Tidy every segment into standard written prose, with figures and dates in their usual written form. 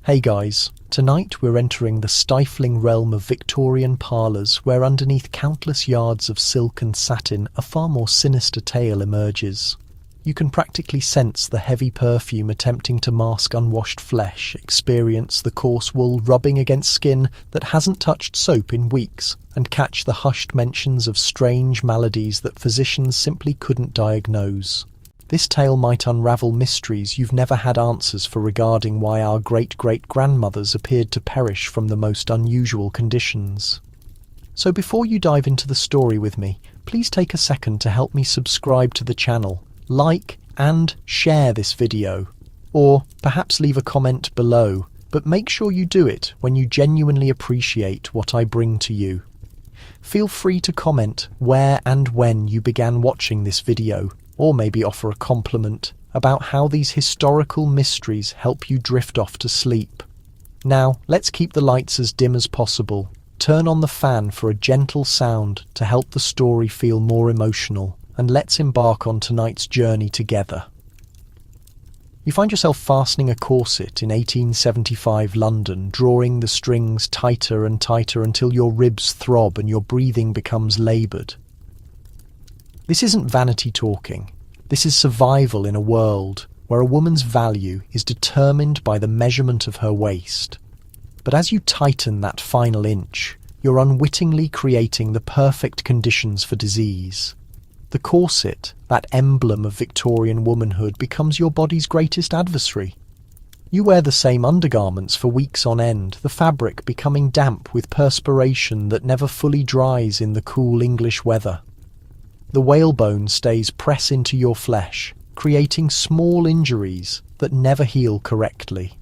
Hey guys, tonight we're entering the stifling realm of Victorian parlours where underneath countless yards of silk and satin a far more sinister tale emerges. You can practically sense the heavy perfume attempting to mask unwashed flesh, experience the coarse wool rubbing against skin that hasn't touched soap in weeks, and catch the hushed mentions of strange maladies that physicians simply couldn't diagnose. This tale might unravel mysteries you've never had answers for regarding why our great-great-grandmothers appeared to perish from the most unusual conditions. So before you dive into the story with me, please take a second to help me subscribe to the channel, like and share this video, or perhaps leave a comment below, but make sure you do it when you genuinely appreciate what I bring to you. Feel free to comment where and when you began watching this video, or maybe offer a compliment about how these historical mysteries help you drift off to sleep. Now, let's keep the lights as dim as possible. Turn on the fan for a gentle sound to help the story feel more emotional, and let's embark on tonight's journey together. You find yourself fastening a corset in 1875 London, drawing the strings tighter and tighter until your ribs throb and your breathing becomes laboured. This isn't vanity talking. This is survival in a world where a woman's value is determined by the measurement of her waist. But as you tighten that final inch, you're unwittingly creating the perfect conditions for disease. The corset, that emblem of Victorian womanhood, becomes your body's greatest adversary. You wear the same undergarments for weeks on end, the fabric becoming damp with perspiration that never fully dries in the cool English weather. The whalebone stays pressed into your flesh, creating small injuries that never heal correctly.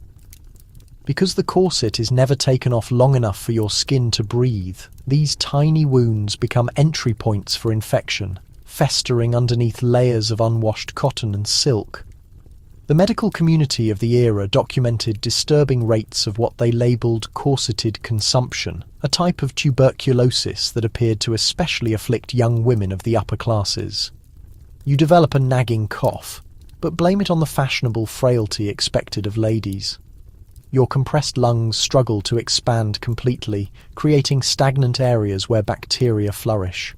Because the corset is never taken off long enough for your skin to breathe, these tiny wounds become entry points for infection, festering underneath layers of unwashed cotton and silk. The medical community of the era documented disturbing rates of what they labelled corseted consumption, a type of tuberculosis that appeared to especially afflict young women of the upper classes. You develop a nagging cough, but blame it on the fashionable frailty expected of ladies. Your compressed lungs struggle to expand completely, creating stagnant areas where bacteria flourish.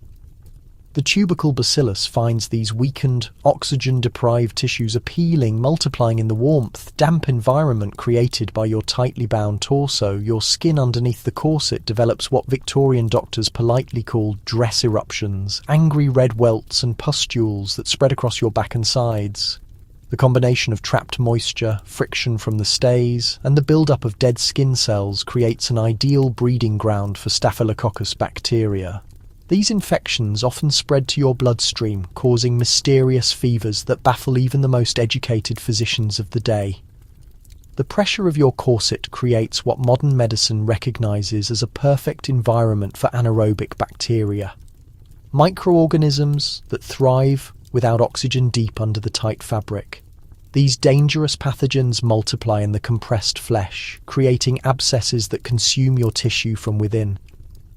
The tubercle bacillus finds these weakened, oxygen-deprived tissues appealing, multiplying in the warmth, damp environment created by your tightly bound torso. Your skin underneath the corset develops what Victorian doctors politely called dress eruptions, angry red welts and pustules that spread across your back and sides. The combination of trapped moisture, friction from the stays, and the build-up of dead skin cells creates an ideal breeding ground for Staphylococcus bacteria. These infections often spread to your bloodstream, causing mysterious fevers that baffle even the most educated physicians of the day. The pressure of your corset creates what modern medicine recognizes as a perfect environment for anaerobic bacteria. Microorganisms that thrive without oxygen deep under the tight fabric. These dangerous pathogens multiply in the compressed flesh, creating abscesses that consume your tissue from within.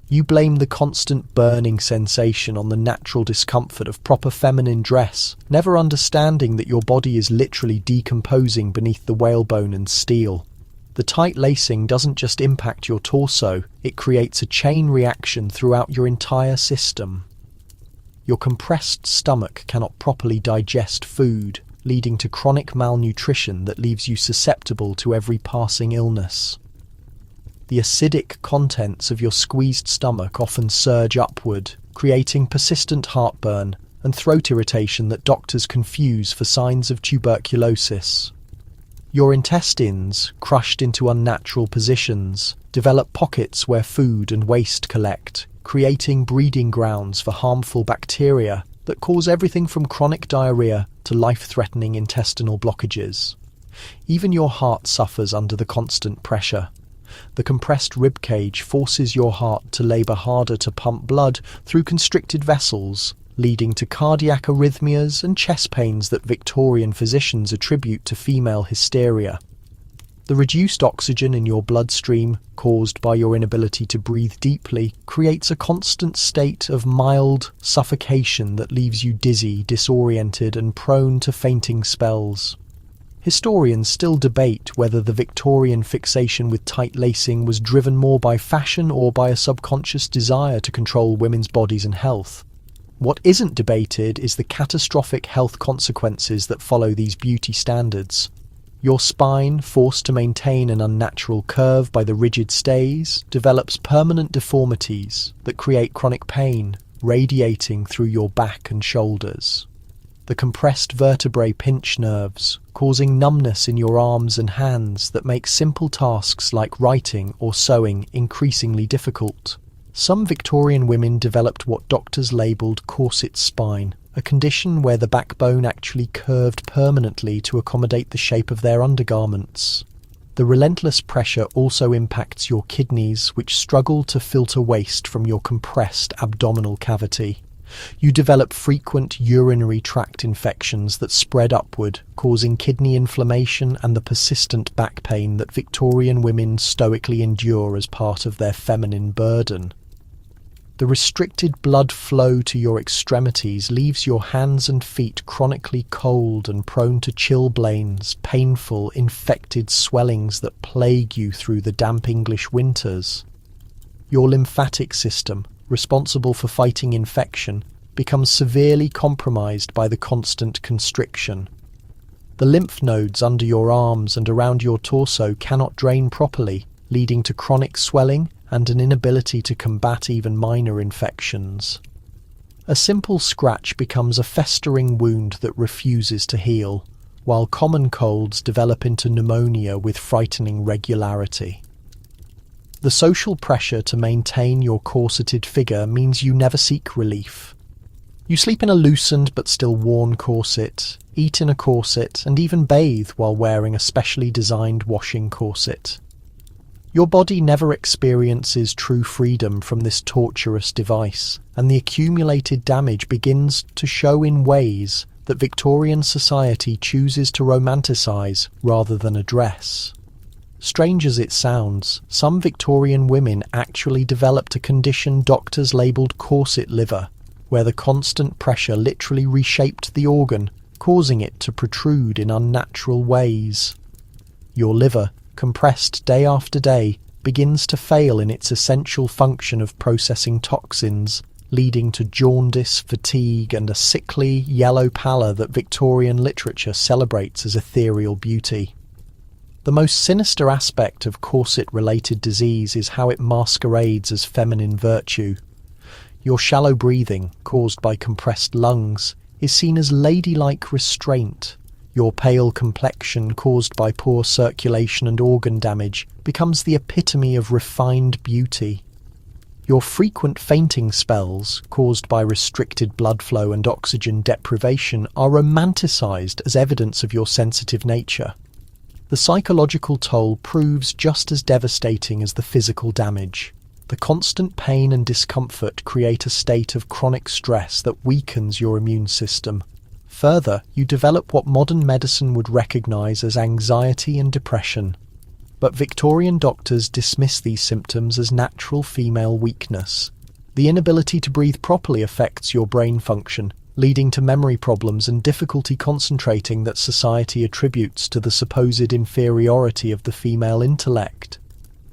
You blame the constant burning sensation on the natural discomfort of proper feminine dress, never understanding that your body is literally decomposing beneath the whalebone and steel. The tight lacing doesn't just impact your torso, it creates a chain reaction throughout your entire system. Your compressed stomach cannot properly digest food, leading to chronic malnutrition that leaves you susceptible to every passing illness. The acidic contents of your squeezed stomach often surge upward, creating persistent heartburn and throat irritation that doctors confuse for signs of tuberculosis. Your intestines, crushed into unnatural positions, develop pockets where food and waste collect, creating breeding grounds for harmful bacteria that cause everything from chronic diarrhea to life-threatening intestinal blockages. Even your heart suffers under the constant pressure. The compressed ribcage forces your heart to labour harder to pump blood through constricted vessels, leading to cardiac arrhythmias and chest pains that Victorian physicians attribute to female hysteria. The reduced oxygen in your bloodstream, caused by your inability to breathe deeply, creates a constant state of mild suffocation that leaves you dizzy, disoriented, and prone to fainting spells. Historians still debate whether the Victorian fixation with tight lacing was driven more by fashion or by a subconscious desire to control women's bodies and health. What isn't debated is the catastrophic health consequences that follow these beauty standards. Your spine, forced to maintain an unnatural curve by the rigid stays, develops permanent deformities that create chronic pain, radiating through your back and shoulders. The compressed vertebrae pinch nerves, causing numbness in your arms and hands that makes simple tasks like writing or sewing increasingly difficult. Some Victorian women developed what doctors labelled corset spine, a condition where the backbone actually curved permanently to accommodate the shape of their undergarments. The relentless pressure also impacts your kidneys, which struggle to filter waste from your compressed abdominal cavity. You develop frequent urinary tract infections that spread upward, causing kidney inflammation and the persistent back pain that Victorian women stoically endure as part of their feminine burden. The restricted blood flow to your extremities leaves your hands and feet chronically cold and prone to chilblains, painful, infected swellings that plague you through the damp English winters. Your lymphatic system, responsible for fighting infection, becomes severely compromised by the constant constriction. The lymph nodes under your arms and around your torso cannot drain properly, leading to chronic swelling and an inability to combat even minor infections. A simple scratch becomes a festering wound that refuses to heal, while common colds develop into pneumonia with frightening regularity. The social pressure to maintain your corseted figure means you never seek relief. You sleep in a loosened but still worn corset, eat in a corset, and even bathe while wearing a specially designed washing corset. Your body never experiences true freedom from this torturous device, and the accumulated damage begins to show in ways that Victorian society chooses to romanticize rather than address. Strange as it sounds, some Victorian women actually developed a condition doctors labelled corset liver, where the constant pressure literally reshaped the organ, causing it to protrude in unnatural ways. Your liver, compressed day after day, begins to fail in its essential function of processing toxins, leading to jaundice, fatigue, and a sickly, yellow pallor that Victorian literature celebrates as ethereal beauty. The most sinister aspect of corset-related disease is how it masquerades as feminine virtue. Your shallow breathing, caused by compressed lungs, is seen as ladylike restraint. Your pale complexion, caused by poor circulation and organ damage, becomes the epitome of refined beauty. Your frequent fainting spells, caused by restricted blood flow and oxygen deprivation, are romanticized as evidence of your sensitive nature. The psychological toll proves just as devastating as the physical damage. The constant pain and discomfort create a state of chronic stress that weakens your immune system. Further, you develop what modern medicine would recognize as anxiety and depression. But Victorian doctors dismiss these symptoms as natural female weakness. The inability to breathe properly affects your brain function, leading to memory problems and difficulty concentrating that society attributes to the supposed inferiority of the female intellect.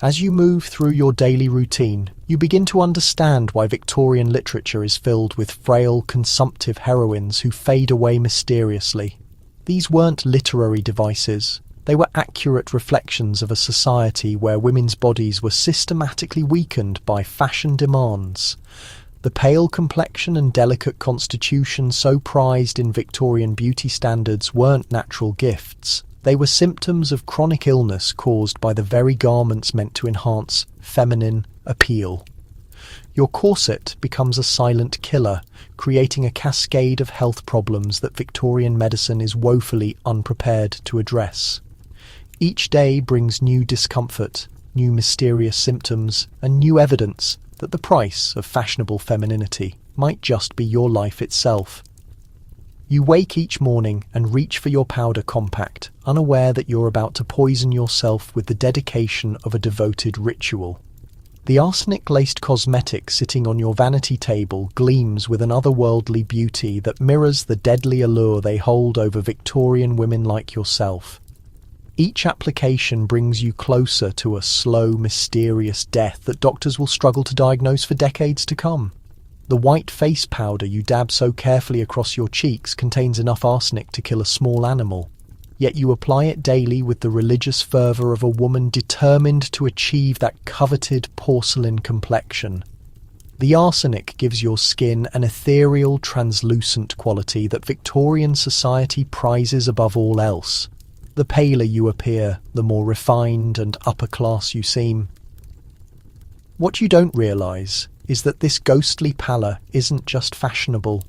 As you move through your daily routine, you begin to understand why Victorian literature is filled with frail, consumptive heroines who fade away mysteriously. These weren't literary devices. They were accurate reflections of a society where women's bodies were systematically weakened by fashion demands. The pale complexion and delicate constitution so prized in Victorian beauty standards weren't natural gifts. They were symptoms of chronic illness caused by the very garments meant to enhance feminine appeal. Your corset becomes a silent killer, creating a cascade of health problems that Victorian medicine is woefully unprepared to address. Each day brings new discomfort, new mysterious symptoms, and new evidence that the price of fashionable femininity might just be your life itself. You wake each morning and reach for your powder compact, unaware that you're about to poison yourself with the dedication of a devoted ritual. The arsenic-laced cosmetic sitting on your vanity table gleams with an otherworldly beauty that mirrors the deadly allure they hold over Victorian women like yourself. Each application brings you closer to a slow, mysterious death that doctors will struggle to diagnose for decades to come. The white face powder you dab so carefully across your cheeks contains enough arsenic to kill a small animal. Yet you apply it daily with the religious fervour of a woman determined to achieve that coveted porcelain complexion. The arsenic gives your skin an ethereal, translucent quality that Victorian society prizes above all else. The paler you appear, the more refined and upper class you seem. What you don't realise is that this ghostly pallor isn't just fashionable.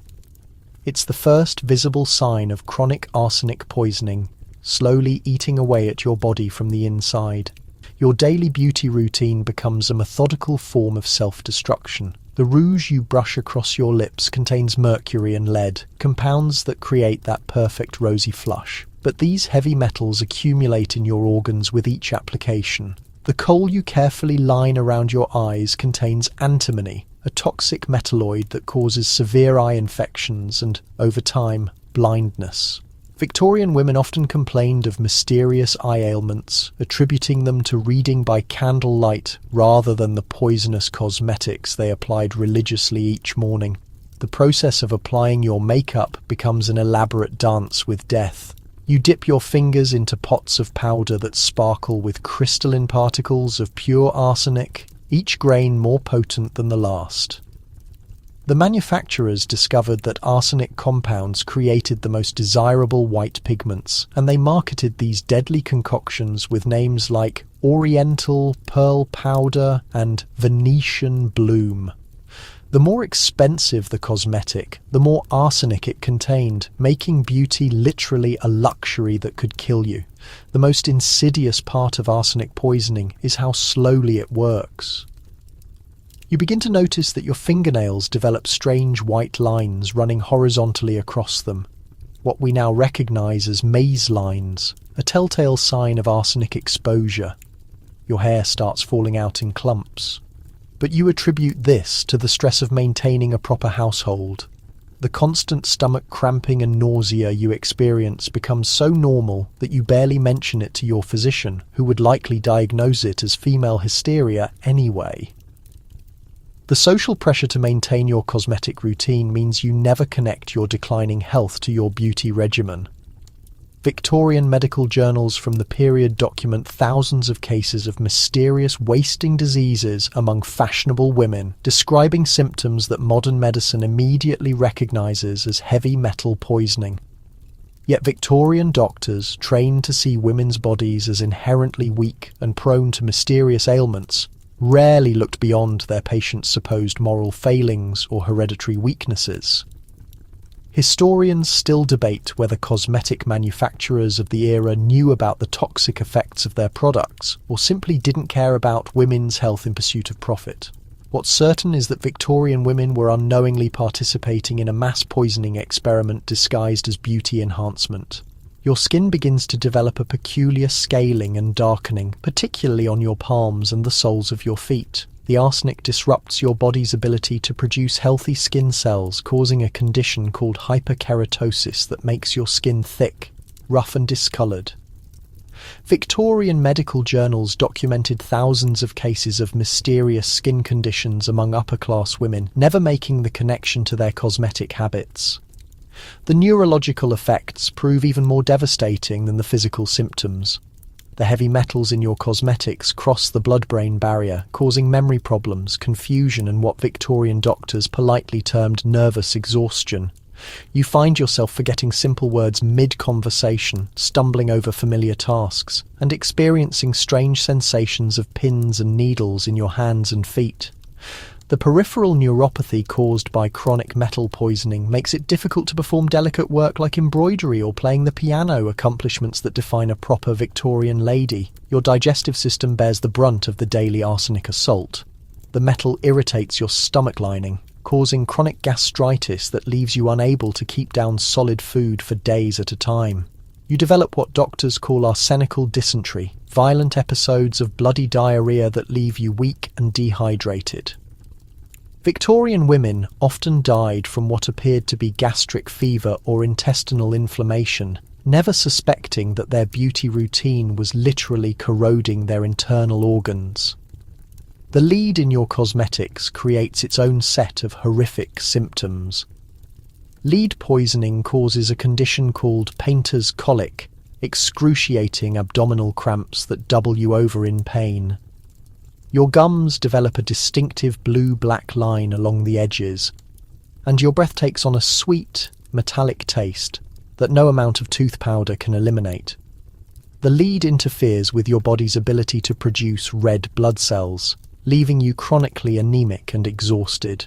It's the first visible sign of chronic arsenic poisoning, slowly eating away at your body from the inside. Your daily beauty routine becomes a methodical form of self-destruction. The rouge you brush across your lips contains mercury and lead, compounds that create that perfect rosy flush. But these heavy metals accumulate in your organs with each application. The coal you carefully line around your eyes contains antimony, a toxic metalloid that causes severe eye infections and, over time, blindness. Victorian women often complained of mysterious eye ailments, attributing them to reading by candlelight rather than the poisonous cosmetics they applied religiously each morning. The process of applying your makeup becomes an elaborate dance with death. You dip your fingers into pots of powder that sparkle with crystalline particles of pure arsenic, each grain more potent than the last. The manufacturers discovered that arsenic compounds created the most desirable white pigments, and they marketed these deadly concoctions with names like Oriental Pearl Powder and Venetian Bloom. The more expensive the cosmetic, the more arsenic it contained, making beauty literally a luxury that could kill you. The most insidious part of arsenic poisoning is how slowly it works. You begin to notice that your fingernails develop strange white lines running horizontally across them, what we now recognize as maze lines, a telltale sign of arsenic exposure. Your hair starts falling out in clumps. But you attribute this to the stress of maintaining a proper household. The constant stomach cramping and nausea you experience becomes so normal that you barely mention it to your physician, who would likely diagnose it as female hysteria anyway. The social pressure to maintain your cosmetic routine means you never connect your declining health to your beauty regimen. Victorian medical journals from the period document thousands of cases of mysterious wasting diseases among fashionable women, describing symptoms that modern medicine immediately recognizes as heavy metal poisoning. Yet Victorian doctors, trained to see women's bodies as inherently weak and prone to mysterious ailments, rarely looked beyond their patients' supposed moral failings or hereditary weaknesses. Historians still debate whether cosmetic manufacturers of the era knew about the toxic effects of their products or simply didn't care about women's health in pursuit of profit. What's certain is that Victorian women were unknowingly participating in a mass poisoning experiment disguised as beauty enhancement. Your skin begins to develop a peculiar scaling and darkening, particularly on your palms and the soles of your feet. The arsenic disrupts your body's ability to produce healthy skin cells, causing a condition called hyperkeratosis that makes your skin thick, rough and discoloured. Victorian medical journals documented thousands of cases of mysterious skin conditions among upper-class women, never making the connection to their cosmetic habits. The neurological effects prove even more devastating than the physical symptoms. The heavy metals in your cosmetics cross the blood-brain barrier, causing memory problems, confusion, and what Victorian doctors politely termed nervous exhaustion. You find yourself forgetting simple words mid-conversation, stumbling over familiar tasks, and experiencing strange sensations of pins and needles in your hands and feet. The peripheral neuropathy caused by chronic metal poisoning makes it difficult to perform delicate work like embroidery or playing the piano, accomplishments that define a proper Victorian lady. Your digestive system bears the brunt of the daily arsenic assault. The metal irritates your stomach lining, causing chronic gastritis that leaves you unable to keep down solid food for days at a time. You develop what doctors call arsenical dysentery, violent episodes of bloody diarrhea that leave you weak and dehydrated. Victorian women often died from what appeared to be gastric fever or intestinal inflammation, never suspecting that their beauty routine was literally corroding their internal organs. The lead in your cosmetics creates its own set of horrific symptoms. Lead poisoning causes a condition called painter's colic, excruciating abdominal cramps that double you over in pain. Your gums develop a distinctive blue-black line along the edges, and your breath takes on a sweet, metallic taste that no amount of tooth powder can eliminate. The lead interferes with your body's ability to produce red blood cells, leaving you chronically anemic and exhausted.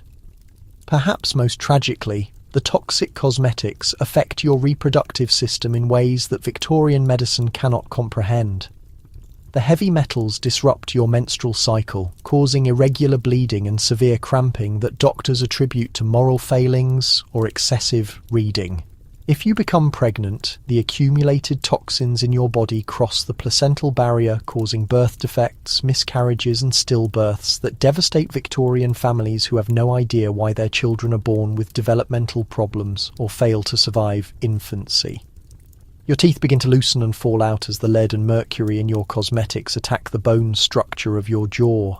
Perhaps most tragically, the toxic cosmetics affect your reproductive system in ways that Victorian medicine cannot comprehend. The heavy metals disrupt your menstrual cycle, causing irregular bleeding and severe cramping that doctors attribute to moral failings or excessive reading. If you become pregnant, the accumulated toxins in your body cross the placental barrier, causing birth defects, miscarriages and stillbirths that devastate Victorian families who have no idea why their children are born with developmental problems or fail to survive infancy. Your teeth begin to loosen and fall out as the lead and mercury in your cosmetics attack the bone structure of your jaw.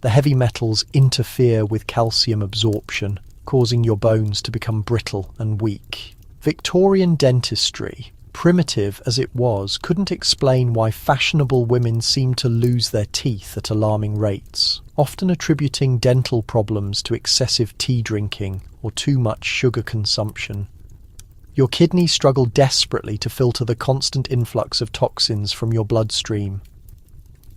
The heavy metals interfere with calcium absorption, causing your bones to become brittle and weak. Victorian dentistry, primitive as it was, couldn't explain why fashionable women seemed to lose their teeth at alarming rates, often attributing dental problems to excessive tea drinking or too much sugar consumption. Your kidneys struggle desperately to filter the constant influx of toxins from your bloodstream.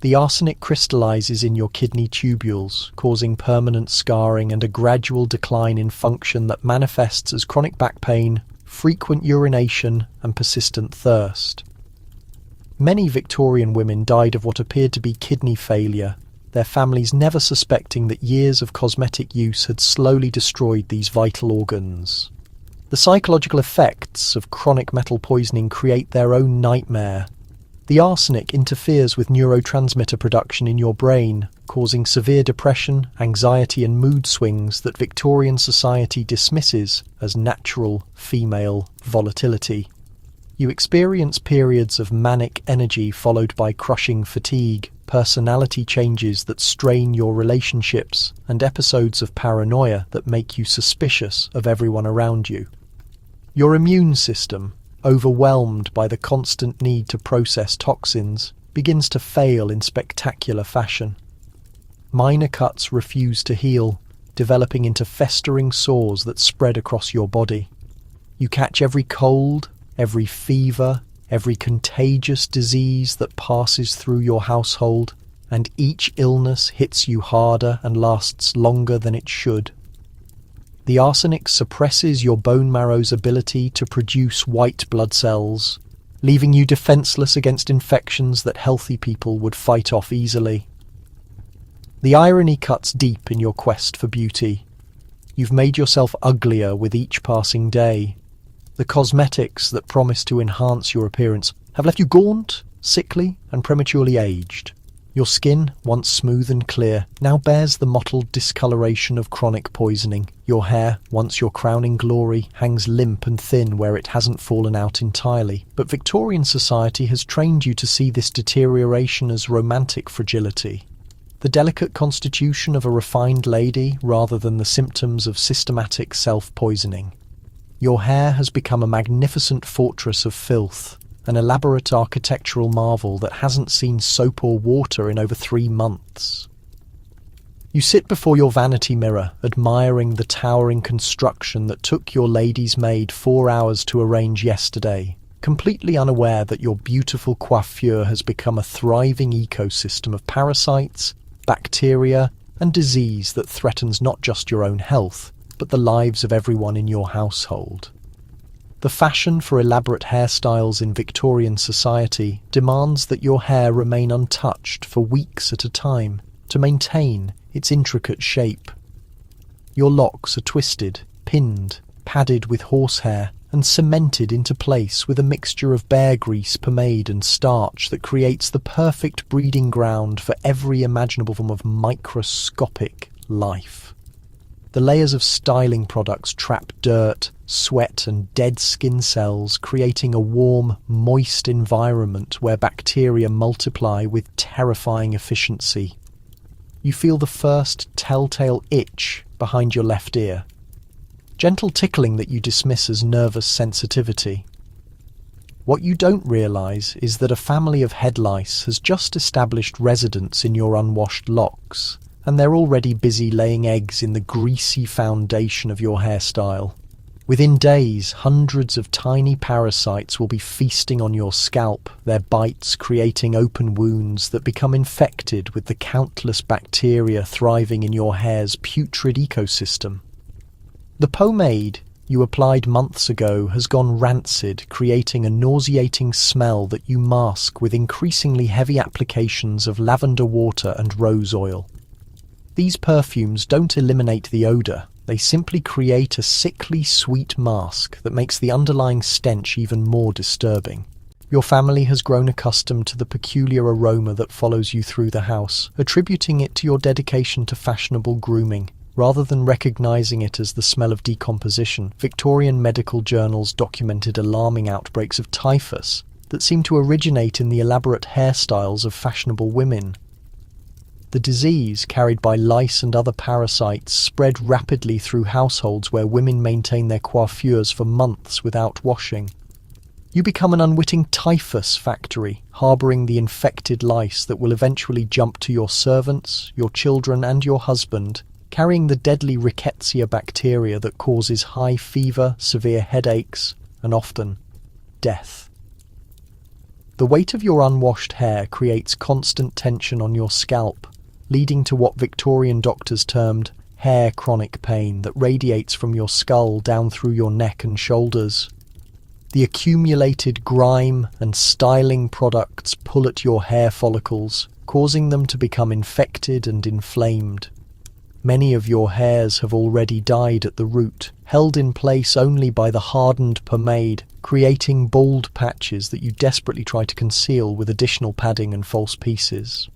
The arsenic crystallizes in your kidney tubules, causing permanent scarring and a gradual decline in function that manifests as chronic back pain, frequent urination, and persistent thirst. Many Victorian women died of what appeared to be kidney failure, their families never suspecting that years of cosmetic use had slowly destroyed these vital organs. The psychological effects of chronic metal poisoning create their own nightmare. The arsenic interferes with neurotransmitter production in your brain, causing severe depression, anxiety and mood swings that Victorian society dismisses as natural female volatility. You experience periods of manic energy followed by crushing fatigue, personality changes that strain your relationships, and episodes of paranoia that make you suspicious of everyone around you. Your immune system, overwhelmed by the constant need to process toxins, begins to fail in spectacular fashion. Minor cuts refuse to heal, developing into festering sores that spread across your body. You catch every cold, every fever, every contagious disease that passes through your household, and each illness hits you harder and lasts longer than it should. The arsenic suppresses your bone marrow's ability to produce white blood cells, leaving you defenseless against infections that healthy people would fight off easily. The irony cuts deep in your quest for beauty. You've made yourself uglier with each passing day. The cosmetics that promise to enhance your appearance have left you gaunt, sickly, and prematurely aged. Your skin, once smooth and clear, now bears the mottled discoloration of chronic poisoning. Your hair, once your crowning glory, hangs limp and thin where it hasn't fallen out entirely. But Victorian society has trained you to see this deterioration as romantic fragility, the delicate constitution of a refined lady rather than the symptoms of systematic self-poisoning. Your hair has become a magnificent fortress of filth, an elaborate architectural marvel that hasn't seen soap or water in over 3 months. You sit before your vanity mirror, admiring the towering construction that took your lady's maid 4 hours to arrange yesterday, completely unaware that your beautiful coiffure has become a thriving ecosystem of parasites, bacteria, and disease that threatens not just your own health, but the lives of everyone in your household. The fashion for elaborate hairstyles in Victorian society demands that your hair remain untouched for weeks at a time to maintain its intricate shape. Your locks are twisted, pinned, padded with horsehair, and cemented into place with a mixture of bear grease, pomade and starch that creates the perfect breeding ground for every imaginable form of microscopic life. The layers of styling products trap dirt, sweat, and dead skin cells, creating a warm, moist environment where bacteria multiply with terrifying efficiency. You feel the first telltale itch behind your left ear. Gentle tickling that you dismiss as nervous sensitivity. What you don't realise is that a family of head lice has just established residence in your unwashed locks, and they're already busy laying eggs in the greasy foundation of your hairstyle. Within days, hundreds of tiny parasites will be feasting on your scalp, their bites creating open wounds that become infected with the countless bacteria thriving in your hair's putrid ecosystem. The pomade you applied months ago has gone rancid, creating a nauseating smell that you mask with increasingly heavy applications of lavender water and rose oil. These perfumes don't eliminate the odour, they simply create a sickly sweet mask that makes the underlying stench even more disturbing. Your family has grown accustomed to the peculiar aroma that follows you through the house, attributing it to your dedication to fashionable grooming. Rather than recognising it as the smell of decomposition, Victorian medical journals documented alarming outbreaks of typhus that seemed to originate in the elaborate hairstyles of fashionable women. The disease, carried by lice and other parasites, spread rapidly through households where women maintain their coiffures for months without washing. You become an unwitting typhus factory, harbouring the infected lice that will eventually jump to your servants, your children and your husband, carrying the deadly rickettsia bacteria that causes high fever, severe headaches, and often death. The weight of your unwashed hair creates constant tension on your scalp, leading to what Victorian doctors termed hair chronic pain that radiates from your skull down through your neck and shoulders. The accumulated grime and styling products pull at your hair follicles, causing them to become infected and inflamed. Many of your hairs have already died at the root, held in place only by the hardened pomade, creating bald patches that you desperately try to conceal with additional padding and false pieces.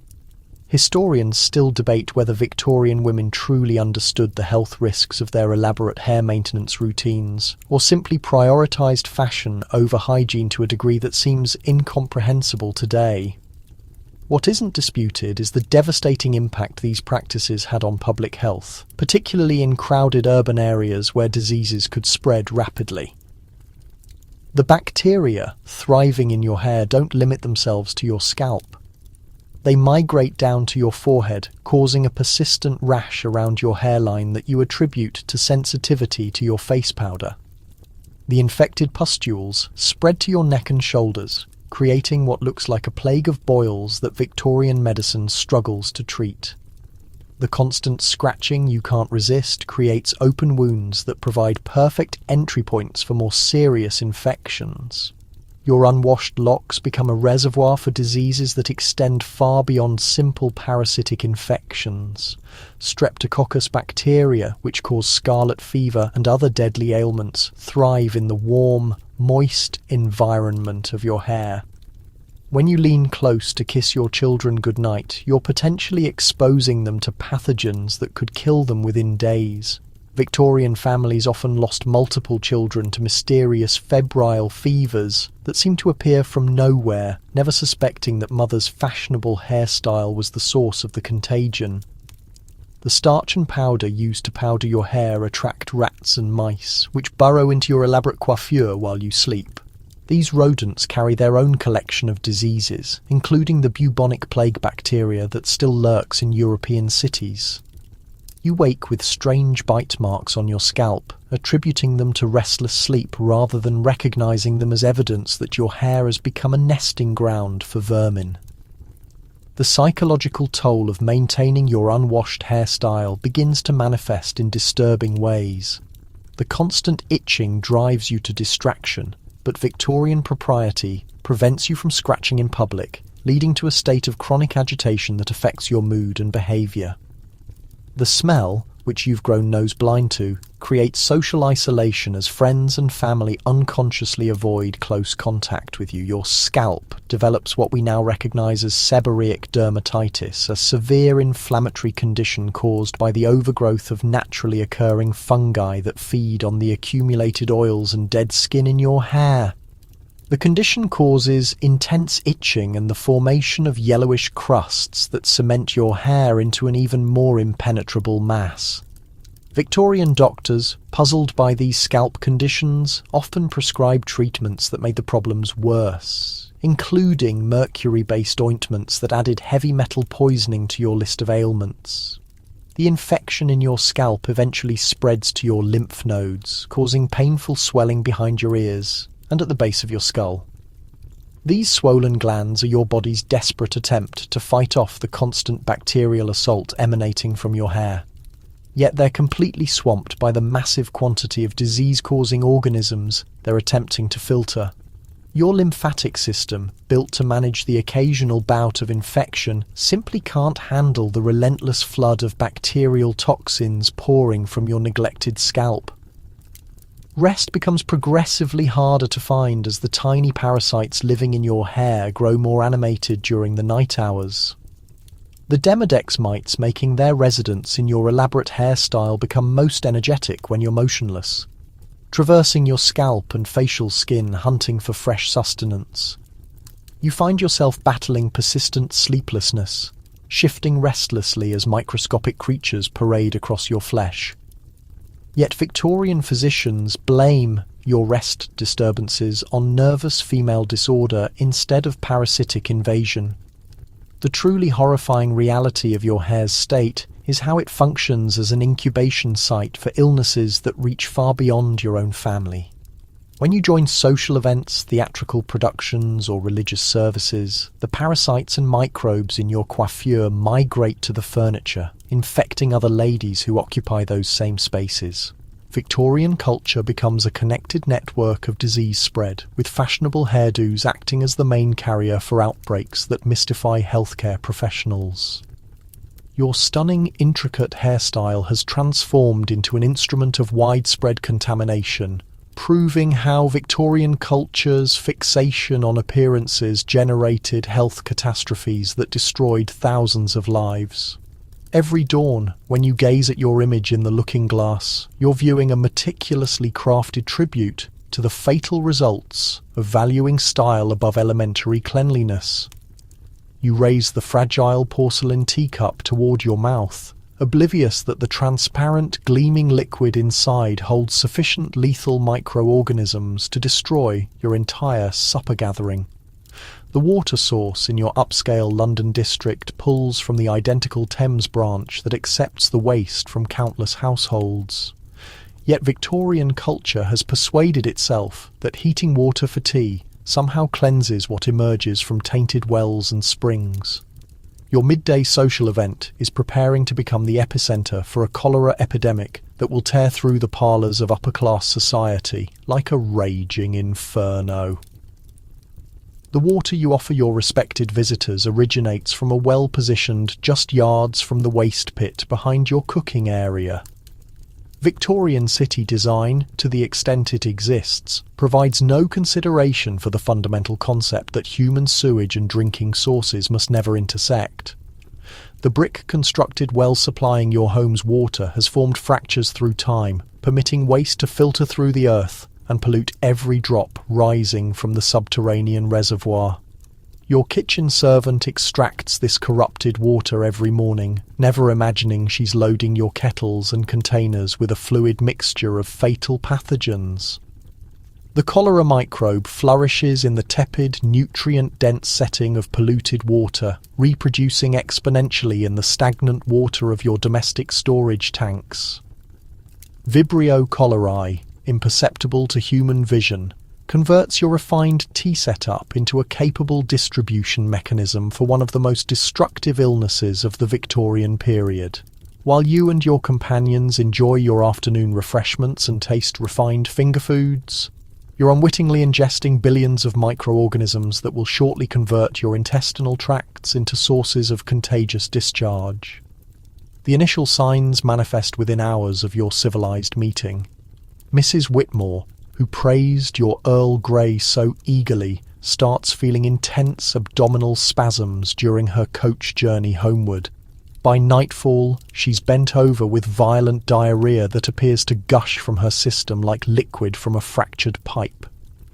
Historians still debate whether Victorian women truly understood the health risks of their elaborate hair maintenance routines, or simply prioritised fashion over hygiene to a degree that seems incomprehensible today. What isn't disputed is the devastating impact these practices had on public health, particularly in crowded urban areas where diseases could spread rapidly. The bacteria thriving in your hair don't limit themselves to your scalp. They migrate down to your forehead, causing a persistent rash around your hairline that you attribute to sensitivity to your face powder. The infected pustules spread to your neck and shoulders, creating what looks like a plague of boils that Victorian medicine struggles to treat. The constant scratching you can't resist creates open wounds that provide perfect entry points for more serious infections. Your unwashed locks become a reservoir for diseases that extend far beyond simple parasitic infections. Streptococcus bacteria, which cause scarlet fever and other deadly ailments, thrive in the warm, moist environment of your hair. When you lean close to kiss your children goodnight, you're potentially exposing them to pathogens that could kill them within days. Victorian families often lost multiple children to mysterious febrile fevers that seemed to appear from nowhere, never suspecting that mother's fashionable hairstyle was the source of the contagion. The starch and powder used to powder your hair attract rats and mice, which burrow into your elaborate coiffure while you sleep. These rodents carry their own collection of diseases, including the bubonic plague bacteria that still lurks in European cities. You wake with strange bite marks on your scalp, attributing them to restless sleep rather than recognizing them as evidence that your hair has become a nesting ground for vermin. The psychological toll of maintaining your unwashed hairstyle begins to manifest in disturbing ways. The constant itching drives you to distraction, but Victorian propriety prevents you from scratching in public, leading to a state of chronic agitation that affects your mood and behaviour. The smell, which you've grown nose-blind to, creates social isolation as friends and family unconsciously avoid close contact with you. Your scalp develops what we now recognize as seborrheic dermatitis, a severe inflammatory condition caused by the overgrowth of naturally occurring fungi that feed on the accumulated oils and dead skin in your hair. The condition causes intense itching and the formation of yellowish crusts that cement your hair into an even more impenetrable mass. Victorian doctors, puzzled by these scalp conditions, often prescribed treatments that made the problems worse, including mercury-based ointments that added heavy metal poisoning to your list of ailments. The infection in your scalp eventually spreads to your lymph nodes, causing painful swelling behind your ears and at the base of your skull. These swollen glands are your body's desperate attempt to fight off the constant bacterial assault emanating from your hair. Yet they're completely swamped by the massive quantity of disease-causing organisms they're attempting to filter. Your lymphatic system, built to manage the occasional bout of infection, simply can't handle the relentless flood of bacterial toxins pouring from your neglected scalp. Rest becomes progressively harder to find as the tiny parasites living in your hair grow more animated during the night hours. The Demodex mites making their residence in your elaborate hairstyle become most energetic when you're motionless, traversing your scalp and facial skin hunting for fresh sustenance. You find yourself battling persistent sleeplessness, shifting restlessly as microscopic creatures parade across your flesh. Yet Victorian physicians blame your rest disturbances on nervous female disorder instead of parasitic invasion. The truly horrifying reality of your hair's state is how it functions as an incubation site for illnesses that reach far beyond your own family. When you join social events, theatrical productions, or religious services, the parasites and microbes in your coiffure migrate to the furniture, infecting other ladies who occupy those same spaces. Victorian culture becomes a connected network of disease spread, with fashionable hairdos acting as the main carrier for outbreaks that mystify healthcare professionals. Your stunning, intricate hairstyle has transformed into an instrument of widespread contamination, proving how Victorian culture's fixation on appearances generated health catastrophes that destroyed thousands of lives. Every dawn, when you gaze at your image in the looking glass, you're viewing a meticulously crafted tribute to the fatal results of valuing style above elementary cleanliness. You raise the fragile porcelain teacup toward your mouth, oblivious that the transparent, gleaming liquid inside holds sufficient lethal microorganisms to destroy your entire supper gathering. The water source in your upscale London district pulls from the identical Thames branch that accepts the waste from countless households. Yet Victorian culture has persuaded itself that heating water for tea somehow cleanses what emerges from tainted wells and springs. Your midday social event is preparing to become the epicenter for a cholera epidemic that will tear through the parlours of upper-class society like a raging inferno. The water you offer your respected visitors originates from a well positioned just yards from the waste pit behind your cooking area. Victorian city design, to the extent it exists, provides no consideration for the fundamental concept that human sewage and drinking sources must never intersect. The brick-constructed well supplying your home's water has formed fractures through time, permitting waste to filter through the earth and pollute every drop rising from the subterranean reservoir. Your kitchen servant extracts this corrupted water every morning, never imagining she's loading your kettles and containers with a fluid mixture of fatal pathogens. The cholera microbe flourishes in the tepid, nutrient-dense setting of polluted water, reproducing exponentially in the stagnant water of your domestic storage tanks. Vibrio cholerae, imperceptible to human vision, converts your refined tea setup into a capable distribution mechanism for one of the most destructive illnesses of the Victorian period. While you and your companions enjoy your afternoon refreshments and taste refined finger foods, you're unwittingly ingesting billions of microorganisms that will shortly convert your intestinal tracts into sources of contagious discharge. The initial signs manifest within hours of your civilized meeting. Mrs. Whitmore, who praised your Earl Grey so eagerly, starts feeling intense abdominal spasms during her coach journey homeward. By nightfall, she's bent over with violent diarrhea that appears to gush from her system like liquid from a fractured pipe.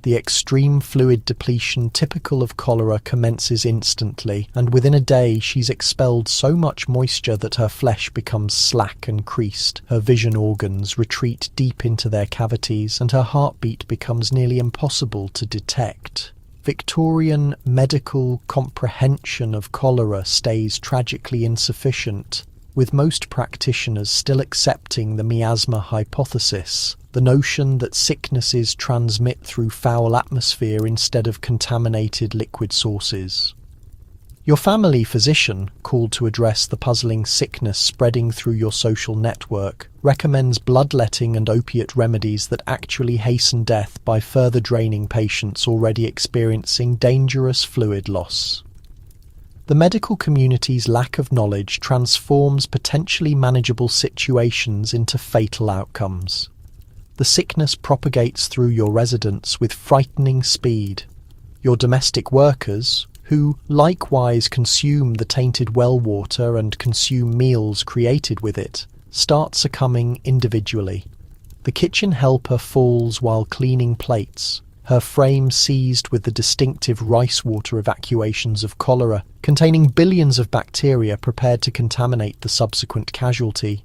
The extreme fluid depletion typical of cholera commences instantly, and within a day she's expelled so much moisture that her flesh becomes slack and creased, her vision organs retreat deep into their cavities, and her heartbeat becomes nearly impossible to detect. Victorian medical comprehension of cholera stays tragically insufficient, with most practitioners still accepting the miasma hypothesis, the notion that sicknesses transmit through foul atmosphere instead of contaminated liquid sources. Your family physician, called to address the puzzling sickness spreading through your social network, recommends bloodletting and opiate remedies that actually hasten death by further draining patients already experiencing dangerous fluid loss. The medical community's lack of knowledge transforms potentially manageable situations into fatal outcomes. The sickness propagates through your residents with frightening speed. Your domestic workers, who likewise consume the tainted well water and consume meals created with it, start succumbing individually. The kitchen helper falls while cleaning plates, her frame seized with the distinctive rice water evacuations of cholera, containing billions of bacteria prepared to contaminate the subsequent casualty.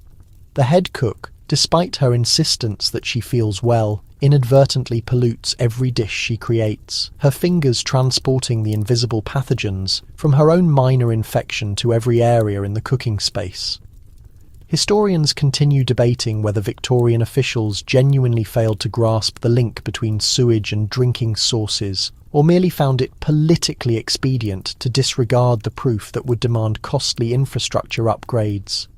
The head cook, despite her insistence that she feels well, inadvertently pollutes every dish she creates, her fingers transporting the invisible pathogens from her own minor infection to every area in the cooking space. Historians continue debating whether Victorian officials genuinely failed to grasp the link between sewage and drinking sources, or merely found it politically expedient to disregard the proof that would demand costly infrastructure upgrades.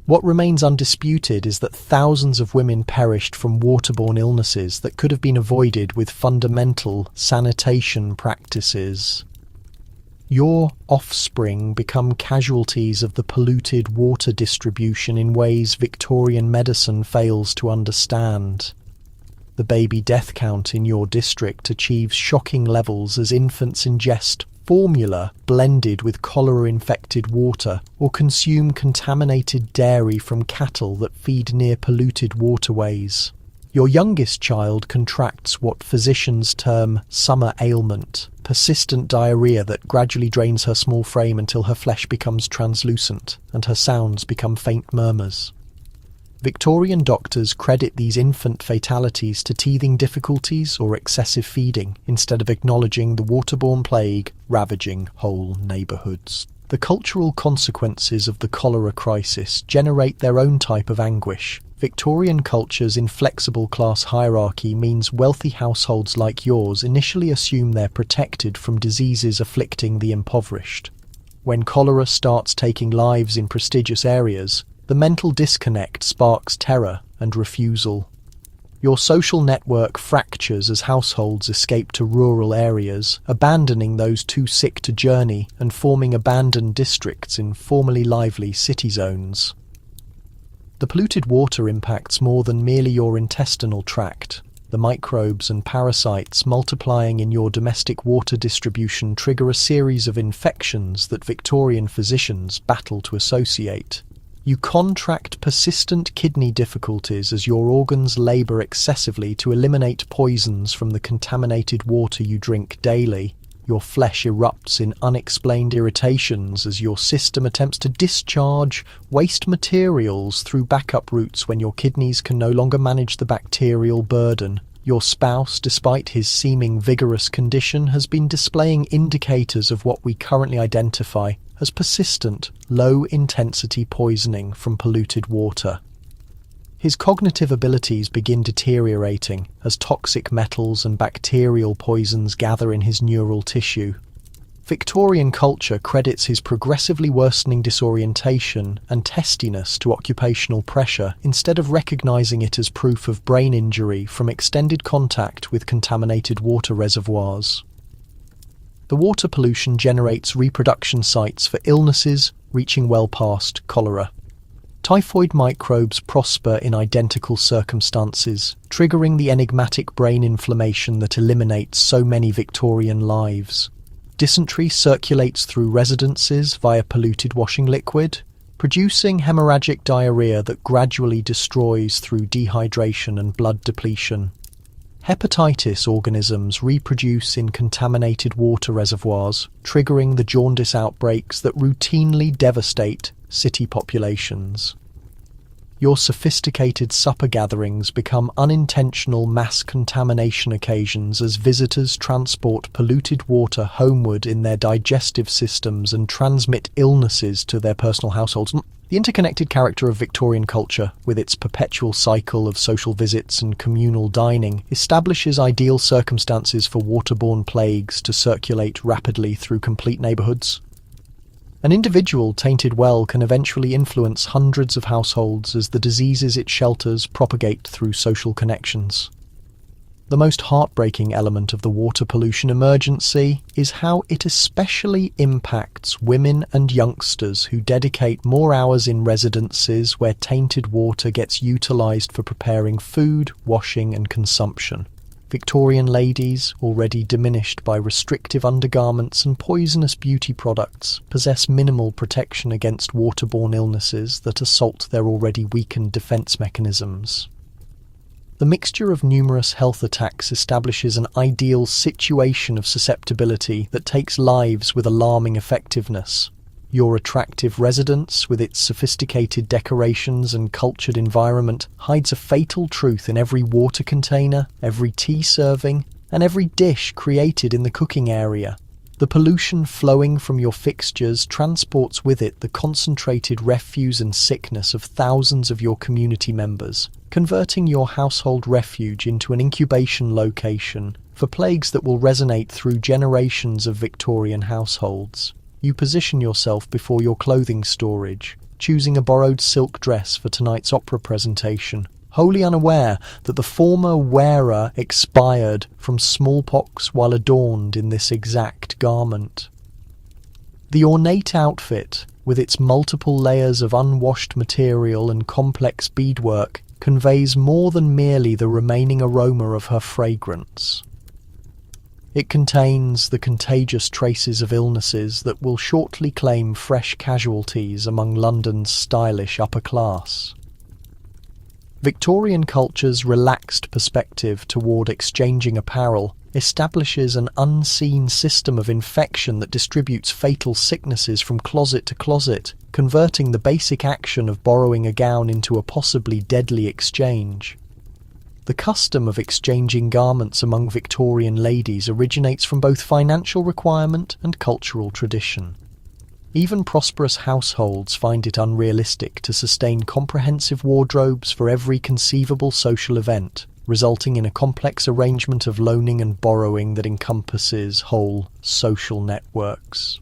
What remains undisputed is that thousands of women perished from waterborne illnesses that could have been avoided with fundamental sanitation practices. Your offspring become casualties of the polluted water distribution in ways Victorian medicine fails to understand. The baby death count in your district achieves shocking levels as infants ingest formula blended with cholera-infected water or consume contaminated dairy from cattle that feed near polluted waterways. Your youngest child contracts what physicians term summer ailment, persistent diarrhea that gradually drains her small frame until her flesh becomes translucent and her sounds become faint murmurs. Victorian doctors credit these infant fatalities to teething difficulties or excessive feeding, instead of acknowledging the waterborne plague ravaging whole neighbourhoods. The cultural consequences of the cholera crisis generate their own type of anguish. Victorian culture's inflexible class hierarchy means wealthy households like yours initially assume they're protected from diseases afflicting the impoverished. When cholera starts taking lives in prestigious areas, the mental disconnect sparks terror and refusal. Your social network fractures as households escape to rural areas, abandoning those too sick to journey and forming abandoned districts in formerly lively city zones. The polluted water impacts more than merely your intestinal tract. The microbes and parasites multiplying in your domestic water distribution trigger a series of infections that Victorian physicians battle to associate. You contract persistent kidney difficulties as your organs labour excessively to eliminate poisons from the contaminated water you drink daily. Your flesh erupts in unexplained irritations as your system attempts to discharge waste materials through backup routes when your kidneys can no longer manage the bacterial burden. Your spouse, despite his seeming vigorous condition, has been displaying indicators of what we currently identify as persistent, low-intensity poisoning from polluted water. His cognitive abilities begin deteriorating as toxic metals and bacterial poisons gather in his neural tissue. Victorian culture credits his progressively worsening disorientation and testiness to occupational pressure instead of recognizing it as proof of brain injury from extended contact with contaminated water reservoirs. The water pollution generates reproduction sites for illnesses reaching well past cholera. Typhoid microbes prosper in identical circumstances, triggering the enigmatic brain inflammation that eliminates so many Victorian lives. Dysentery circulates through residences via polluted washing liquid, producing hemorrhagic diarrhea that gradually destroys through dehydration and blood depletion. Hepatitis organisms reproduce in contaminated water reservoirs, triggering the jaundice outbreaks that routinely devastate city populations. Your sophisticated supper gatherings become unintentional mass contamination occasions as visitors transport polluted water homeward in their digestive systems and transmit illnesses to their personal households. The interconnected character of Victorian culture, with its perpetual cycle of social visits and communal dining, establishes ideal circumstances for waterborne plagues to circulate rapidly through complete neighbourhoods. An individual tainted well can eventually influence hundreds of households as the diseases it shelters propagate through social connections. The most heartbreaking element of the water pollution emergency is how it especially impacts women and youngsters who dedicate more hours in residences where tainted water gets utilised for preparing food, washing and consumption. Victorian ladies, already diminished by restrictive undergarments and poisonous beauty products, possess minimal protection against waterborne illnesses that assault their already weakened defence mechanisms. The mixture of numerous health attacks establishes an ideal situation of susceptibility that takes lives with alarming effectiveness. Your attractive residence, with its sophisticated decorations and cultured environment, hides a fatal truth in every water container, every tea serving, and every dish created in the cooking area. The pollution flowing from your fixtures transports with it the concentrated refuse and sickness of thousands of your community members, converting your household refuge into an incubation location for plagues that will resonate through generations of Victorian households. You position yourself before your clothing storage, choosing a borrowed silk dress for tonight's opera presentation, wholly unaware that the former wearer expired from smallpox while adorned in this exact garment. The ornate outfit, with its multiple layers of unwashed material and complex beadwork, conveys more than merely the remaining aroma of her fragrance. It contains the contagious traces of illnesses that will shortly claim fresh casualties among London's stylish upper class. Victorian culture's relaxed perspective toward exchanging apparel establishes an unseen system of infection that distributes fatal sicknesses from closet to closet, converting the basic action of borrowing a gown into a possibly deadly exchange. The custom of exchanging garments among Victorian ladies originates from both financial requirement and cultural tradition. Even prosperous households find it unrealistic to sustain comprehensive wardrobes for every conceivable social event, resulting in a complex arrangement of loaning and borrowing that encompasses whole social networks.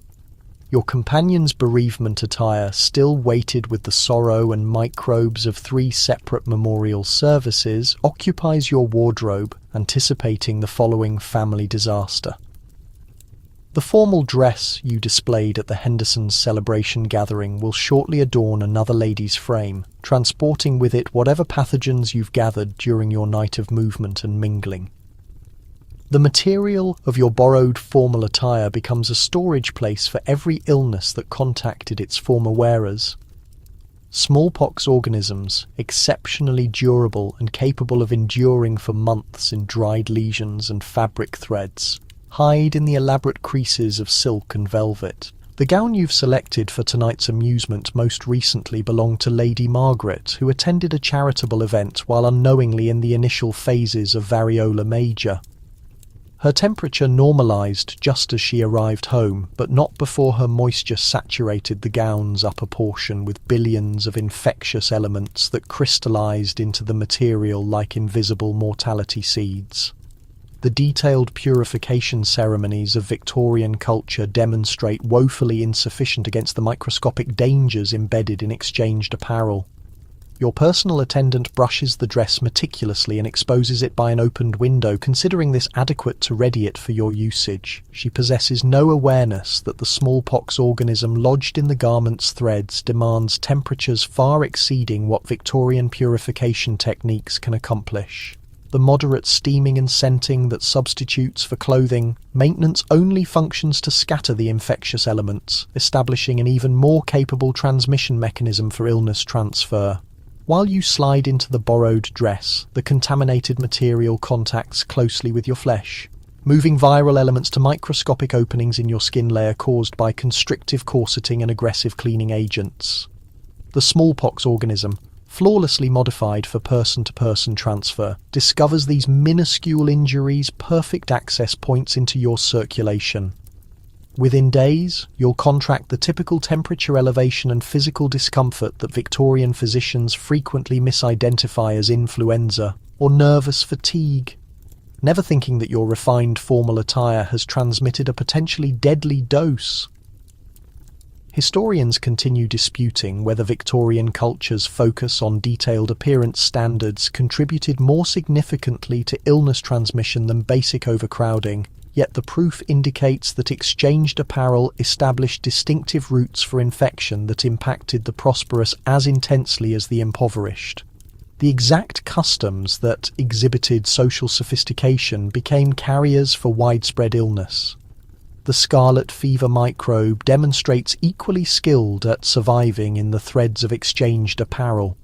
Your companion's bereavement attire, still weighted with the sorrow and microbes of 3 separate memorial services, occupies your wardrobe, anticipating the following family disaster. The formal dress you displayed at the Henderson's celebration gathering will shortly adorn another lady's frame, transporting with it whatever pathogens you've gathered during your night of movement and mingling. The material of your borrowed formal attire becomes a storage place for every illness that contacted its former wearers. Smallpox organisms, exceptionally durable and capable of enduring for months in dried lesions and fabric threads, hide in the elaborate creases of silk and velvet. The gown you've selected for tonight's amusement most recently belonged to Lady Margaret, who attended a charitable event while unknowingly in the initial phases of variola major. Her temperature normalised just as she arrived home, but not before her moisture saturated the gown's upper portion with billions of infectious elements that crystallised into the material like invisible mortality seeds. The detailed purification ceremonies of Victorian culture demonstrate woefully insufficient against the microscopic dangers embedded in exchanged apparel. Your personal attendant brushes the dress meticulously and exposes it by an opened window, considering this adequate to ready it for your usage. She possesses no awareness that the smallpox organism lodged in the garment's threads demands temperatures far exceeding what Victorian purification techniques can accomplish. The moderate steaming and scenting that substitutes for clothing, maintenance only functions to scatter the infectious elements, establishing an even more capable transmission mechanism for illness transfer. While you slide into the borrowed dress, the contaminated material contacts closely with your flesh, moving viral elements to microscopic openings in your skin layer caused by constrictive corseting and aggressive cleaning agents. The smallpox organism, flawlessly modified for person-to-person transfer, discovers these minuscule injuries perfect access points into your circulation. Within days, you'll contract the typical temperature elevation and physical discomfort that Victorian physicians frequently misidentify as influenza or nervous fatigue, never thinking that your refined formal attire has transmitted a potentially deadly dose. Historians continue disputing whether Victorian culture's focus on detailed appearance standards contributed more significantly to illness transmission than basic overcrowding, yet the proof indicates that exchanged apparel established distinctive routes for infection that impacted the prosperous as intensely as the impoverished. The exact customs that exhibited social sophistication became carriers for widespread illness. The scarlet fever microbe demonstrates equally skilled at surviving in the threads of exchanged apparel.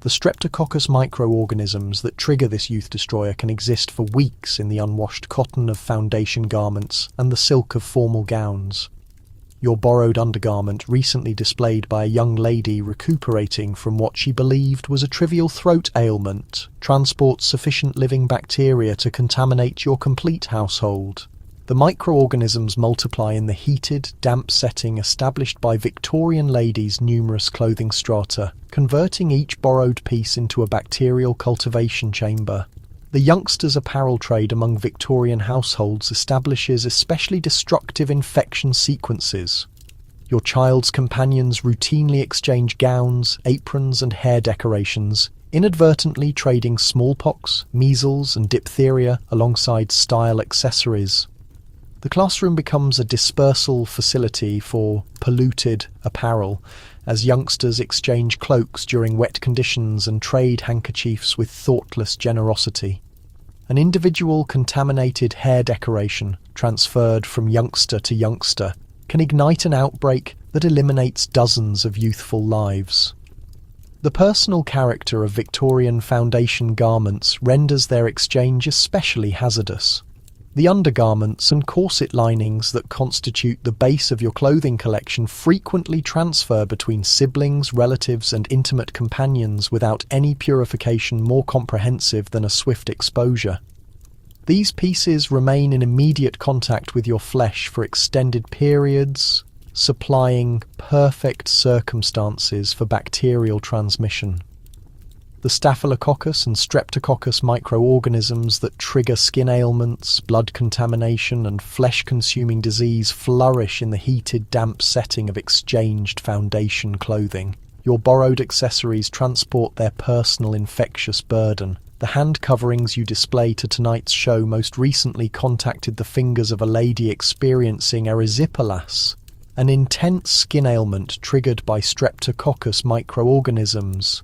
The Streptococcus microorganisms that trigger this youth destroyer can exist for weeks in the unwashed cotton of foundation garments and the silk of formal gowns. Your borrowed undergarment, recently displayed by a young lady recuperating from what she believed was a trivial throat ailment, transports sufficient living bacteria to contaminate your complete household. The microorganisms multiply in the heated, damp setting established by Victorian ladies' numerous clothing strata, converting each borrowed piece into a bacterial cultivation chamber. The youngsters' apparel trade among Victorian households establishes especially destructive infection sequences. Your child's companions routinely exchange gowns, aprons, and hair decorations, inadvertently trading smallpox, measles, and diphtheria alongside style accessories. The classroom becomes a dispersal facility for polluted apparel, as youngsters exchange cloaks during wet conditions and trade handkerchiefs with thoughtless generosity. An individual contaminated hair decoration, transferred from youngster to youngster, can ignite an outbreak that eliminates dozens of youthful lives. The personal character of Victorian foundation garments renders their exchange especially hazardous. The undergarments and corset linings that constitute the base of your clothing collection frequently transfer between siblings, relatives, and intimate companions without any purification more comprehensive than a swift exposure. These pieces remain in immediate contact with your flesh for extended periods, supplying perfect circumstances for bacterial transmission. The Staphylococcus and Streptococcus microorganisms that trigger skin ailments, blood contamination, and flesh-consuming disease flourish in the heated, damp setting of exchanged foundation clothing. Your borrowed accessories transport their personal infectious burden. The hand coverings you display to tonight's show most recently contacted the fingers of a lady experiencing erysipelas, an intense skin ailment triggered by Streptococcus microorganisms.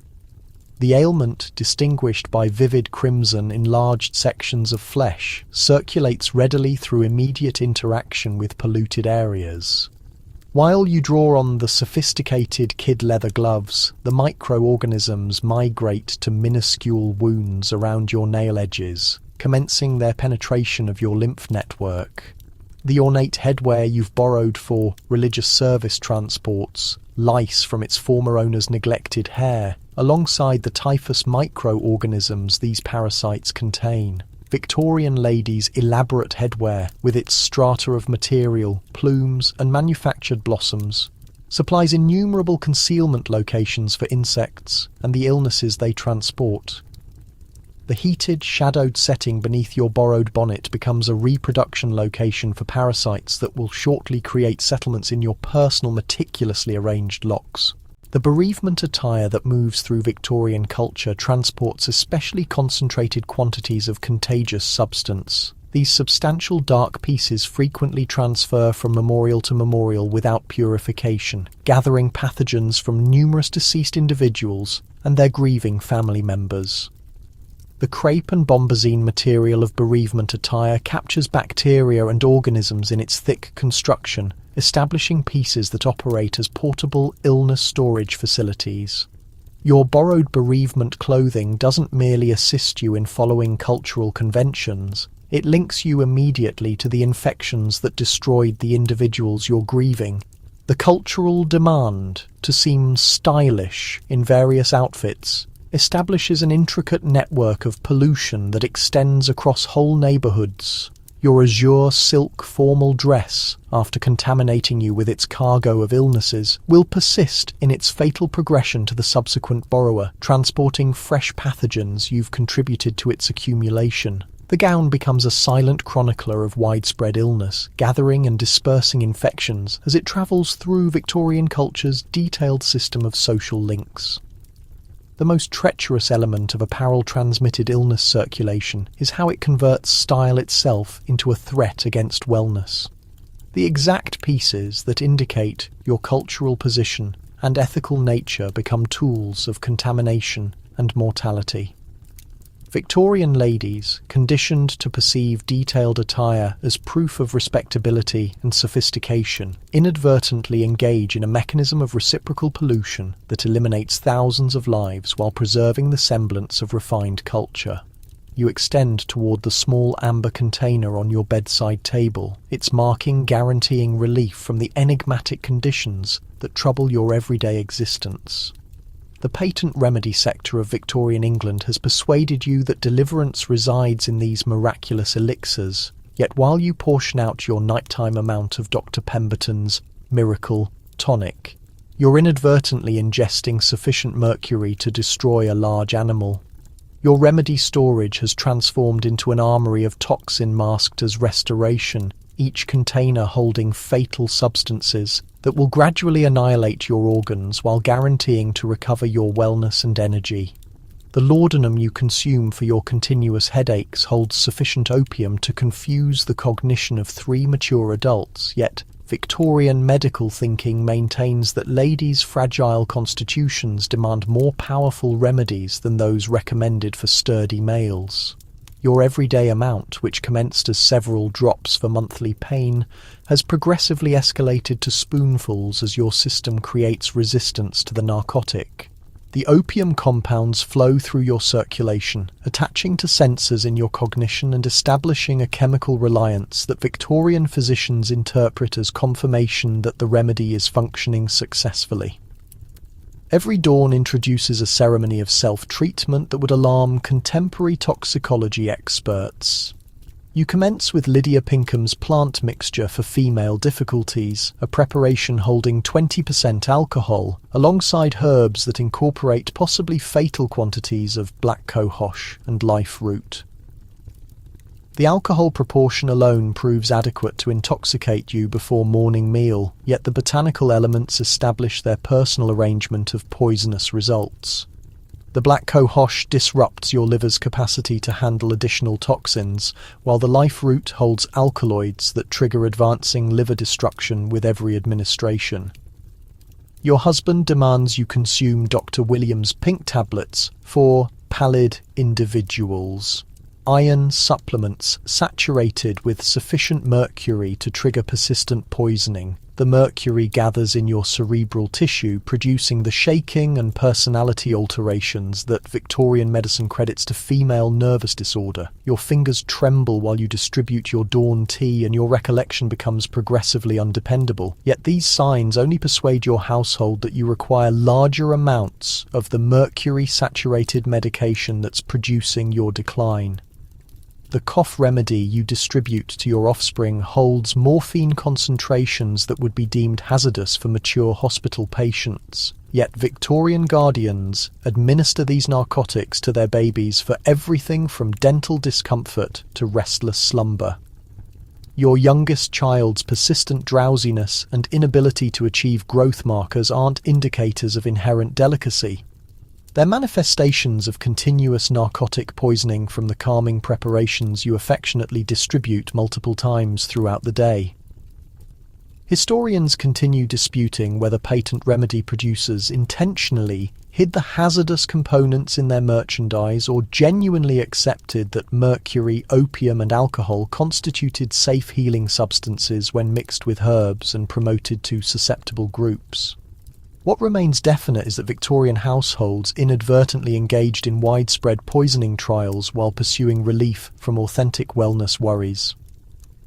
The ailment, distinguished by vivid crimson enlarged sections of flesh, circulates readily through immediate interaction with polluted areas. While you draw on the sophisticated kid leather gloves, the microorganisms migrate to minuscule wounds around your nail edges, commencing their penetration of your lymph network. The ornate headwear you've borrowed for religious service transports lice from its former owner's neglected hair, alongside the typhus microorganisms these parasites contain. Victorian ladies' elaborate headwear, with its strata of material, plumes, and manufactured blossoms, supplies innumerable concealment locations for insects and the illnesses they transport. The heated, shadowed setting beneath your borrowed bonnet becomes a reproduction location for parasites that will shortly create settlements in your personal, meticulously arranged locks. The bereavement attire that moves through Victorian culture transports especially concentrated quantities of contagious substance. These substantial dark pieces frequently transfer from memorial to memorial without purification, gathering pathogens from numerous deceased individuals and their grieving family members. The crepe and bombazine material of bereavement attire captures bacteria and organisms in its thick construction, establishing pieces that operate as portable illness storage facilities. Your borrowed bereavement clothing doesn't merely assist you in following cultural conventions, it links you immediately to the infections that destroyed the individuals you're grieving. The cultural demand to seem stylish in various outfits establishes an intricate network of pollution that extends across whole neighborhoods. Your azure silk formal dress, after contaminating you with its cargo of illnesses, will persist in its fatal progression to the subsequent borrower, transporting fresh pathogens you've contributed to its accumulation. The gown becomes a silent chronicler of widespread illness, gathering and dispersing infections as it travels through Victorian culture's detailed system of social links. The most treacherous element of apparel-transmitted illness circulation is how it converts style itself into a threat against wellness. The exact pieces that indicate your cultural position and ethical nature become tools of contamination and mortality. Victorian ladies, conditioned to perceive detailed attire as proof of respectability and sophistication, inadvertently engage in a mechanism of reciprocal pollution that eliminates thousands of lives while preserving the semblance of refined culture. You extend toward the small amber container on your bedside table, its marking guaranteeing relief from the enigmatic conditions that trouble your everyday existence. The patent remedy sector of Victorian England has persuaded you that deliverance resides in these miraculous elixirs, yet while you portion out your nighttime amount of Dr. Pemberton's miracle tonic, you're inadvertently ingesting sufficient mercury to destroy a large animal. Your remedy storage has transformed into an armoury of toxin masked as restoration, each container holding fatal substances that will gradually annihilate your organs while guaranteeing to recover your wellness and energy. The laudanum you consume for your continuous headaches holds sufficient opium to confuse the cognition of 3 mature adults, yet Victorian medical thinking maintains that ladies' fragile constitutions demand more powerful remedies than those recommended for sturdy males. Your everyday amount, which commenced as several drops for monthly pain, has progressively escalated to spoonfuls as your system creates resistance to the narcotic. The opium compounds flow through your circulation, attaching to sensors in your cognition and establishing a chemical reliance that Victorian physicians interpret as confirmation that the remedy is functioning successfully. Every dawn introduces a ceremony of self-treatment that would alarm contemporary toxicology experts. You commence with Lydia Pinkham's plant mixture for female difficulties, a preparation holding 20% alcohol, alongside herbs that incorporate possibly fatal quantities of black cohosh and life root. The alcohol proportion alone proves adequate to intoxicate you before morning meal, yet the botanical elements establish their personal arrangement of poisonous results. The black cohosh disrupts your liver's capacity to handle additional toxins, while the life root holds alkaloids that trigger advancing liver destruction with every administration. Your husband demands you consume Dr. William's pink tablets for pallid individuals. Iron supplements saturated with sufficient mercury to trigger persistent poisoning. The mercury gathers in your cerebral tissue, producing the shaking and personality alterations that Victorian medicine credits to female nervous disorder. Your fingers tremble while you distribute your dawn tea and your recollection becomes progressively undependable. Yet these signs only persuade your household that you require larger amounts of the mercury-saturated medication that's producing your decline. The cough remedy you distribute to your offspring holds morphine concentrations that would be deemed hazardous for mature hospital patients. Yet Victorian guardians administer these narcotics to their babies for everything from dental discomfort to restless slumber. Your youngest child's persistent drowsiness and inability to achieve growth markers aren't indicators of inherent delicacy. They're manifestations of continuous narcotic poisoning from the calming preparations you affectionately distribute multiple times throughout the day. Historians continue disputing whether patent remedy producers intentionally hid the hazardous components in their merchandise or genuinely accepted that mercury, opium and alcohol constituted safe healing substances when mixed with herbs and promoted to susceptible groups. What remains definite is that Victorian households inadvertently engaged in widespread poisoning trials while pursuing relief from authentic wellness worries.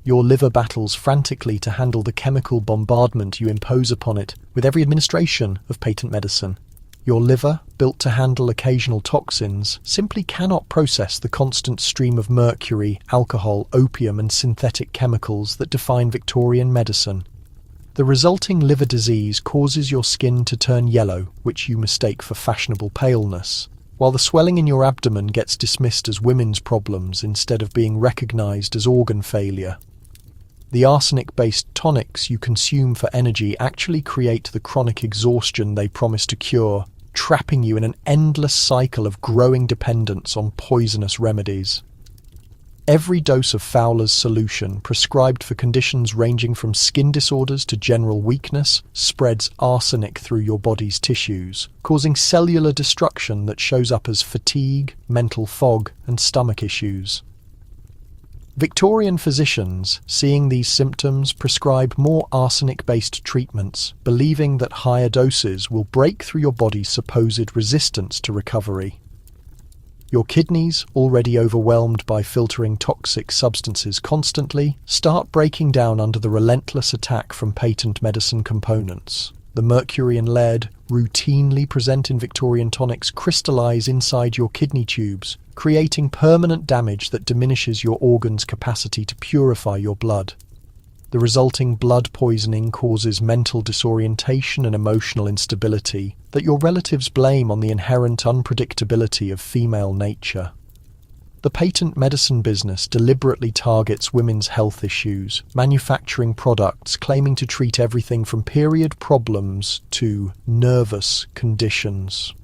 Your liver battles frantically to handle the chemical bombardment you impose upon it with every administration of patent medicine. Your liver, built to handle occasional toxins, simply cannot process the constant stream of mercury, alcohol, opium and synthetic chemicals that define Victorian medicine. The resulting liver disease causes your skin to turn yellow, which you mistake for fashionable paleness, while the swelling in your abdomen gets dismissed as women's problems instead of being recognized as organ failure. The arsenic-based tonics you consume for energy actually create the chronic exhaustion they promise to cure, trapping you in an endless cycle of growing dependence on poisonous remedies. Every dose of Fowler's solution, prescribed for conditions ranging from skin disorders to general weakness, spreads arsenic through your body's tissues, causing cellular destruction that shows up as fatigue, mental fog, and stomach issues. Victorian physicians, seeing these symptoms, prescribe more arsenic-based treatments, believing that higher doses will break through your body's supposed resistance to recovery. Your kidneys, already overwhelmed by filtering toxic substances constantly, start breaking down under the relentless attack from patent medicine components. The mercury and lead, routinely present in Victorian tonics, crystallize inside your kidney tubes, creating permanent damage that diminishes your organs' capacity to purify your blood. The resulting blood poisoning causes mental disorientation and emotional instability that your relatives blame on the inherent unpredictability of female nature. The patent medicine business deliberately targets women's health issues, manufacturing products claiming to treat everything from period problems to nervous conditions.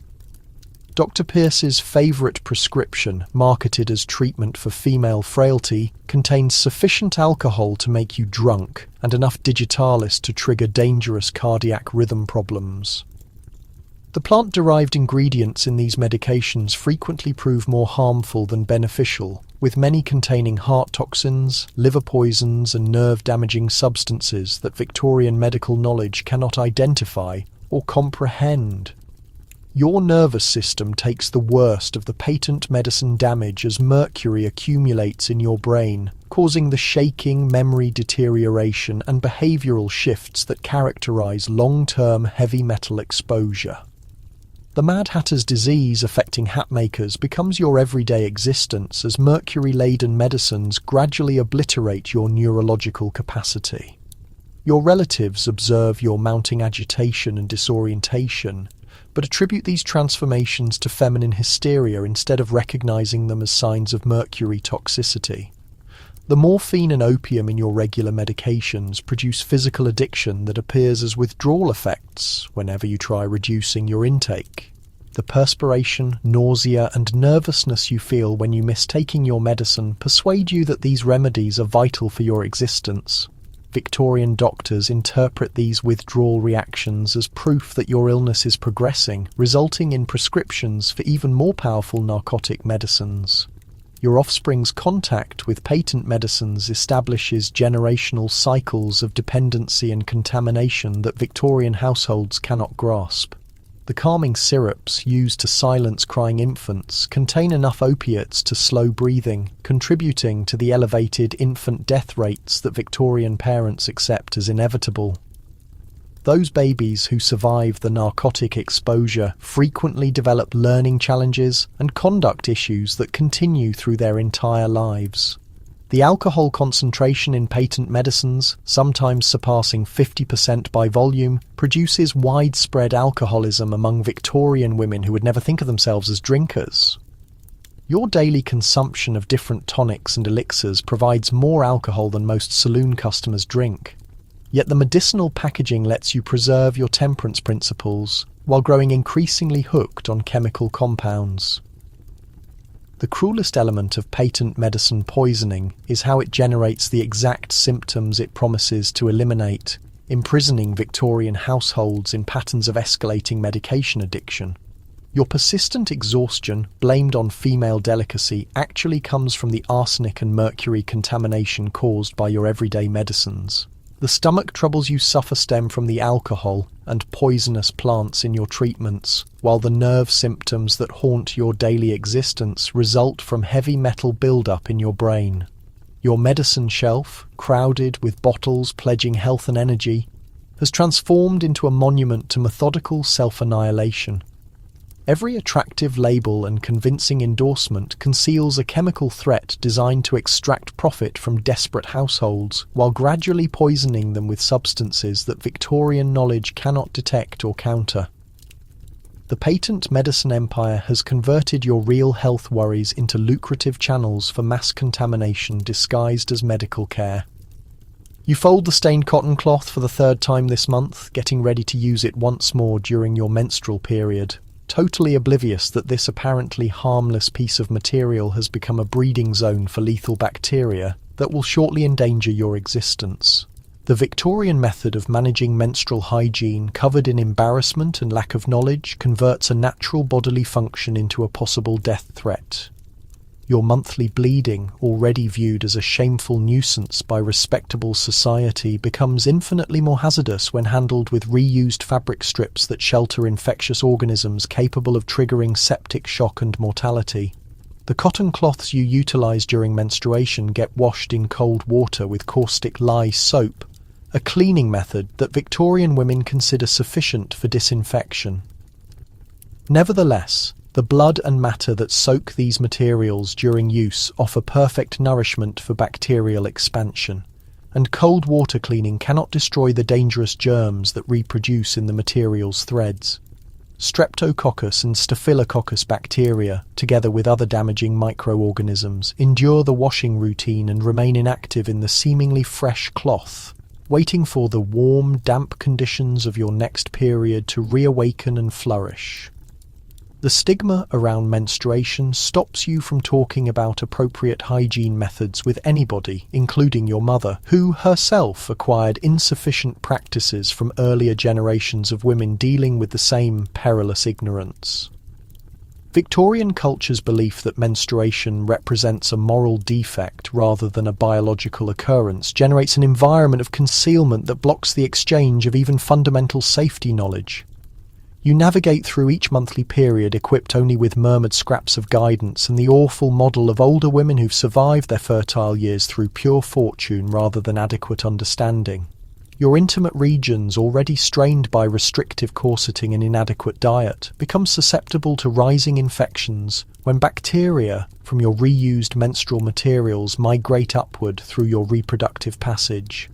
Dr. Pierce's favourite prescription, marketed as treatment for female frailty, contains sufficient alcohol to make you drunk and enough digitalis to trigger dangerous cardiac rhythm problems. The plant-derived ingredients in these medications frequently prove more harmful than beneficial, with many containing heart toxins, liver poisons and nerve-damaging substances that Victorian medical knowledge cannot identify or comprehend. Your nervous system takes the worst of the patent medicine damage as mercury accumulates in your brain, causing the shaking, memory deterioration and behavioural shifts that characterise long-term heavy metal exposure. The Mad Hatter's disease affecting hat makers becomes your everyday existence as mercury-laden medicines gradually obliterate your neurological capacity. Your relatives observe your mounting agitation and disorientation, but attribute these transformations to feminine hysteria instead of recognizing them as signs of mercury toxicity. The morphine and opium in your regular medications produce physical addiction that appears as withdrawal effects whenever you try reducing your intake. The perspiration, nausea and nervousness you feel when you miss taking your medicine persuade you that these remedies are vital for your existence. Victorian doctors interpret these withdrawal reactions as proof that your illness is progressing, resulting in prescriptions for even more powerful narcotic medicines. Your offspring's contact with patent medicines establishes generational cycles of dependency and contamination that Victorian households cannot grasp. The calming syrups used to silence crying infants contain enough opiates to slow breathing, contributing to the elevated infant death rates that Victorian parents accept as inevitable. Those babies who survive the narcotic exposure frequently develop learning challenges and conduct issues that continue through their entire lives. The alcohol concentration in patent medicines, sometimes surpassing 50% by volume, produces widespread alcoholism among Victorian women who would never think of themselves as drinkers. Your daily consumption of different tonics and elixirs provides more alcohol than most saloon customers drink. Yet the medicinal packaging lets you preserve your temperance principles while growing increasingly hooked on chemical compounds. The cruelest element of patent medicine poisoning is how it generates the exact symptoms it promises to eliminate, imprisoning Victorian households in patterns of escalating medication addiction. Your persistent exhaustion, blamed on female delicacy, actually comes from the arsenic and mercury contamination caused by your everyday medicines. The stomach troubles you suffer stem from the alcohol and poisonous plants in your treatments, while the nerve symptoms that haunt your daily existence result from heavy metal buildup in your brain. Your medicine shelf, crowded with bottles pledging health and energy, has transformed into a monument to methodical self-annihilation. Every attractive label and convincing endorsement conceals a chemical threat designed to extract profit from desperate households, while gradually poisoning them with substances that Victorian knowledge cannot detect or counter. The patent medicine empire has converted your real health worries into lucrative channels for mass contamination disguised as medical care. You fold the stained cotton cloth for the third time this month, getting ready to use it once more during your menstrual period, totally oblivious that this apparently harmless piece of material has become a breeding zone for lethal bacteria that will shortly endanger your existence. The Victorian method of managing menstrual hygiene, covered in embarrassment and lack of knowledge, converts a natural bodily function into a possible death threat. Your monthly bleeding, already viewed as a shameful nuisance by respectable society, becomes infinitely more hazardous when handled with reused fabric strips that shelter infectious organisms capable of triggering septic shock and mortality. The cotton cloths you utilize during menstruation get washed in cold water with caustic lye soap, a cleaning method that Victorian women consider sufficient for disinfection. Nevertheless, the blood and matter that soak these materials during use offer perfect nourishment for bacterial expansion, and cold water cleaning cannot destroy the dangerous germs that reproduce in the material's threads. Streptococcus and Staphylococcus bacteria, together with other damaging microorganisms, endure the washing routine and remain inactive in the seemingly fresh cloth, waiting for the warm, damp conditions of your next period to reawaken and flourish. The stigma around menstruation stops you from talking about appropriate hygiene methods with anybody, including your mother, who herself acquired insufficient practices from earlier generations of women dealing with the same perilous ignorance. Victorian culture's belief that menstruation represents a moral defect rather than a biological occurrence generates an environment of concealment that blocks the exchange of even fundamental safety knowledge. You navigate through each monthly period equipped only with murmured scraps of guidance and the awful model of older women who've survived their fertile years through pure fortune rather than adequate understanding. Your intimate regions, already strained by restrictive corseting and inadequate diet, become susceptible to rising infections when bacteria from your reused menstrual materials migrate upward through your reproductive passage.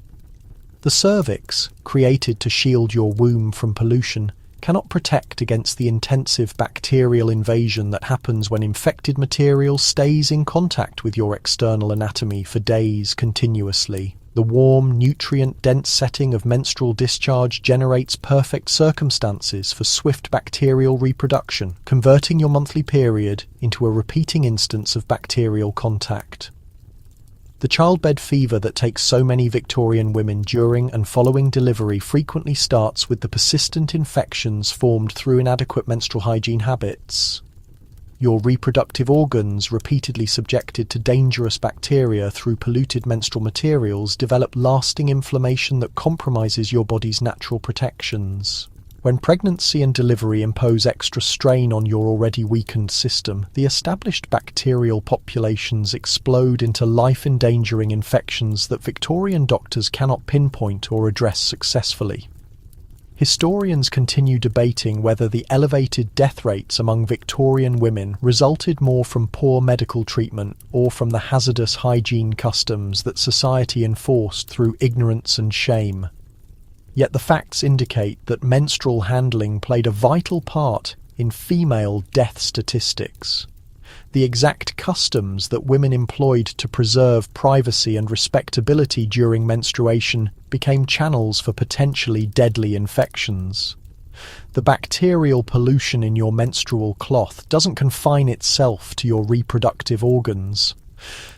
The cervix, created to shield your womb from pollution, cannot protect against the intensive bacterial invasion that happens when infected material stays in contact with your external anatomy for days continuously. The warm, nutrient-dense setting of menstrual discharge generates perfect circumstances for swift bacterial reproduction, converting your monthly period into a repeating instance of bacterial contact. The childbed fever that takes so many Victorian women during and following delivery frequently starts with the persistent infections formed through inadequate menstrual hygiene habits. Your reproductive organs, repeatedly subjected to dangerous bacteria through polluted menstrual materials, develop lasting inflammation that compromises your body's natural protections. When pregnancy and delivery impose extra strain on your already weakened system, the established bacterial populations explode into life-endangering infections that Victorian doctors cannot pinpoint or address successfully. Historians continue debating whether the elevated death rates among Victorian women resulted more from poor medical treatment or from the hazardous hygiene customs that society enforced through ignorance and shame. Yet the facts indicate that menstrual handling played a vital part in female death statistics. The exact customs that women employed to preserve privacy and respectability during menstruation became channels for potentially deadly infections. The bacterial pollution in your menstrual cloth doesn't confine itself to your reproductive organs.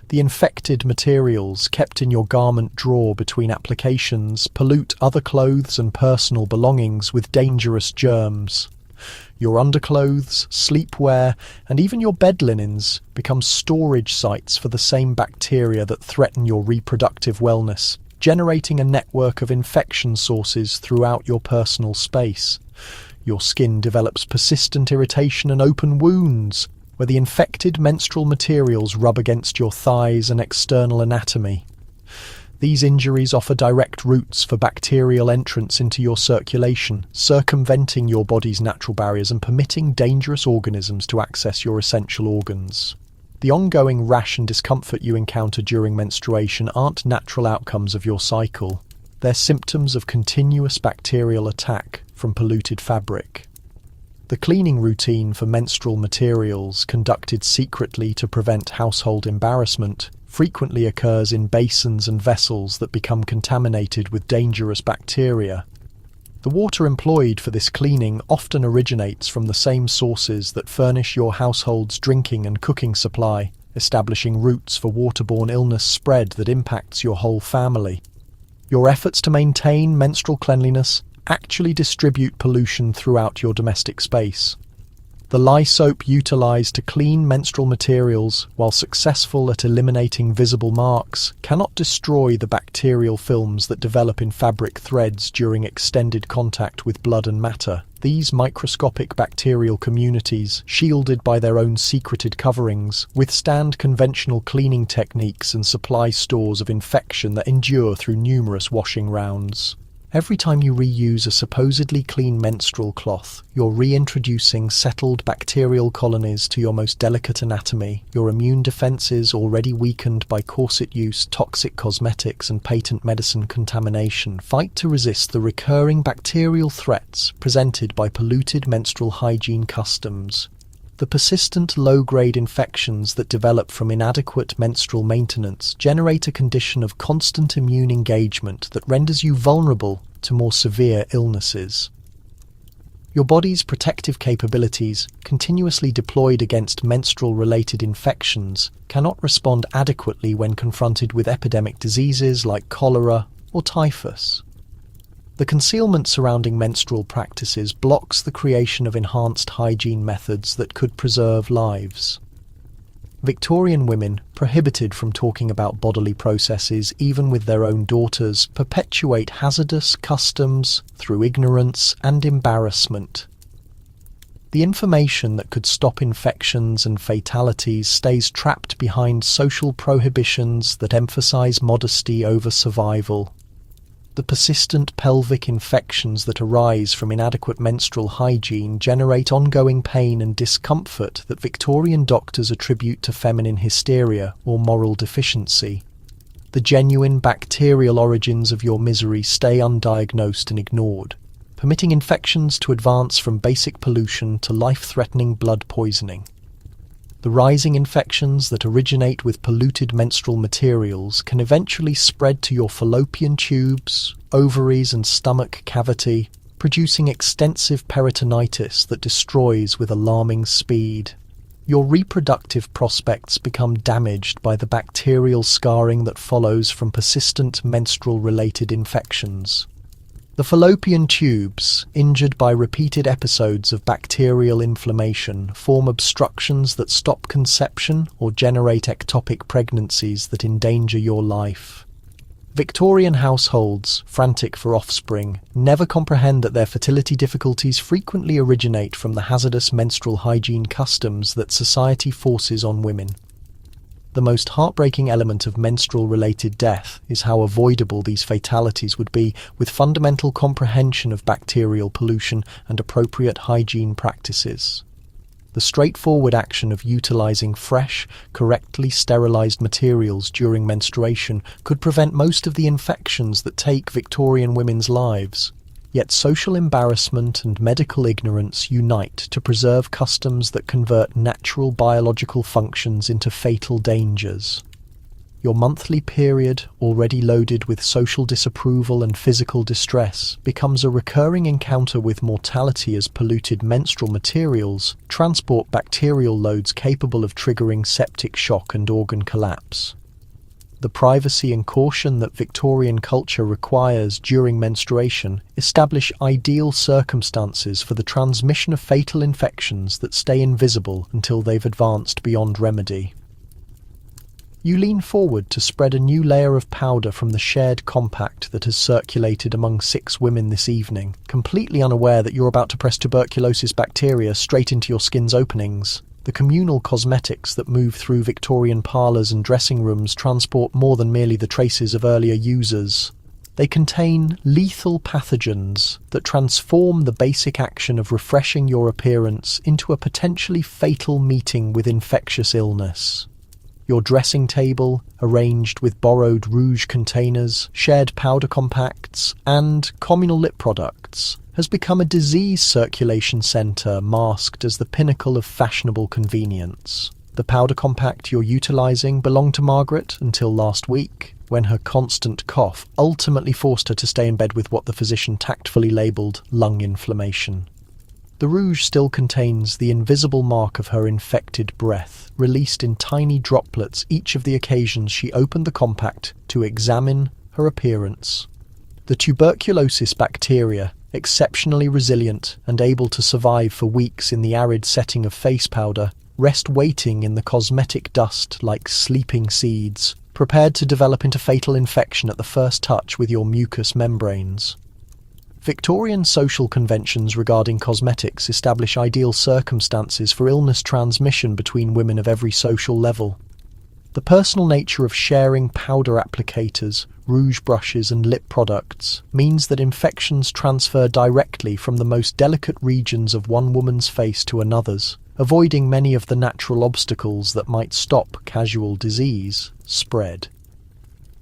The infected materials kept in your garment drawer between applications pollute other clothes and personal belongings with dangerous germs. Your underclothes, sleepwear, and even your bed linens become storage sites for the same bacteria that threaten your reproductive wellness, generating a network of infection sources throughout your personal space. Your skin develops persistent irritation and open wounds, where the infected menstrual materials rub against your thighs and external anatomy. These injuries offer direct routes for bacterial entrance into your circulation, circumventing your body's natural barriers and permitting dangerous organisms to access your essential organs. The ongoing rash and discomfort you encounter during menstruation aren't natural outcomes of your cycle. They're symptoms of continuous bacterial attack from polluted fabric. The cleaning routine for menstrual materials, conducted secretly to prevent household embarrassment, frequently occurs in basins and vessels that become contaminated with dangerous bacteria. The water employed for this cleaning often originates from the same sources that furnish your household's drinking and cooking supply, establishing routes for waterborne illness spread that impacts your whole family. Your efforts to maintain menstrual cleanliness actually distribute pollution throughout your domestic space. The lye soap utilized to clean menstrual materials, while successful at eliminating visible marks, cannot destroy the bacterial films that develop in fabric threads during extended contact with blood and matter. These microscopic bacterial communities, shielded by their own secreted coverings, withstand conventional cleaning techniques and supply stores of infection that endure through numerous washing rounds. Every time you reuse a supposedly clean menstrual cloth, you're reintroducing settled bacterial colonies to your most delicate anatomy. Your immune defenses, already weakened by corset use, toxic cosmetics, and patent medicine contamination, fight to resist the recurring bacterial threats presented by polluted menstrual hygiene customs. The persistent low-grade infections that develop from inadequate menstrual maintenance generate a condition of constant immune engagement that renders you vulnerable to more severe illnesses. Your body's protective capabilities, continuously deployed against menstrual-related infections, cannot respond adequately when confronted with epidemic diseases like cholera or typhus. The concealment surrounding menstrual practices blocks the creation of enhanced hygiene methods that could preserve lives. Victorian women, prohibited from talking about bodily processes even with their own daughters, perpetuate hazardous customs through ignorance and embarrassment. The information that could stop infections and fatalities stays trapped behind social prohibitions that emphasize modesty over survival. The persistent pelvic infections that arise from inadequate menstrual hygiene generate ongoing pain and discomfort that Victorian doctors attribute to feminine hysteria or moral deficiency. The genuine bacterial origins of your misery stay undiagnosed and ignored, permitting infections to advance from basic pollution to life-threatening blood poisoning. The rising infections that originate with polluted menstrual materials can eventually spread to your fallopian tubes, ovaries, and stomach cavity, producing extensive peritonitis that destroys with alarming speed. Your reproductive prospects become damaged by the bacterial scarring that follows from persistent menstrual-related infections. The fallopian tubes, injured by repeated episodes of bacterial inflammation, form obstructions that stop conception or generate ectopic pregnancies that endanger your life. Victorian households, frantic for offspring, never comprehend that their fertility difficulties frequently originate from the hazardous menstrual hygiene customs that society forces on women. The most heartbreaking element of menstrual-related death is how avoidable these fatalities would be with fundamental comprehension of bacterial pollution and appropriate hygiene practices. The straightforward action of utilizing fresh, correctly sterilized materials during menstruation could prevent most of the infections that take Victorian women's lives. Yet social embarrassment and medical ignorance unite to preserve customs that convert natural biological functions into fatal dangers. Your monthly period, already loaded with social disapproval and physical distress, becomes a recurring encounter with mortality as polluted menstrual materials transport bacterial loads capable of triggering septic shock and organ collapse. The privacy and caution that Victorian culture requires during menstruation establish ideal circumstances for the transmission of fatal infections that stay invisible until they've advanced beyond remedy. You lean forward to spread a new layer of powder from the shared compact that has circulated among 6 women this evening, completely unaware that you're about to press tuberculosis bacteria straight into your skin's openings. The communal cosmetics that move through Victorian parlours and dressing rooms transport more than merely the traces of earlier users. They contain lethal pathogens that transform the basic action of refreshing your appearance into a potentially fatal meeting with infectious illness. Your dressing table, arranged with borrowed rouge containers, shared powder compacts, and communal lip products, has become a disease circulation centre masked as the pinnacle of fashionable convenience. The powder compact you're utilising belonged to Margaret until last week, when her constant cough ultimately forced her to stay in bed with what the physician tactfully labelled lung inflammation. The rouge still contains the invisible mark of her infected breath, released in tiny droplets each of the occasions she opened the compact to examine her appearance. The tuberculosis bacteria, exceptionally resilient and able to survive for weeks in the arid setting of face powder, rest waiting in the cosmetic dust like sleeping seeds, prepared to develop into fatal infection at the first touch with your mucous membranes. Victorian social conventions regarding cosmetics establish ideal circumstances for illness transmission between women of every social level. The personal nature of sharing powder applicators, rouge brushes and lip products means that infections transfer directly from the most delicate regions of one woman's face to another's, avoiding many of the natural obstacles that might stop casual disease spread.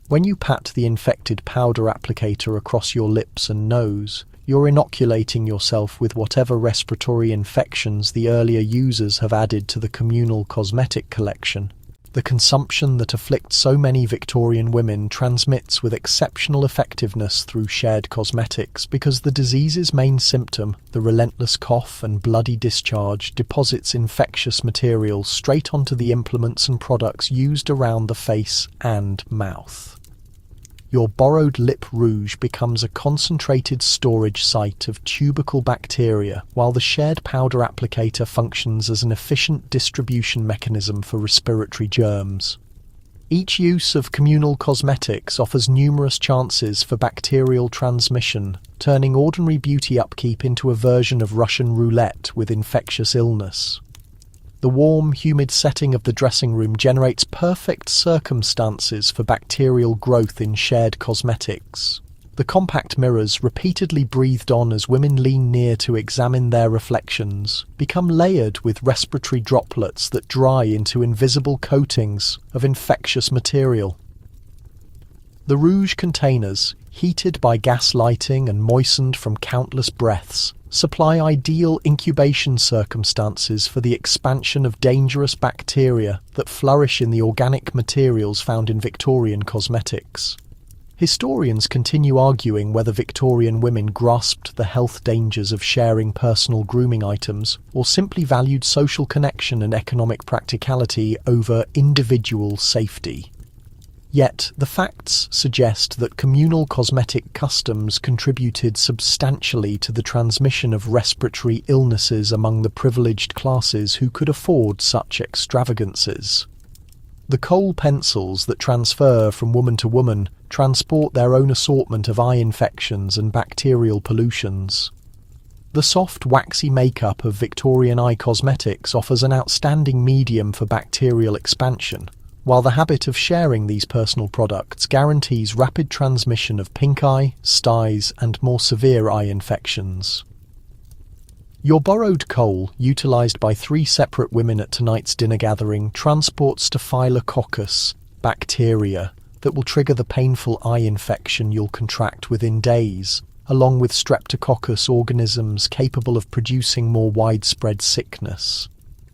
When you pat the infected powder applicator across your lips and nose, you're inoculating yourself with whatever respiratory infections the earlier users have added to the communal cosmetic collection. The consumption that afflicts so many Victorian women transmits with exceptional effectiveness through shared cosmetics because the disease's main symptom, the relentless cough and bloody discharge, deposits infectious materials straight onto the implements and products used around the face and mouth. Your borrowed lip rouge becomes a concentrated storage site of tubercle bacteria, while the shared powder applicator functions as an efficient distribution mechanism for respiratory germs. Each use of communal cosmetics offers numerous chances for bacterial transmission, turning ordinary beauty upkeep into a version of Russian roulette with infectious illness. The warm, humid setting of the dressing room generates perfect circumstances for bacterial growth in shared cosmetics. The compact mirrors, repeatedly breathed on as women lean near to examine their reflections, become layered with respiratory droplets that dry into invisible coatings of infectious material. The rouge containers, heated by gas lighting and moistened from countless breaths, supply ideal incubation circumstances for the expansion of dangerous bacteria that flourish in the organic materials found in Victorian cosmetics. Historians continue arguing whether Victorian women grasped the health dangers of sharing personal grooming items or simply valued social connection and economic practicality over individual safety. Yet, the facts suggest that communal cosmetic customs contributed substantially to the transmission of respiratory illnesses among the privileged classes who could afford such extravagances. The kohl pencils that transfer from woman to woman transport their own assortment of eye infections and bacterial pollutions. The soft, waxy makeup of Victorian eye cosmetics offers an outstanding medium for bacterial expansion, while the habit of sharing these personal products guarantees rapid transmission of pink eye, styes, and more severe eye infections. Your borrowed kohl, utilised by 3 separate women at tonight's dinner gathering, transports Staphylococcus bacteria that will trigger the painful eye infection you'll contract within days, along with streptococcus organisms capable of producing more widespread sickness.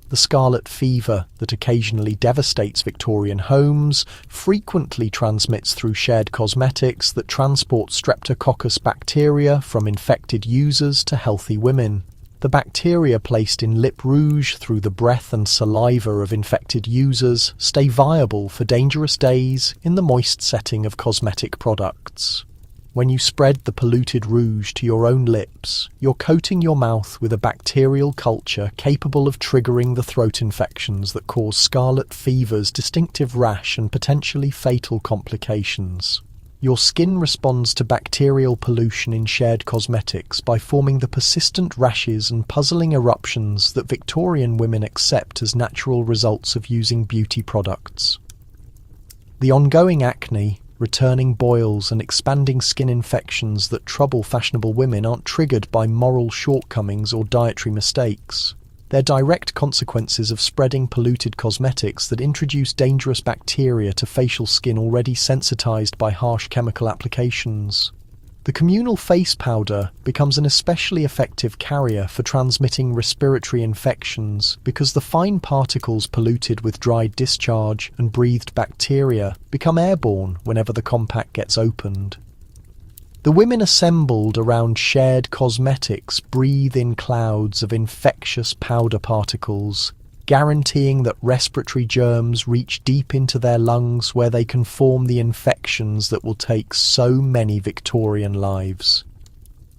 The scarlet fever that occasionally devastates Victorian homes frequently transmits through shared cosmetics that transport streptococcus bacteria from infected users to healthy women. The bacteria placed in lip rouge through the breath and saliva of infected users stay viable for dangerous days in the moist setting of cosmetic products. When you spread the polluted rouge to your own lips, you're coating your mouth with a bacterial culture capable of triggering the throat infections that cause scarlet fever's distinctive rash and potentially fatal complications. Your skin responds to bacterial pollution in shared cosmetics by forming the persistent rashes and puzzling eruptions that Victorian women accept as natural results of using beauty products. The ongoing acne, returning boils and expanding skin infections that trouble fashionable women aren't triggered by moral shortcomings or dietary mistakes. They're direct consequences of spreading polluted cosmetics that introduce dangerous bacteria to facial skin already sensitized by harsh chemical applications. The communal face powder becomes an especially effective carrier for transmitting respiratory infections because the fine particles polluted with dried discharge and breathed bacteria become airborne whenever the compact gets opened. The women assembled around shared cosmetics breathe in clouds of infectious powder particles, guaranteeing that respiratory germs reach deep into their lungs where they can form the infections that will take so many Victorian lives.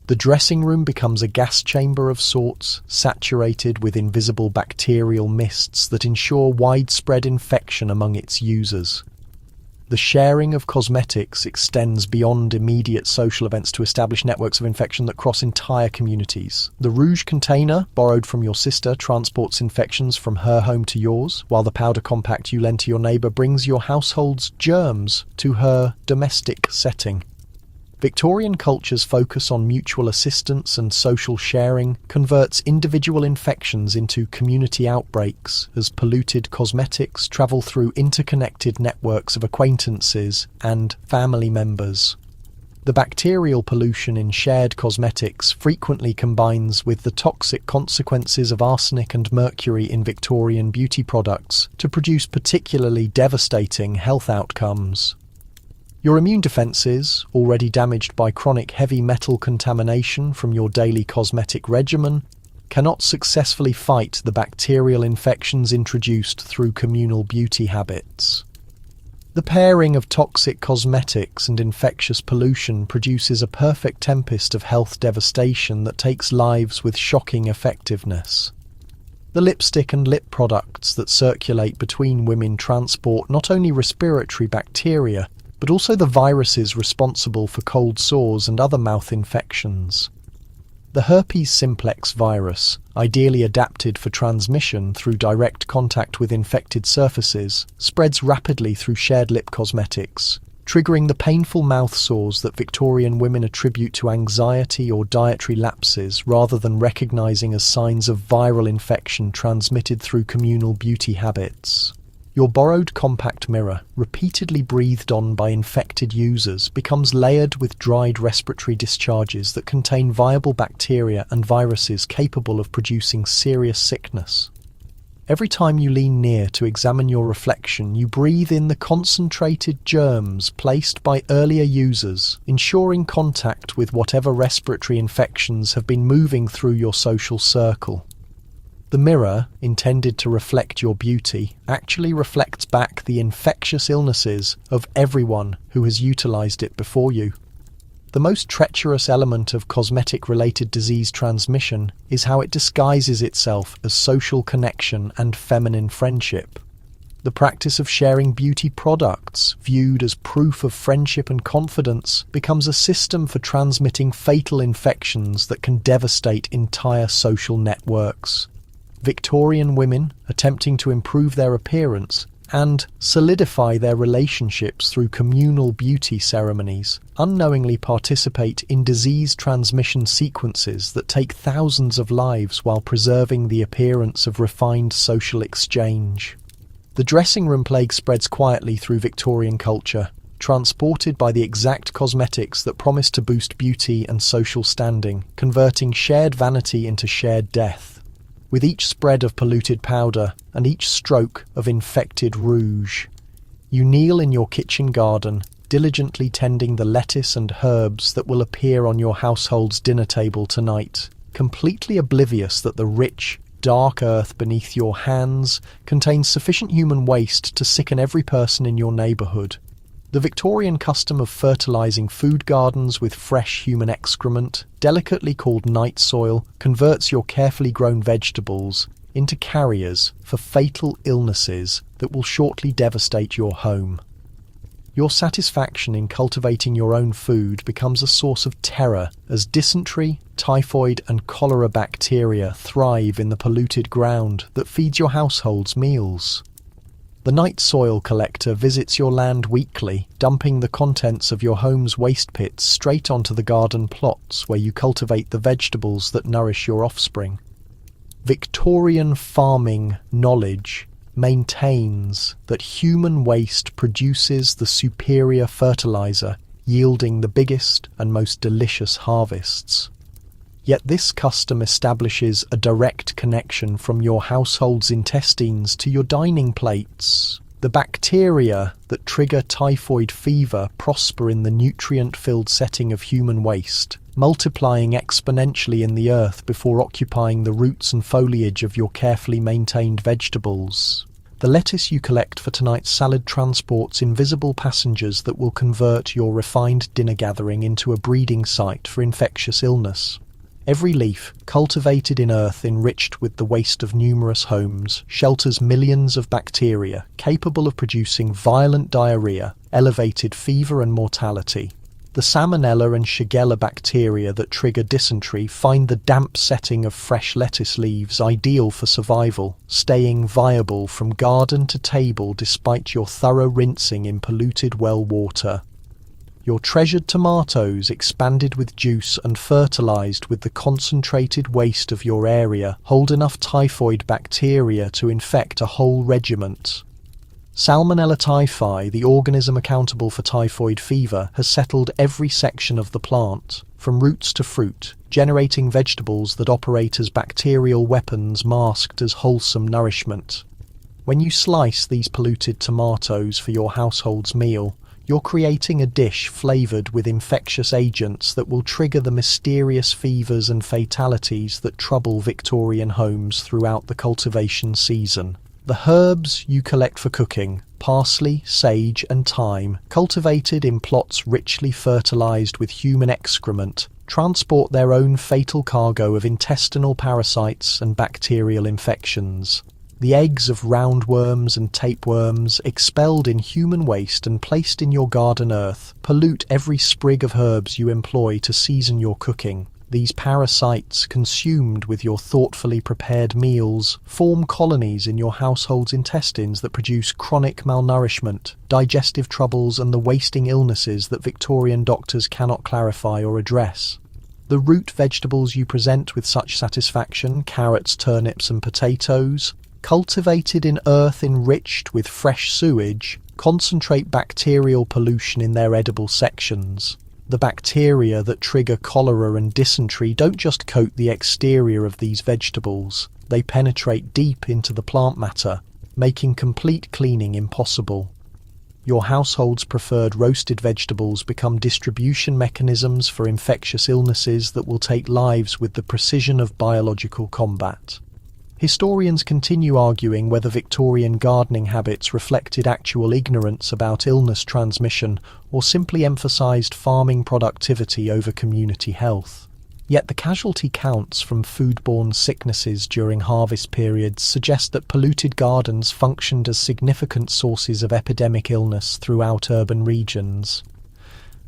The dressing room becomes a gas chamber of sorts, saturated with invisible bacterial mists that ensure widespread infection among its users. The sharing of cosmetics extends beyond immediate social events to establish networks of infection that cross entire communities. The rouge container, borrowed from your sister, transports infections from her home to yours, while the powder compact you lend to your neighbour brings your household's germs to her domestic setting. Victorian culture's focus on mutual assistance and social sharing converts individual infections into community outbreaks as polluted cosmetics travel through interconnected networks of acquaintances and family members. The bacterial pollution in shared cosmetics frequently combines with the toxic consequences of arsenic and mercury in Victorian beauty products to produce particularly devastating health outcomes. Your immune defences, already damaged by chronic heavy metal contamination from your daily cosmetic regimen, cannot successfully fight the bacterial infections introduced through communal beauty habits. The pairing of toxic cosmetics and infectious pollution produces a perfect tempest of health devastation that takes lives with shocking effectiveness. The lipstick and lip products that circulate between women transport not only respiratory bacteria, but also the viruses responsible for cold sores and other mouth infections. The herpes simplex virus, ideally adapted for transmission through direct contact with infected surfaces, spreads rapidly through shared lip cosmetics, triggering the painful mouth sores that Victorian women attribute to anxiety or dietary lapses rather than recognizing as signs of viral infection transmitted through communal beauty habits. Your borrowed compact mirror, repeatedly breathed on by infected users, becomes layered with dried respiratory discharges that contain viable bacteria and viruses capable of producing serious sickness. Every time you lean near to examine your reflection, you breathe in the concentrated germs placed by earlier users, ensuring contact with whatever respiratory infections have been moving through your social circle. The mirror, intended to reflect your beauty, actually reflects back the infectious illnesses of everyone who has utilized it before you. The most treacherous element of cosmetic-related disease transmission is how it disguises itself as social connection and feminine friendship. The practice of sharing beauty products, viewed as proof of friendship and confidence, becomes a system for transmitting fatal infections that can devastate entire social networks. Victorian women, attempting to improve their appearance and solidify their relationships through communal beauty ceremonies, unknowingly participate in disease transmission sequences that take thousands of lives while preserving the appearance of refined social exchange. The dressing room plague spreads quietly through Victorian culture, transported by the exact cosmetics that promise to boost beauty and social standing, converting shared vanity into shared death. With each spread of polluted powder and each stroke of infected rouge, you kneel in your kitchen garden, diligently tending the lettuce and herbs that will appear on your household's dinner table tonight, completely oblivious that the rich, dark earth beneath your hands contains sufficient human waste to sicken every person in your neighbourhood. The Victorian custom of fertilizing food gardens with fresh human excrement, delicately called night soil, converts your carefully grown vegetables into carriers for fatal illnesses that will shortly devastate your home. Your satisfaction in cultivating your own food becomes a source of terror as dysentery, typhoid and cholera bacteria thrive in the polluted ground that feeds your household's meals. The night soil collector visits your land weekly, dumping the contents of your home's waste pits straight onto the garden plots where you cultivate the vegetables that nourish your offspring. Victorian farming knowledge maintains that human waste produces the superior fertilizer, yielding the biggest and most delicious harvests. Yet this custom establishes a direct connection from your household's intestines to your dining plates. The bacteria that trigger typhoid fever prosper in the nutrient-filled setting of human waste, multiplying exponentially in the earth before occupying the roots and foliage of your carefully maintained vegetables. The lettuce you collect for tonight's salad transports invisible passengers that will convert your refined dinner gathering into a breeding site for infectious illness. Every leaf, cultivated in earth enriched with the waste of numerous homes, shelters millions of bacteria capable of producing violent diarrhea, elevated fever and mortality. The Salmonella and Shigella bacteria that trigger dysentery find the damp setting of fresh lettuce leaves ideal for survival, staying viable from garden to table despite your thorough rinsing in polluted well water. Your treasured tomatoes, expanded with juice and fertilized with the concentrated waste of your area, hold enough typhoid bacteria to infect a whole regiment. Salmonella typhi, the organism accountable for typhoid fever, has settled every section of the plant, from roots to fruit, generating vegetables that operate as bacterial weapons masked as wholesome nourishment. When you slice these polluted tomatoes for your household's meal, you're creating a dish flavoured with infectious agents that will trigger the mysterious fevers and fatalities that trouble Victorian homes throughout the cultivation season. The herbs you collect for cooking, parsley, sage and thyme, cultivated in plots richly fertilised with human excrement, transport their own fatal cargo of intestinal parasites and bacterial infections. The eggs of roundworms and tapeworms, expelled in human waste and placed in your garden earth, pollute every sprig of herbs you employ to season your cooking. These parasites, consumed with your thoughtfully prepared meals, form colonies in your household's intestines that produce chronic malnourishment, digestive troubles and the wasting illnesses that Victorian doctors cannot clarify or address. The root vegetables you present with such satisfaction, carrots, turnips and potatoes, cultivated in earth enriched with fresh sewage, concentrate bacterial pollution in their edible sections. The bacteria that trigger cholera and dysentery don't just coat the exterior of these vegetables, they penetrate deep into the plant matter, making complete cleaning impossible. Your household's preferred roasted vegetables become distribution mechanisms for infectious illnesses that will take lives with the precision of biological combat. Historians continue arguing whether Victorian gardening habits reflected actual ignorance about illness transmission or simply emphasised farming productivity over community health. Yet the casualty counts from foodborne sicknesses during harvest periods suggest that polluted gardens functioned as significant sources of epidemic illness throughout urban regions.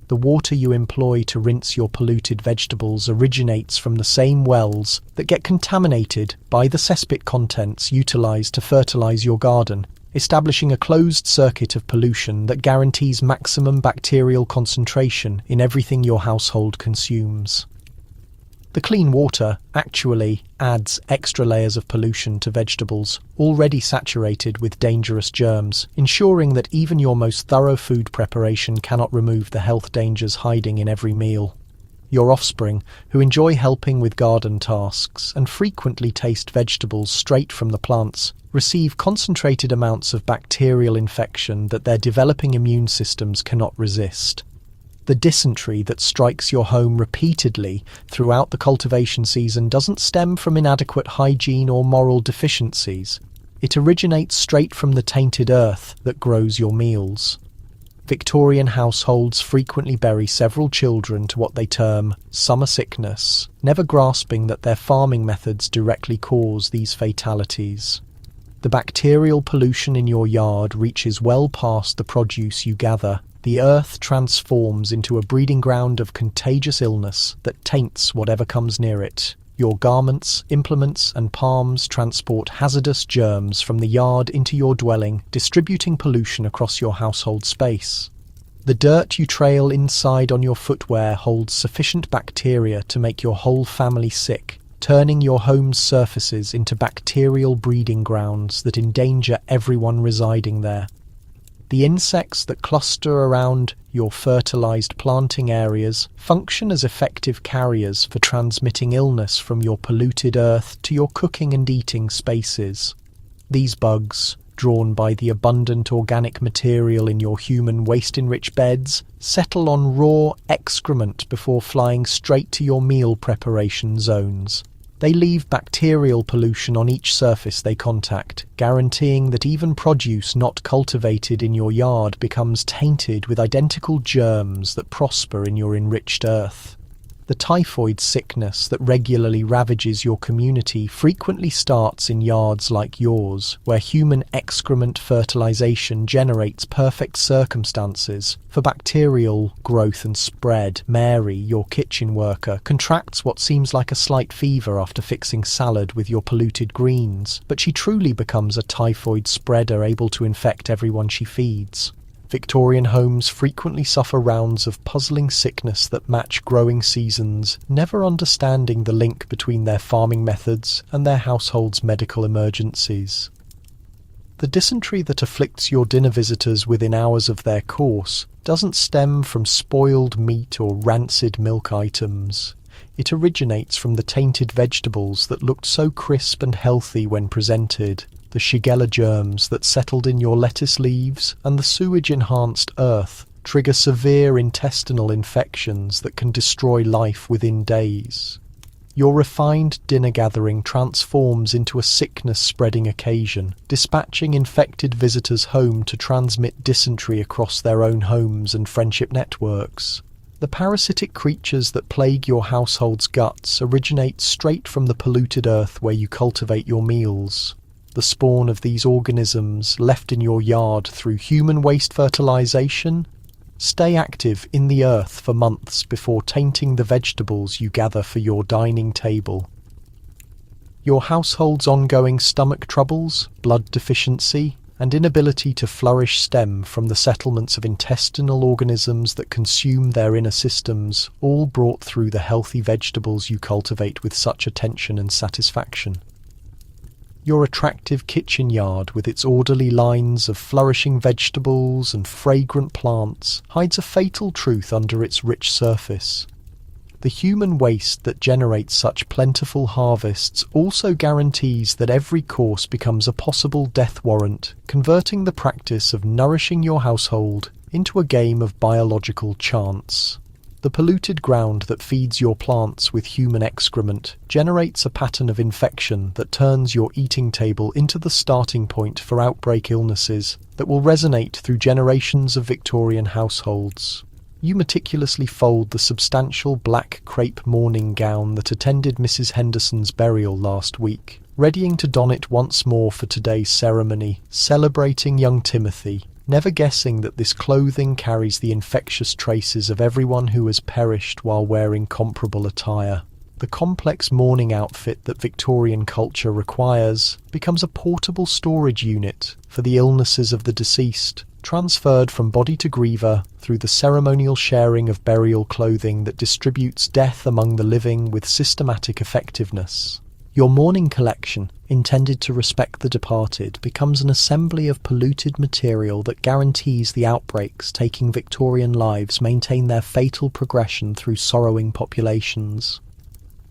The water you employ to rinse your polluted vegetables originates from the same wells that get contaminated by the cesspit contents utilised to fertilise your garden, establishing a closed circuit of pollution that guarantees maximum bacterial concentration in everything your household consumes. The clean water actually adds extra layers of pollution to vegetables already saturated with dangerous germs, ensuring that even your most thorough food preparation cannot remove the health dangers hiding in every meal. Your offspring, who enjoy helping with garden tasks and frequently taste vegetables straight from the plants, receive concentrated amounts of bacterial infection that their developing immune systems cannot resist. The dysentery that strikes your home repeatedly throughout the cultivation season doesn't stem from inadequate hygiene or moral deficiencies. It originates straight from the tainted earth that grows your meals. Victorian households frequently bury several children to what they term summer sickness, never grasping that their farming methods directly cause these fatalities. The bacterial pollution in your yard reaches well past the produce you gather. The earth transforms into a breeding ground of contagious illness that taints whatever comes near it. Your garments, implements, and palms transport hazardous germs from the yard into your dwelling, distributing pollution across your household space. The dirt you trail inside on your footwear holds sufficient bacteria to make your whole family sick, turning your home's surfaces into bacterial breeding grounds that endanger everyone residing there. The insects that cluster around your fertilized planting areas function as effective carriers for transmitting illness from your polluted earth to your cooking and eating spaces. These bugs, drawn by the abundant organic material in your human waste-enriched beds, settle on raw excrement before flying straight to your meal preparation zones. They leave bacterial pollution on each surface they contact, guaranteeing that even produce not cultivated in your yard becomes tainted with identical germs that prosper in your enriched earth. The typhoid sickness that regularly ravages your community frequently starts in yards like yours, where human excrement fertilization generates perfect circumstances for bacterial growth and spread. Mary, your kitchen worker, contracts what seems like a slight fever after fixing salad with your polluted greens, but she truly becomes a typhoid spreader able to infect everyone she feeds. Victorian homes frequently suffer rounds of puzzling sickness that match growing seasons, never understanding the link between their farming methods and their household's medical emergencies. The dysentery that afflicts your dinner visitors within hours of their course doesn't stem from spoiled meat or rancid milk items. It originates from the tainted vegetables that looked so crisp and healthy when presented. The Shigella germs that settled in your lettuce leaves and the sewage-enhanced earth trigger severe intestinal infections that can destroy life within days. Your refined dinner gathering transforms into a sickness-spreading occasion, dispatching infected visitors home to transmit dysentery across their own homes and friendship networks. The parasitic creatures that plague your household's guts originate straight from the polluted earth where you cultivate your meals. The spawn of these organisms, left in your yard through human waste fertilization, stay active in the earth for months before tainting the vegetables you gather for your dining table. Your household's ongoing stomach troubles, blood deficiency, and inability to flourish stem from the settlements of intestinal organisms that consume their inner systems, all brought through the healthy vegetables you cultivate with such attention and satisfaction. Your attractive kitchen yard, with its orderly lines of flourishing vegetables and fragrant plants, hides a fatal truth under its rich surface. The human waste that generates such plentiful harvests also guarantees that every course becomes a possible death warrant, converting the practice of nourishing your household into a game of biological chance. The polluted ground that feeds your plants with human excrement generates a pattern of infection that turns your eating table into the starting point for outbreak illnesses that will resonate through generations of Victorian households. You meticulously fold the substantial black crepe morning gown that attended Mrs. Henderson's burial last week, readying to don it once more for today's ceremony, celebrating young Timothy, never guessing that this clothing carries the infectious traces of everyone who has perished while wearing comparable attire. The complex mourning outfit that Victorian culture requires becomes a portable storage unit for the illnesses of the deceased, transferred from body to griever through the ceremonial sharing of burial clothing that distributes death among the living with systematic effectiveness. Your mourning collection, intended to respect the departed, becomes an assembly of polluted material that guarantees the outbreaks taking Victorian lives maintain their fatal progression through sorrowing populations.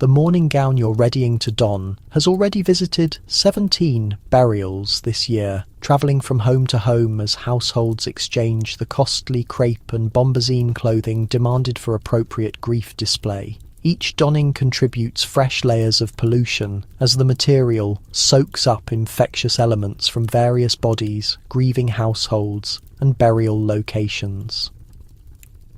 The mourning gown you're readying to don has already visited 17 burials this year, travelling from home to home as households exchange the costly crepe and bombazine clothing demanded for appropriate grief display. Each donning contributes fresh layers of pollution as the material soaks up infectious elements from various bodies, grieving households, and burial locations.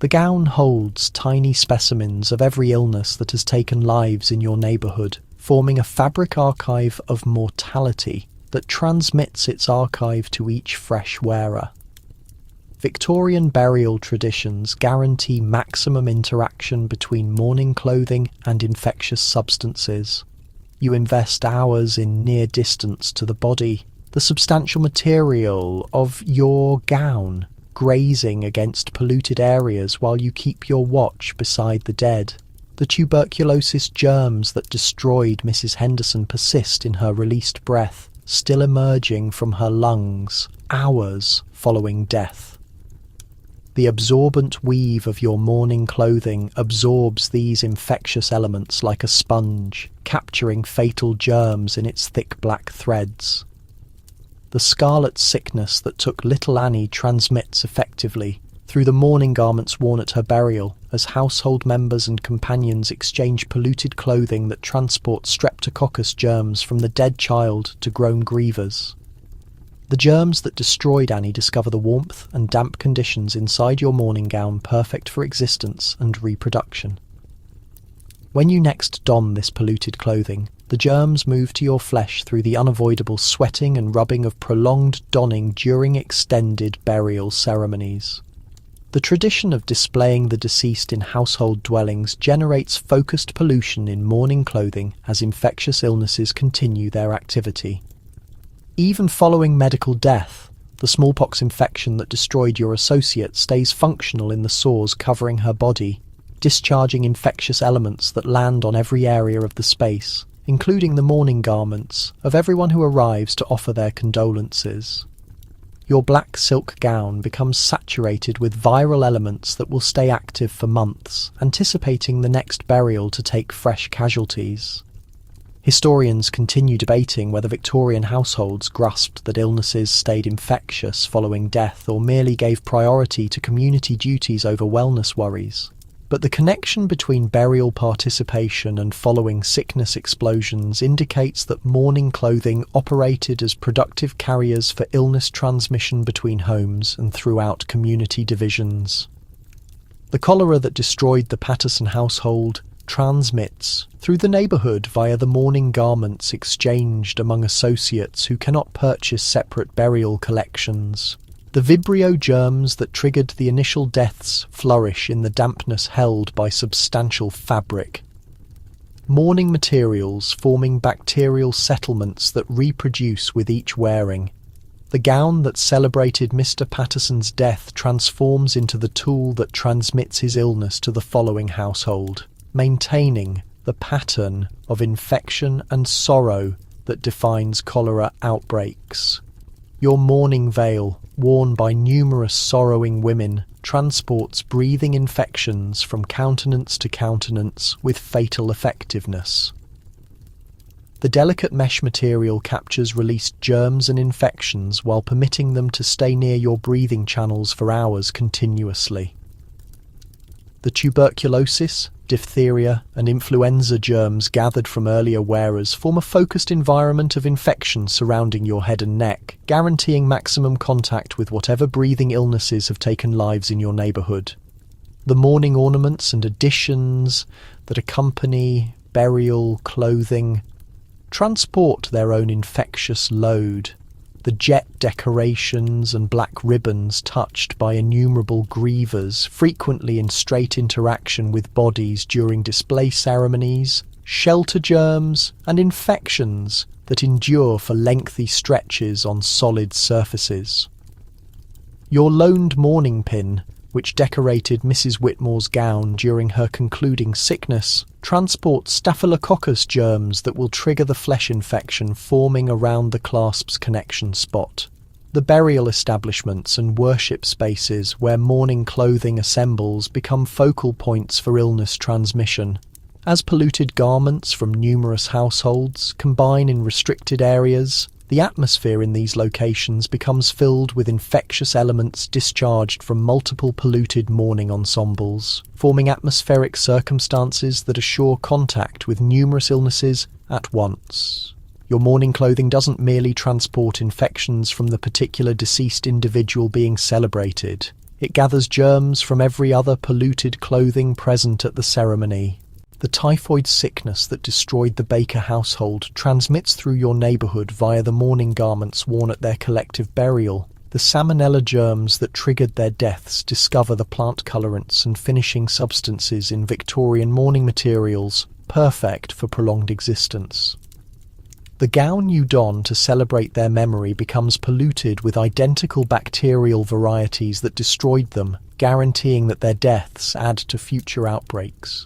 The gown holds tiny specimens of every illness that has taken lives in your neighbourhood, forming a fabric archive of mortality that transmits its archive to each fresh wearer. Victorian burial traditions guarantee maximum interaction between mourning clothing and infectious substances. You invest hours in near distance to the body, the substantial material of your gown grazing against polluted areas while you keep your watch beside the dead. The tuberculosis germs that destroyed Mrs. Henderson persist in her released breath, still emerging from her lungs, hours following death. The absorbent weave of your mourning clothing absorbs these infectious elements like a sponge, capturing fatal germs in its thick black threads. The scarlet sickness that took little Annie transmits effectively through the mourning garments worn at her burial, as household members and companions exchange polluted clothing that transports streptococcus germs from the dead child to grown grievers. The germs that destroyed Annie discover the warmth and damp conditions inside your mourning gown perfect for existence and reproduction. When you next don this polluted clothing, the germs move to your flesh through the unavoidable sweating and rubbing of prolonged donning during extended burial ceremonies. The tradition of displaying the deceased in household dwellings generates focused pollution in mourning clothing as infectious illnesses continue their activity. Even following medical death, the smallpox infection that destroyed your associate stays functional in the sores covering her body, discharging infectious elements that land on every area of the space, including the mourning garments of everyone who arrives to offer their condolences. Your black silk gown becomes saturated with viral elements that will stay active for months, anticipating the next burial to take fresh casualties. Historians continue debating whether Victorian households grasped that illnesses stayed infectious following death or merely gave priority to community duties over wellness worries. But the connection between burial participation and following sickness explosions indicates that mourning clothing operated as productive carriers for illness transmission between homes and throughout community divisions. The cholera that destroyed the Patterson household transmits through the neighbourhood via the mourning garments exchanged among associates who cannot purchase separate burial collections. The Vibrio germs that triggered the initial deaths flourish in the dampness held by substantial fabric. Mourning materials forming bacterial settlements that reproduce with each wearing. The gown that celebrated Mr. Patterson's death transforms into the tool that transmits his illness to the following household, maintaining the pattern of infection and sorrow that defines cholera outbreaks. Your mourning veil, worn by numerous sorrowing women, transports breathing infections from countenance to countenance with fatal effectiveness. The delicate mesh material captures released germs and infections while permitting them to stay near your breathing channels for hours continuously. The tuberculosis, diphtheria, and influenza germs gathered from earlier wearers form a focused environment of infection surrounding your head and neck, guaranteeing maximum contact with whatever breathing illnesses have taken lives in your neighbourhood. The mourning ornaments and additions that accompany burial clothing transport their own infectious load. The jet decorations and black ribbons touched by innumerable grievers, frequently in straight interaction with bodies during display ceremonies, shelter germs and infections that endure for lengthy stretches on solid surfaces. Your loaned mourning pin, which decorated Mrs. Whitmore's gown during her concluding sickness, transports staphylococcus germs that will trigger the flesh infection forming around the clasp's connection spot. The burial establishments and worship spaces where mourning clothing assembles become focal points for illness transmission. As polluted garments from numerous households combine in restricted areas, the atmosphere in these locations becomes filled with infectious elements discharged from multiple polluted mourning ensembles, forming atmospheric circumstances that assure contact with numerous illnesses at once. Your mourning clothing doesn't merely transport infections from the particular deceased individual being celebrated. It gathers germs from every other polluted clothing present at the ceremony. The typhoid sickness that destroyed the Baker household transmits through your neighbourhood via the mourning garments worn at their collective burial. The salmonella germs that triggered their deaths discover the plant colorants and finishing substances in Victorian mourning materials, perfect for prolonged existence. The gown you don to celebrate their memory becomes polluted with identical bacterial varieties that destroyed them, guaranteeing that their deaths add to future outbreaks.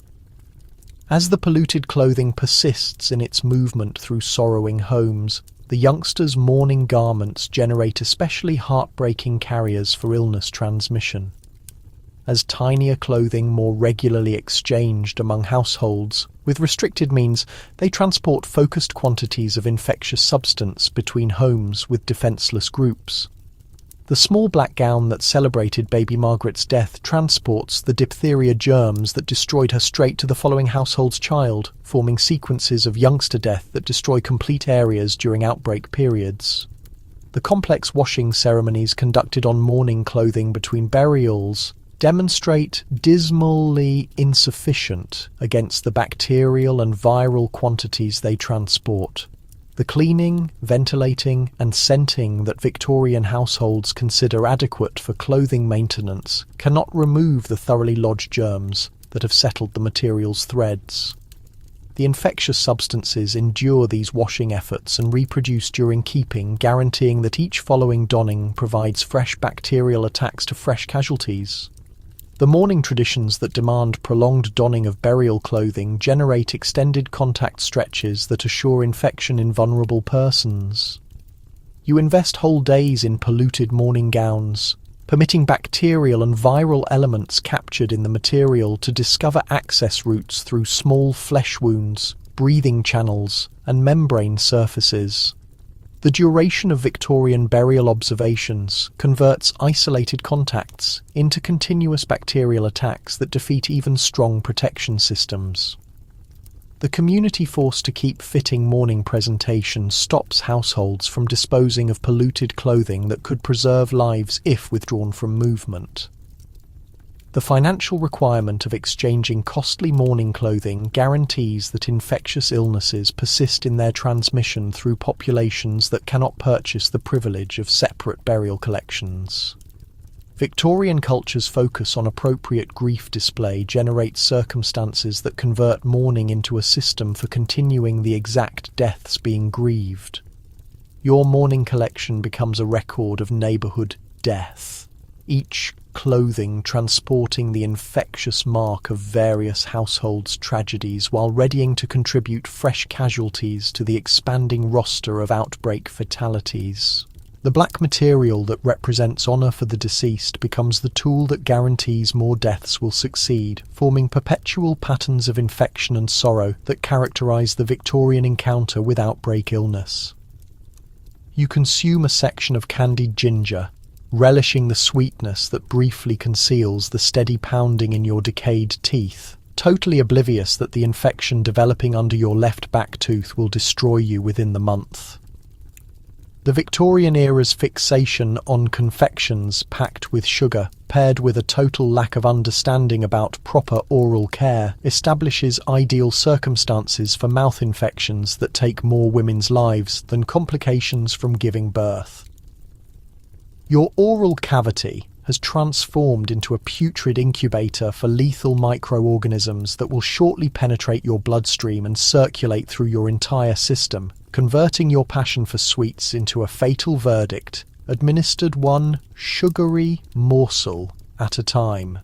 As the polluted clothing persists in its movement through sorrowing homes, the youngsters' mourning garments generate especially heartbreaking carriers for illness transmission. As tinier clothing more regularly exchanged among households, with restricted means, they transport focused quantities of infectious substance between homes with defenceless groups. The small black gown that celebrated baby Margaret's death transports the diphtheria germs that destroyed her straight to the following household's child, forming sequences of youngster death that destroy complete areas during outbreak periods. The complex washing ceremonies conducted on mourning clothing between burials demonstrate dismally insufficient against the bacterial and viral quantities they transport. The cleaning, ventilating and scenting that Victorian households consider adequate for clothing maintenance cannot remove the thoroughly lodged germs that have settled the material's threads. The infectious substances endure these washing efforts and reproduce during keeping, guaranteeing that each following donning provides fresh bacterial attacks to fresh casualties. The mourning traditions that demand prolonged donning of burial clothing generate extended contact stretches that assure infection in vulnerable persons. You invest whole days in polluted mourning gowns, permitting bacterial and viral elements captured in the material to discover access routes through small flesh wounds, breathing channels, and membrane surfaces. The duration of Victorian burial observations converts isolated contacts into continuous bacterial attacks that defeat even strong protection systems. The community force to keep fitting mourning presentation stops households from disposing of polluted clothing that could preserve lives if withdrawn from movement. The financial requirement of exchanging costly mourning clothing guarantees that infectious illnesses persist in their transmission through populations that cannot purchase the privilege of separate burial collections. Victorian culture's focus on appropriate grief display generates circumstances that convert mourning into a system for continuing the exact deaths being grieved. Your mourning collection becomes a record of neighbourhood death, each clothing transporting the infectious mark of various households' tragedies while readying to contribute fresh casualties to the expanding roster of outbreak fatalities. The black material that represents honour for the deceased becomes the tool that guarantees more deaths will succeed, forming perpetual patterns of infection and sorrow that characterise the Victorian encounter with outbreak illness. You consume a section of candied ginger, relishing the sweetness that briefly conceals the steady pounding in your decayed teeth, totally oblivious that the infection developing under your left back tooth will destroy you within the month. The Victorian era's fixation on confections packed with sugar, paired with a total lack of understanding about proper oral care, establishes ideal circumstances for mouth infections that take more women's lives than complications from giving birth. Your oral cavity has transformed into a putrid incubator for lethal microorganisms that will shortly penetrate your bloodstream and circulate through your entire system, converting your passion for sweets into a fatal verdict administered one sugary morsel at a time.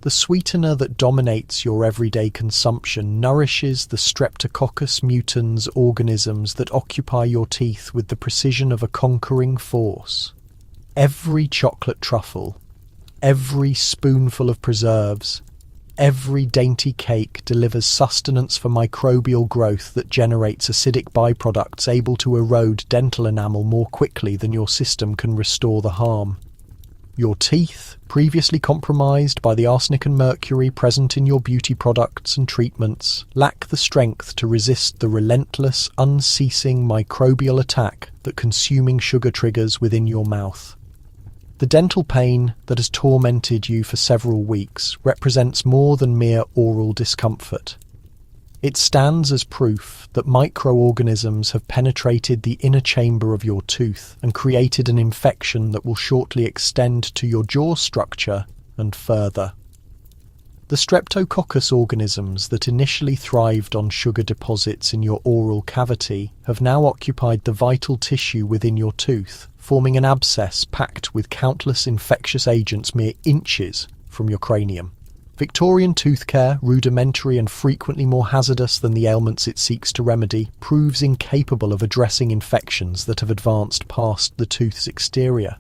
The sweetener that dominates your everyday consumption nourishes the Streptococcus mutans organisms that occupy your teeth with the precision of a conquering force. Every chocolate truffle, every spoonful of preserves, every dainty cake delivers sustenance for microbial growth that generates acidic byproducts able to erode dental enamel more quickly than your system can restore the harm. Your teeth, previously compromised by the arsenic and mercury present in your beauty products and treatments, lack the strength to resist the relentless, unceasing microbial attack that consuming sugar triggers within your mouth. The dental pain that has tormented you for several weeks represents more than mere oral discomfort. It stands as proof that microorganisms have penetrated the inner chamber of your tooth and created an infection that will shortly extend to your jaw structure and further. The Streptococcus organisms that initially thrived on sugar deposits in your oral cavity have now occupied the vital tissue within your tooth, forming an abscess packed with countless infectious agents mere inches from your cranium. Victorian tooth care, rudimentary and frequently more hazardous than the ailments it seeks to remedy, proves incapable of addressing infections that have advanced past the tooth's exterior.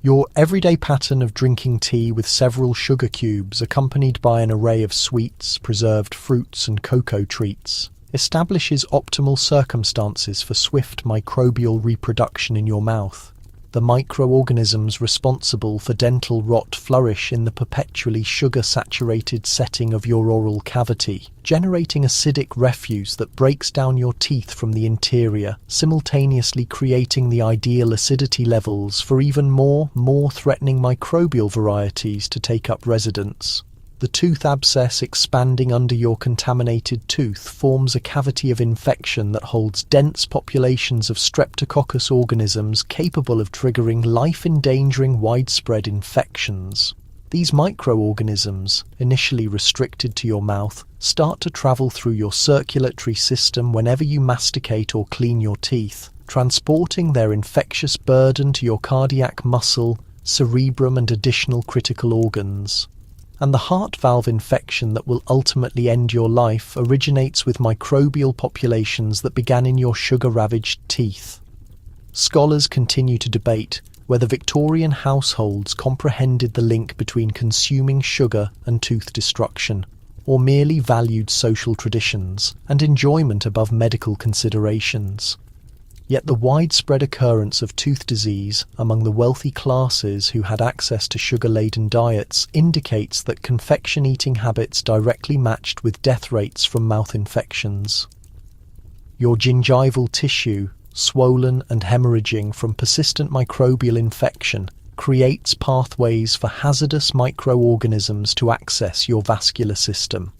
Your everyday pattern of drinking tea with several sugar cubes accompanied by an array of sweets, preserved fruits and cocoa treats establishes optimal circumstances for swift microbial reproduction in your mouth. The microorganisms responsible for dental rot flourish in the perpetually sugar-saturated setting of your oral cavity, generating acidic refuse that breaks down your teeth from the interior, simultaneously creating the ideal acidity levels for even more threatening microbial varieties to take up residence. The tooth abscess expanding under your contaminated tooth forms a cavity of infection that holds dense populations of Streptococcus organisms capable of triggering life-endangering widespread infections. These microorganisms, initially restricted to your mouth, start to travel through your circulatory system whenever you masticate or clean your teeth, transporting their infectious burden to your cardiac muscle, cerebrum and additional critical organs. And the heart valve infection that will ultimately end your life originates with microbial populations that began in your sugar-ravaged teeth. Scholars continue to debate whether Victorian households comprehended the link between consuming sugar and tooth destruction, or merely valued social traditions and enjoyment above medical considerations. Yet the widespread occurrence of tooth disease among the wealthy classes who had access to sugar-laden diets indicates that confection eating habits directly matched with death rates from mouth infections. Your gingival tissue, swollen and hemorrhaging from persistent microbial infection, creates pathways for hazardous microorganisms to access your vascular system.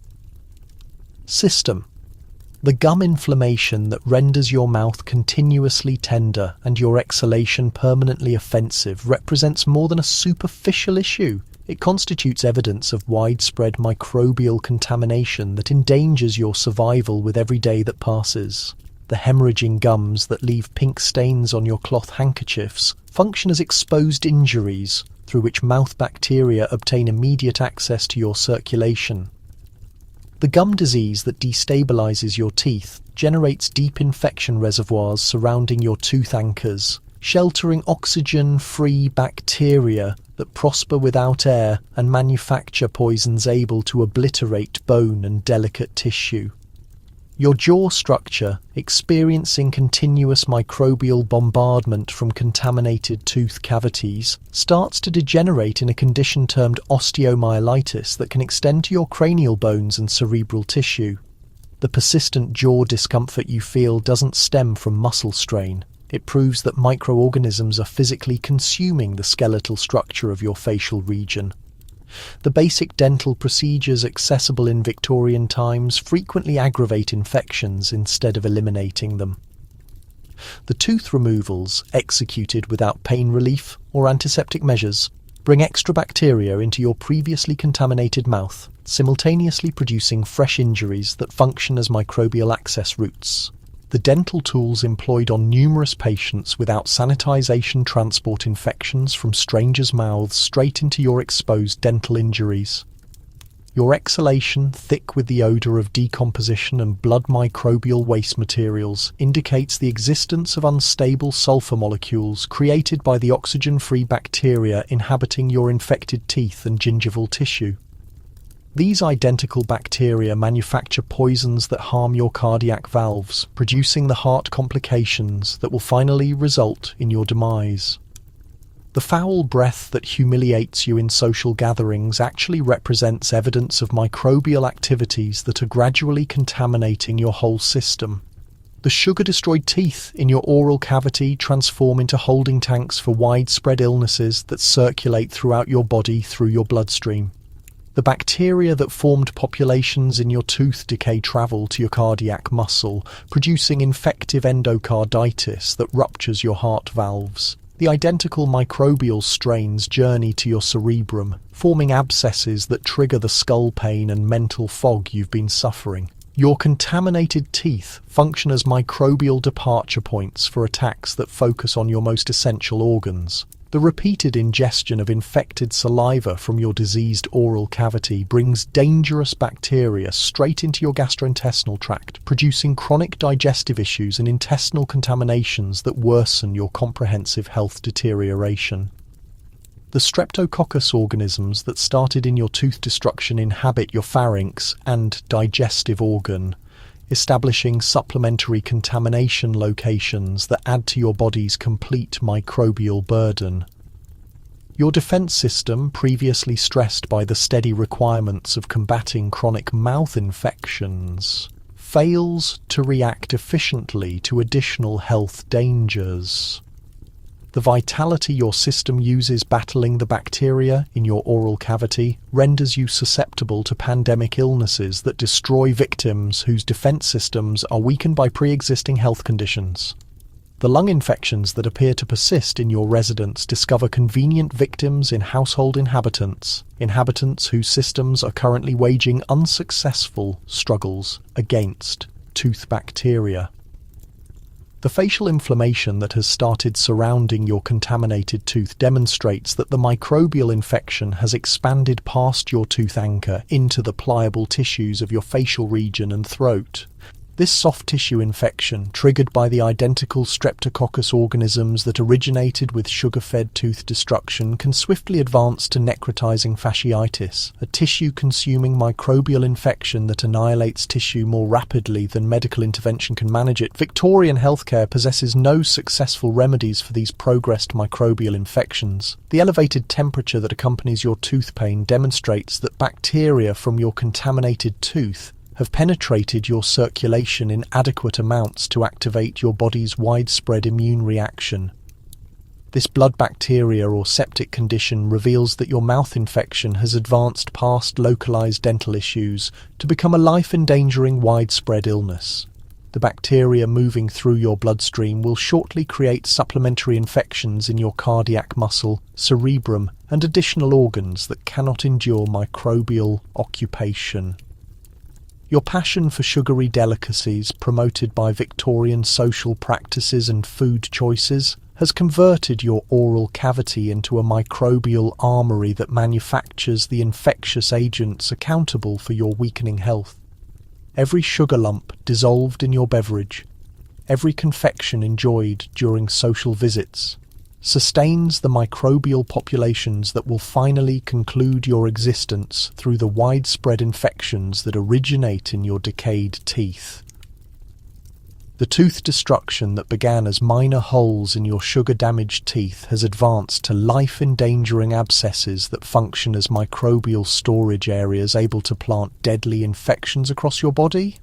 The gum inflammation that renders your mouth continuously tender and your exhalation permanently offensive represents more than a superficial issue. It constitutes evidence of widespread microbial contamination that endangers your survival with every day that passes. The hemorrhaging gums that leave pink stains on your cloth handkerchiefs function as exposed injuries through which mouth bacteria obtain immediate access to your circulation. The gum disease that destabilizes your teeth generates deep infection reservoirs surrounding your tooth anchors, sheltering oxygen-free bacteria that prosper without air and manufacture poisons able to obliterate bone and delicate tissue. Your jaw structure, experiencing continuous microbial bombardment from contaminated tooth cavities, starts to degenerate in a condition termed osteomyelitis that can extend to your cranial bones and cerebral tissue. The persistent jaw discomfort you feel doesn't stem from muscle strain. It proves that microorganisms are physically consuming the skeletal structure of your facial region. The basic dental procedures accessible in Victorian times frequently aggravate infections instead of eliminating them. The tooth removals, executed without pain relief or antiseptic measures, bring extra bacteria into your previously contaminated mouth, simultaneously producing fresh injuries that function as microbial access routes. the dental tools employed on numerous patients without sanitization transport infections from strangers' mouths straight into your exposed dental injuries. Your exhalation, thick with the odor of decomposition and blood microbial waste materials, indicates the existence of unstable sulfur molecules created by the oxygen-free bacteria inhabiting your infected teeth and gingival tissue. These identical bacteria manufacture poisons that harm your cardiac valves, producing the heart complications that will finally result in your demise. The foul breath that humiliates you in social gatherings actually represents evidence of microbial activities that are gradually contaminating your whole system. The sugar-destroyed teeth in your oral cavity transform into holding tanks for widespread illnesses that circulate throughout your body through your bloodstream. The bacteria that formed populations in your tooth decay travel to your cardiac muscle, producing infective endocarditis that ruptures your heart valves. The identical microbial strains journey to your cerebrum, forming abscesses that trigger the skull pain and mental fog you've been suffering. Your contaminated teeth function as microbial departure points for attacks that focus on your most essential organs. The repeated ingestion of infected saliva from your diseased oral cavity brings dangerous bacteria straight into your gastrointestinal tract, producing chronic digestive issues and intestinal contaminations that worsen your comprehensive health deterioration. The streptococcus organisms that started in your tooth destruction inhabit your pharynx and digestive organ, establishing supplementary contamination locations that add to your body's complete microbial burden. Your defense system, previously stressed by the steady requirements of combating chronic mouth infections, fails to react efficiently to additional health dangers. The vitality your system uses battling the bacteria in your oral cavity renders you susceptible to pandemic illnesses that destroy victims whose defense systems are weakened by pre-existing health conditions. The lung infections that appear to persist in your residence discover convenient victims in household inhabitants whose systems are currently waging unsuccessful struggles against tooth bacteria. The facial inflammation that has started surrounding your contaminated tooth demonstrates that the microbial infection has expanded past your tooth anchor into the pliable tissues of your facial region and throat. This soft tissue infection, triggered by the identical streptococcus organisms that originated with sugar-fed tooth destruction, can swiftly advance to necrotizing fasciitis, a tissue-consuming microbial infection that annihilates tissue more rapidly than medical intervention can manage it. Victorian healthcare possesses no successful remedies for these progressed microbial infections. The elevated temperature that accompanies your tooth pain demonstrates that bacteria from your contaminated tooth have penetrated your circulation in adequate amounts to activate your body's widespread immune reaction. This blood bacteria or septic condition reveals that your mouth infection has advanced past localized dental issues to become a life-endangering widespread illness. The bacteria moving through your bloodstream will shortly create supplementary infections in your cardiac muscle, cerebrum, and additional organs that cannot endure microbial occupation. Your passion for sugary delicacies, promoted by Victorian social practices and food choices, has converted your oral cavity into a microbial armory that manufactures the infectious agents accountable for your weakening health. Every sugar lump dissolved in your beverage, every confection enjoyed during social visits, sustains the microbial populations that will finally conclude your existence through the widespread infections that originate in your decayed teeth. The tooth destruction that began as minor holes in your sugar-damaged teeth has advanced to life-endangering abscesses that function as microbial storage areas able to plant deadly infections across your body.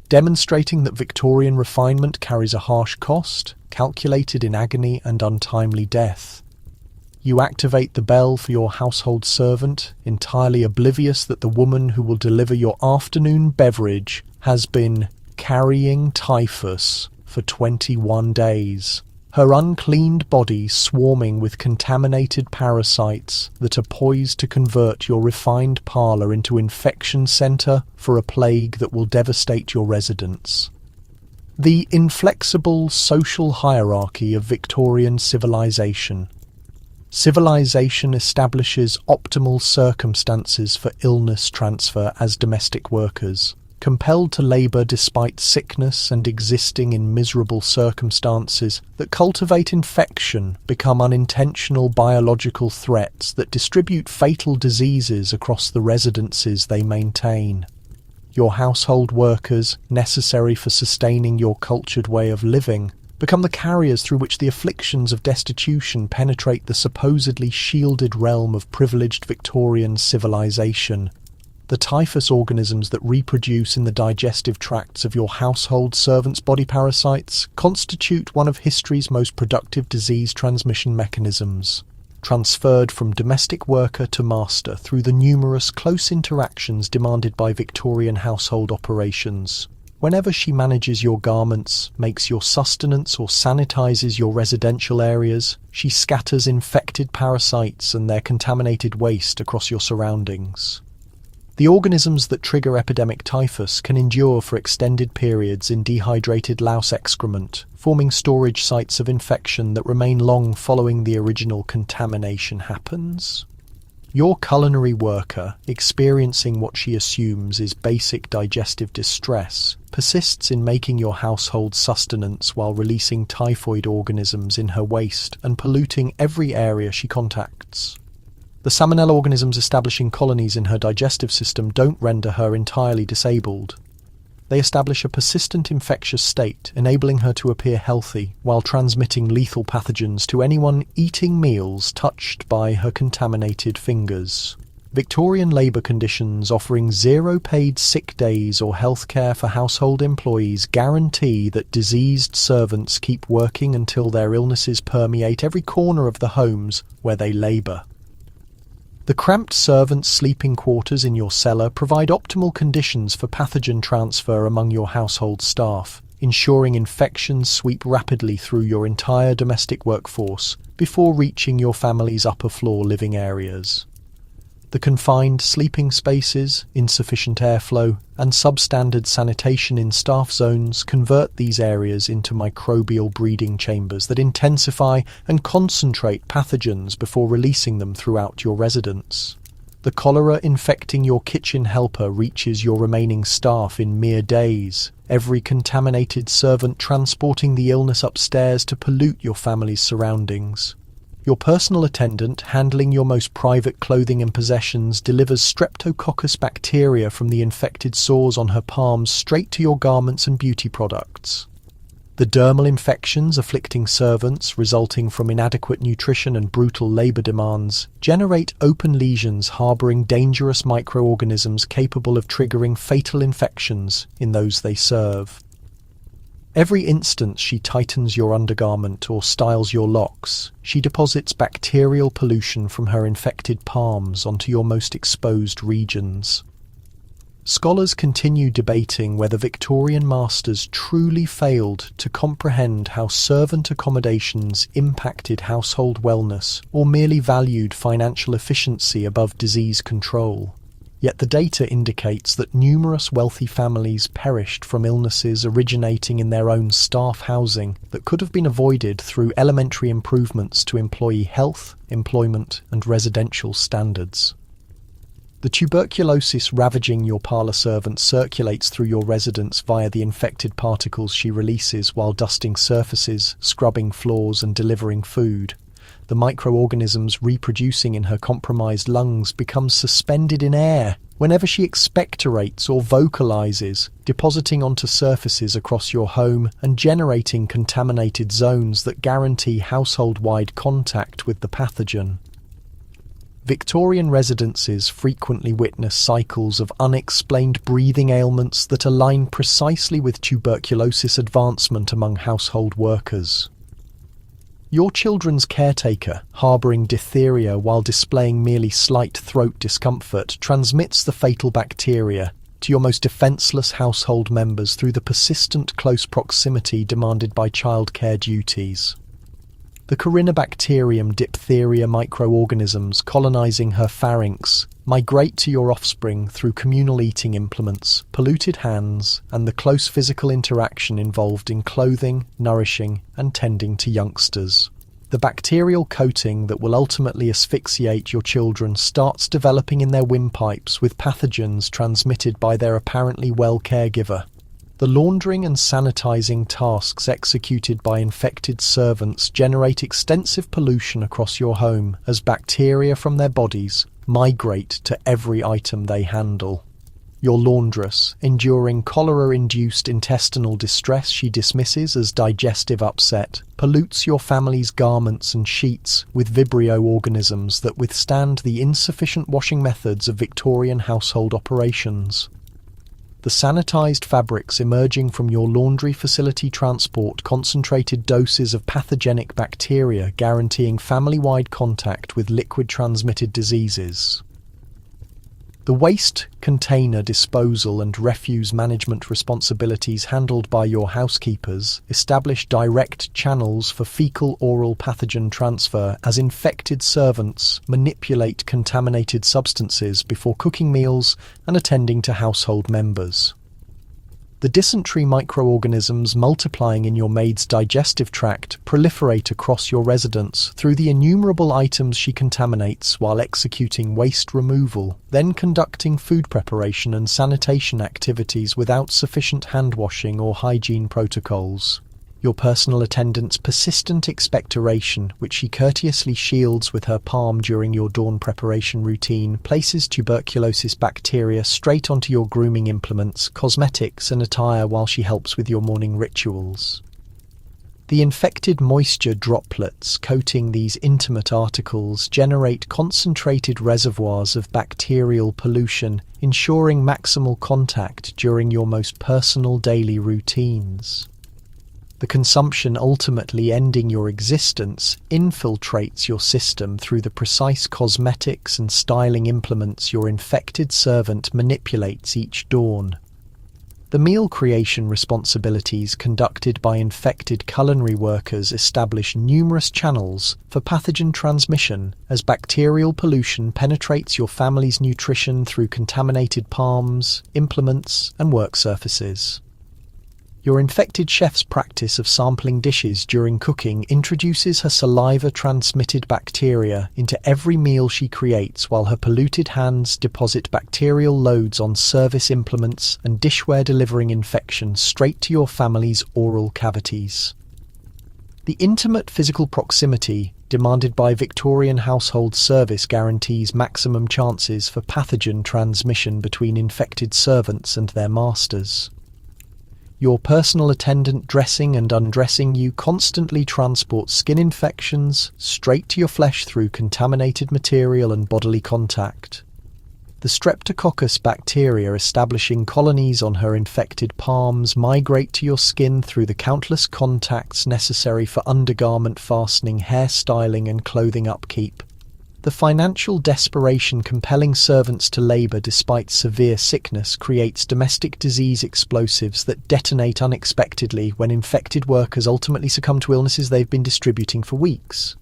Demonstrating that Victorian refinement carries a harsh cost, calculated in agony and untimely death. You activate the bell for your household servant, entirely oblivious that the woman who will deliver your afternoon beverage has been carrying typhus for 21 days. Her uncleaned body swarming with contaminated parasites that are poised to convert your refined parlour into infection centre for a plague that will devastate your residence. The inflexible social hierarchy of Victorian civilization. Civilization establishes optimal circumstances for illness transfer as domestic workers, compelled to labour despite sickness and existing in miserable circumstances that cultivate infection, become unintentional biological threats that distribute fatal diseases across the residences they maintain. Your household workers, necessary for sustaining your cultured way of living, become the carriers through which the afflictions of destitution penetrate the supposedly shielded realm of privileged Victorian civilization. The typhus organisms that reproduce in the digestive tracts of your household servants' body parasites constitute one of history's most productive disease transmission mechanisms, transferred from domestic worker to master through the numerous close interactions demanded by Victorian household operations. Whenever she manages your garments, makes your sustenance or sanitizes your residential areas, she scatters infected parasites and their contaminated waste across your surroundings. The organisms that trigger epidemic typhus can endure for extended periods in dehydrated louse excrement, forming storage sites of infection that remain long following the original contamination happens. Your culinary worker, experiencing what she assumes is basic digestive distress, persists in making your household sustenance while releasing typhoid organisms in her waste and polluting every area she contacts. The salmonella organisms establishing colonies in her digestive system don't render her entirely disabled. They establish a persistent infectious state, enabling her to appear healthy while transmitting lethal pathogens to anyone eating meals touched by her contaminated fingers. Victorian labour conditions offering zero paid sick days or healthcare for household employees guarantee that diseased servants keep working until their illnesses permeate every corner of the homes where they labour. The cramped servants' sleeping quarters in your cellar provide optimal conditions for pathogen transfer among your household staff, ensuring infections sweep rapidly through your entire domestic workforce before reaching your family's upper floor living areas. The confined sleeping spaces, insufficient airflow, and substandard sanitation in staff zones convert these areas into microbial breeding chambers that intensify and concentrate pathogens before releasing them throughout your residence. The cholera infecting your kitchen helper reaches your remaining staff in mere days, every contaminated servant transporting the illness upstairs to pollute your family's surroundings. Your personal attendant, handling your most private clothing and possessions, delivers streptococcus bacteria from the infected sores on her palms straight to your garments and beauty products. The dermal infections afflicting servants, resulting from inadequate nutrition and brutal labour demands, generate open lesions harbouring dangerous microorganisms capable of triggering fatal infections in those they serve. Every instant she tightens your undergarment or styles your locks, she deposits bacterial pollution from her infected palms onto your most exposed regions. Scholars continue debating whether Victorian masters truly failed to comprehend how servant accommodations impacted household wellness or merely valued financial efficiency above disease control. Yet the data indicates that numerous wealthy families perished from illnesses originating in their own staff housing that could have been avoided through elementary improvements to employee health, employment, and residential standards. The tuberculosis ravaging your parlour servant circulates through your residence via the infected particles she releases while dusting surfaces, scrubbing floors, and delivering food. The microorganisms reproducing in her compromised lungs become suspended in air whenever she expectorates or vocalizes, depositing onto surfaces across your home and generating contaminated zones that guarantee household-wide contact with the pathogen. Victorian residences frequently witness cycles of unexplained breathing ailments that align precisely with tuberculosis advancement among household workers. Your children's caretaker, harbouring diphtheria while displaying merely slight throat discomfort, transmits the fatal bacteria to your most defenceless household members through the persistent close proximity demanded by childcare duties. The Corynebacterium diphtheria microorganisms colonizing her pharynx migrate to your offspring through communal eating implements, polluted hands, and the close physical interaction involved in clothing, nourishing, and tending to youngsters. The bacterial coating that will ultimately asphyxiate your children starts developing in their windpipes with pathogens transmitted by their apparently well caregiver. The laundering and sanitizing tasks executed by infected servants generate extensive pollution across your home as bacteria from their bodies migrate to every item they handle. Your laundress, enduring cholera-induced intestinal distress she dismisses as digestive upset, pollutes your family's garments and sheets with Vibrio organisms that withstand the insufficient washing methods of Victorian household operations. The sanitized fabrics emerging from your laundry facility transport concentrated doses of pathogenic bacteria, guaranteeing family-wide contact with liquid-transmitted diseases. The waste, container disposal and refuse management responsibilities handled by your housekeepers establish direct channels for fecal-oral pathogen transfer as infected servants manipulate contaminated substances before cooking meals and attending to household members. The dysentery microorganisms multiplying in your maid's digestive tract proliferate across your residence through the innumerable items she contaminates while executing waste removal, then conducting food preparation and sanitation activities without sufficient hand washing or hygiene protocols. Your personal attendant's persistent expectoration, which she courteously shields with her palm during your dawn preparation routine, places tuberculosis bacteria straight onto your grooming implements, cosmetics, and attire while she helps with your morning rituals. The infected moisture droplets coating these intimate articles generate concentrated reservoirs of bacterial pollution, ensuring maximal contact during your most personal daily routines. The consumption ultimately ending your existence infiltrates your system through the precise cosmetics and styling implements your infected servant manipulates each dawn. The meal creation responsibilities conducted by infected culinary workers establish numerous channels for pathogen transmission as bacterial pollution penetrates your family's nutrition through contaminated palms, implements, and work surfaces. Your infected chef's practice of sampling dishes during cooking introduces her saliva-transmitted bacteria into every meal she creates, while her polluted hands deposit bacterial loads on service implements and dishware, delivering infection straight to your family's oral cavities. The intimate physical proximity demanded by Victorian household service guarantees maximum chances for pathogen transmission between infected servants and their masters. Your personal attendant dressing and undressing you constantly transports skin infections straight to your flesh through contaminated material and bodily contact. The Streptococcus bacteria establishing colonies on her infected palms migrate to your skin through the countless contacts necessary for undergarment fastening, hair styling, and clothing upkeep. The financial desperation compelling servants to labor despite severe sickness creates domestic disease explosives that detonate unexpectedly when infected workers ultimately succumb to illnesses they've been distributing for weeks.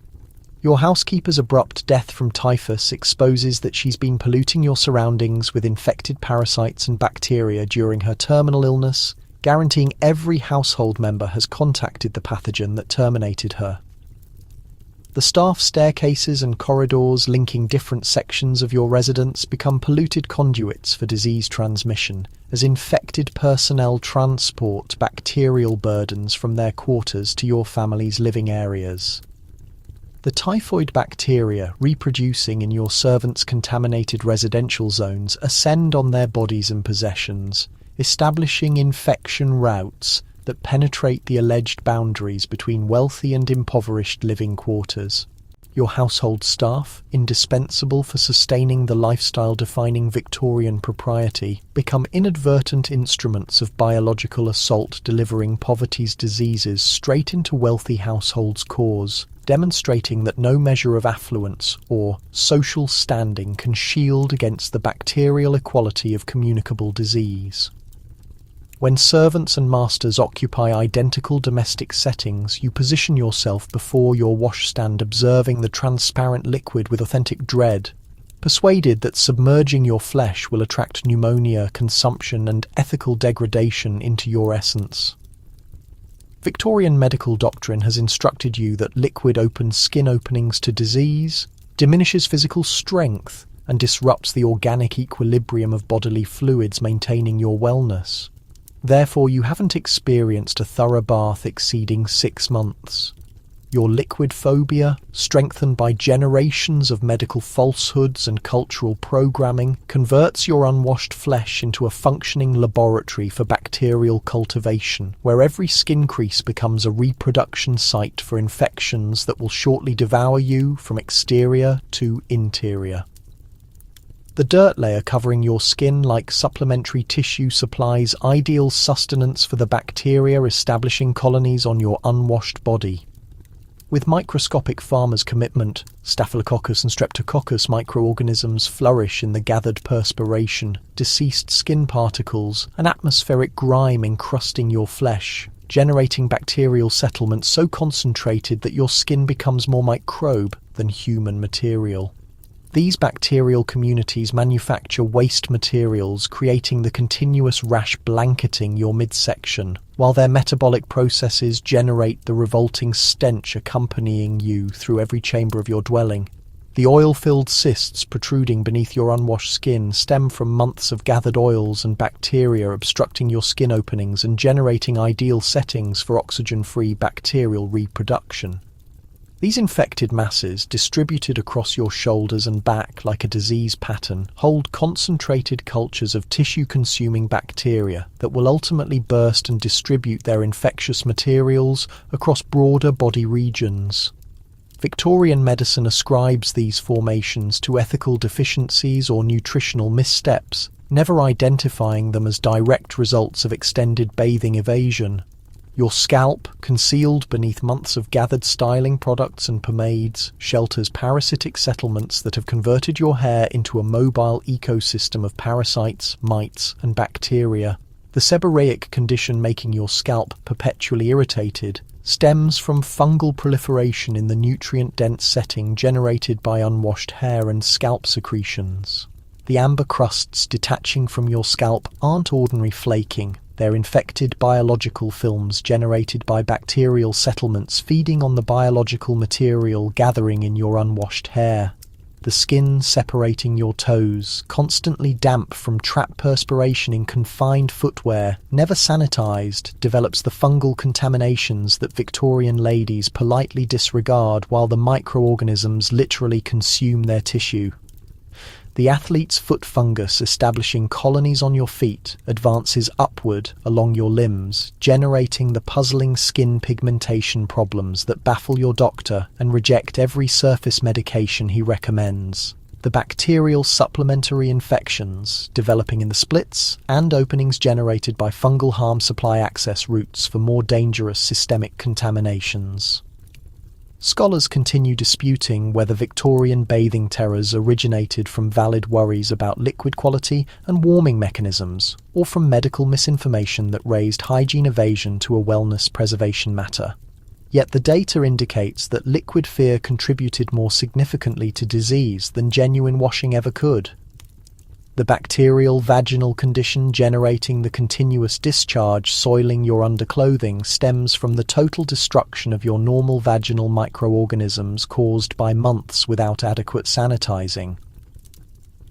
Your housekeeper's abrupt death from typhus exposes that she's been polluting your surroundings with infected parasites and bacteria during her terminal illness, guaranteeing every household member has contacted the pathogen that terminated her. The staff staircases and corridors linking different sections of your residence become polluted conduits for disease transmission, as infected personnel transport bacterial burdens from their quarters to your family's living areas. The typhoid bacteria reproducing in your servants' contaminated residential zones ascend on their bodies and possessions, establishing infection routes that penetrate the alleged boundaries between wealthy and impoverished living quarters. Your household staff, indispensable for sustaining the lifestyle-defining Victorian propriety, become inadvertent instruments of biological assault, delivering poverty's diseases straight into wealthy households' cores, demonstrating that no measure of affluence or social standing can shield against the bacterial equality of communicable disease. When servants and masters occupy identical domestic settings, you position yourself before your washstand, observing the transparent liquid with authentic dread, persuaded that submerging your flesh will attract pneumonia, consumption, and ethical degradation into your essence. Victorian medical doctrine has instructed you that liquid opens skin openings to disease, diminishes physical strength, and disrupts the organic equilibrium of bodily fluids, maintaining your wellness. Therefore, you haven't experienced a thorough bath exceeding 6 months. Your liquid phobia, strengthened by generations of medical falsehoods and cultural programming, converts your unwashed flesh into a functioning laboratory for bacterial cultivation, where every skin crease becomes a reproduction site for infections that will shortly devour you from exterior to interior. The dirt layer covering your skin, like supplementary tissue, supplies ideal sustenance for the bacteria establishing colonies on your unwashed body. With microscopic farmers' commitment, Staphylococcus and Streptococcus microorganisms flourish in the gathered perspiration, deceased skin particles, and atmospheric grime encrusting your flesh, generating bacterial settlements so concentrated that your skin becomes more microbe than human material. These bacterial communities manufacture waste materials, creating the continuous rash blanketing your midsection, while their metabolic processes generate the revolting stench accompanying you through every chamber of your dwelling. The oil-filled cysts protruding beneath your unwashed skin stem from months of gathered oils and bacteria obstructing your skin openings and generating ideal settings for oxygen-free bacterial reproduction. These infected masses, distributed across your shoulders and back like a disease pattern, hold concentrated cultures of tissue-consuming bacteria that will ultimately burst and distribute their infectious materials across broader body regions. Victorian medicine ascribes these formations to ethical deficiencies or nutritional missteps, never identifying them as direct results of extended bathing evasion. Your scalp, concealed beneath months of gathered styling products and pomades, shelters parasitic settlements that have converted your hair into a mobile ecosystem of parasites, mites, and bacteria. The seborrheic condition making your scalp perpetually irritated stems from fungal proliferation in the nutrient-dense setting generated by unwashed hair and scalp secretions. The amber crusts detaching from your scalp aren't ordinary flaking. They're infected biological films generated by bacterial settlements feeding on the biological material gathering in your unwashed hair. The skin separating your toes, constantly damp from trapped perspiration in confined footwear, never sanitized, develops the fungal contaminations that Victorian ladies politely disregard while the microorganisms literally consume their tissue. The athlete's foot fungus, establishing colonies on your feet, advances upward along your limbs, generating the puzzling skin pigmentation problems that baffle your doctor and reject every surface medication he recommends. The bacterial supplementary infections, developing in the splits and openings generated by fungal harm supply access routes for more dangerous systemic contaminations. Scholars continue disputing whether Victorian bathing terrors originated from valid worries about liquid quality and warming mechanisms, or from medical misinformation that raised hygiene evasion to a wellness preservation matter. Yet the data indicates that liquid fear contributed more significantly to disease than genuine washing ever could. The bacterial vaginal condition generating the continuous discharge soiling your underclothing stems from the total destruction of your normal vaginal microorganisms caused by months without adequate sanitizing.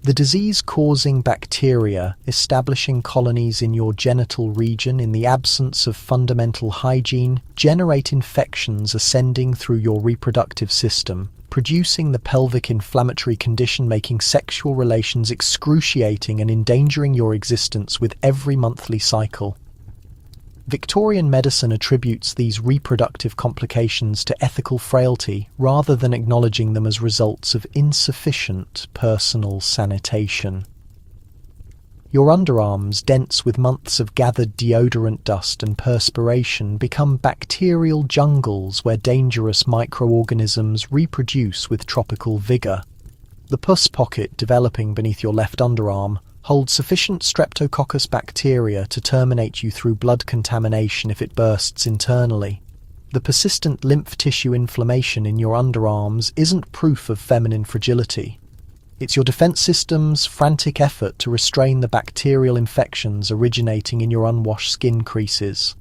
The disease-causing bacteria establishing colonies in your genital region in the absence of fundamental hygiene generate infections ascending through your reproductive system, producing the pelvic inflammatory condition making sexual relations excruciating and endangering your existence with every monthly cycle. Victorian medicine attributes these reproductive complications to ethical frailty rather than acknowledging them as results of insufficient personal sanitation. Your underarms, dense with months of gathered deodorant dust and perspiration, become bacterial jungles where dangerous microorganisms reproduce with tropical vigor. The pus pocket developing beneath your left underarm, hold sufficient Streptococcus bacteria to terminate you through blood contamination if it bursts internally. The persistent lymph tissue inflammation in your underarms isn't proof of feminine fragility. It's your defense system's frantic effort to restrain the bacterial infections originating in your unwashed skin creases.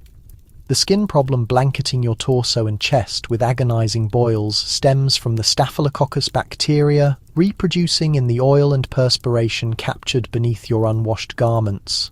The skin problem blanketing your torso and chest with agonizing boils stems from the Staphylococcus bacteria reproducing in the oil and perspiration captured beneath your unwashed garments.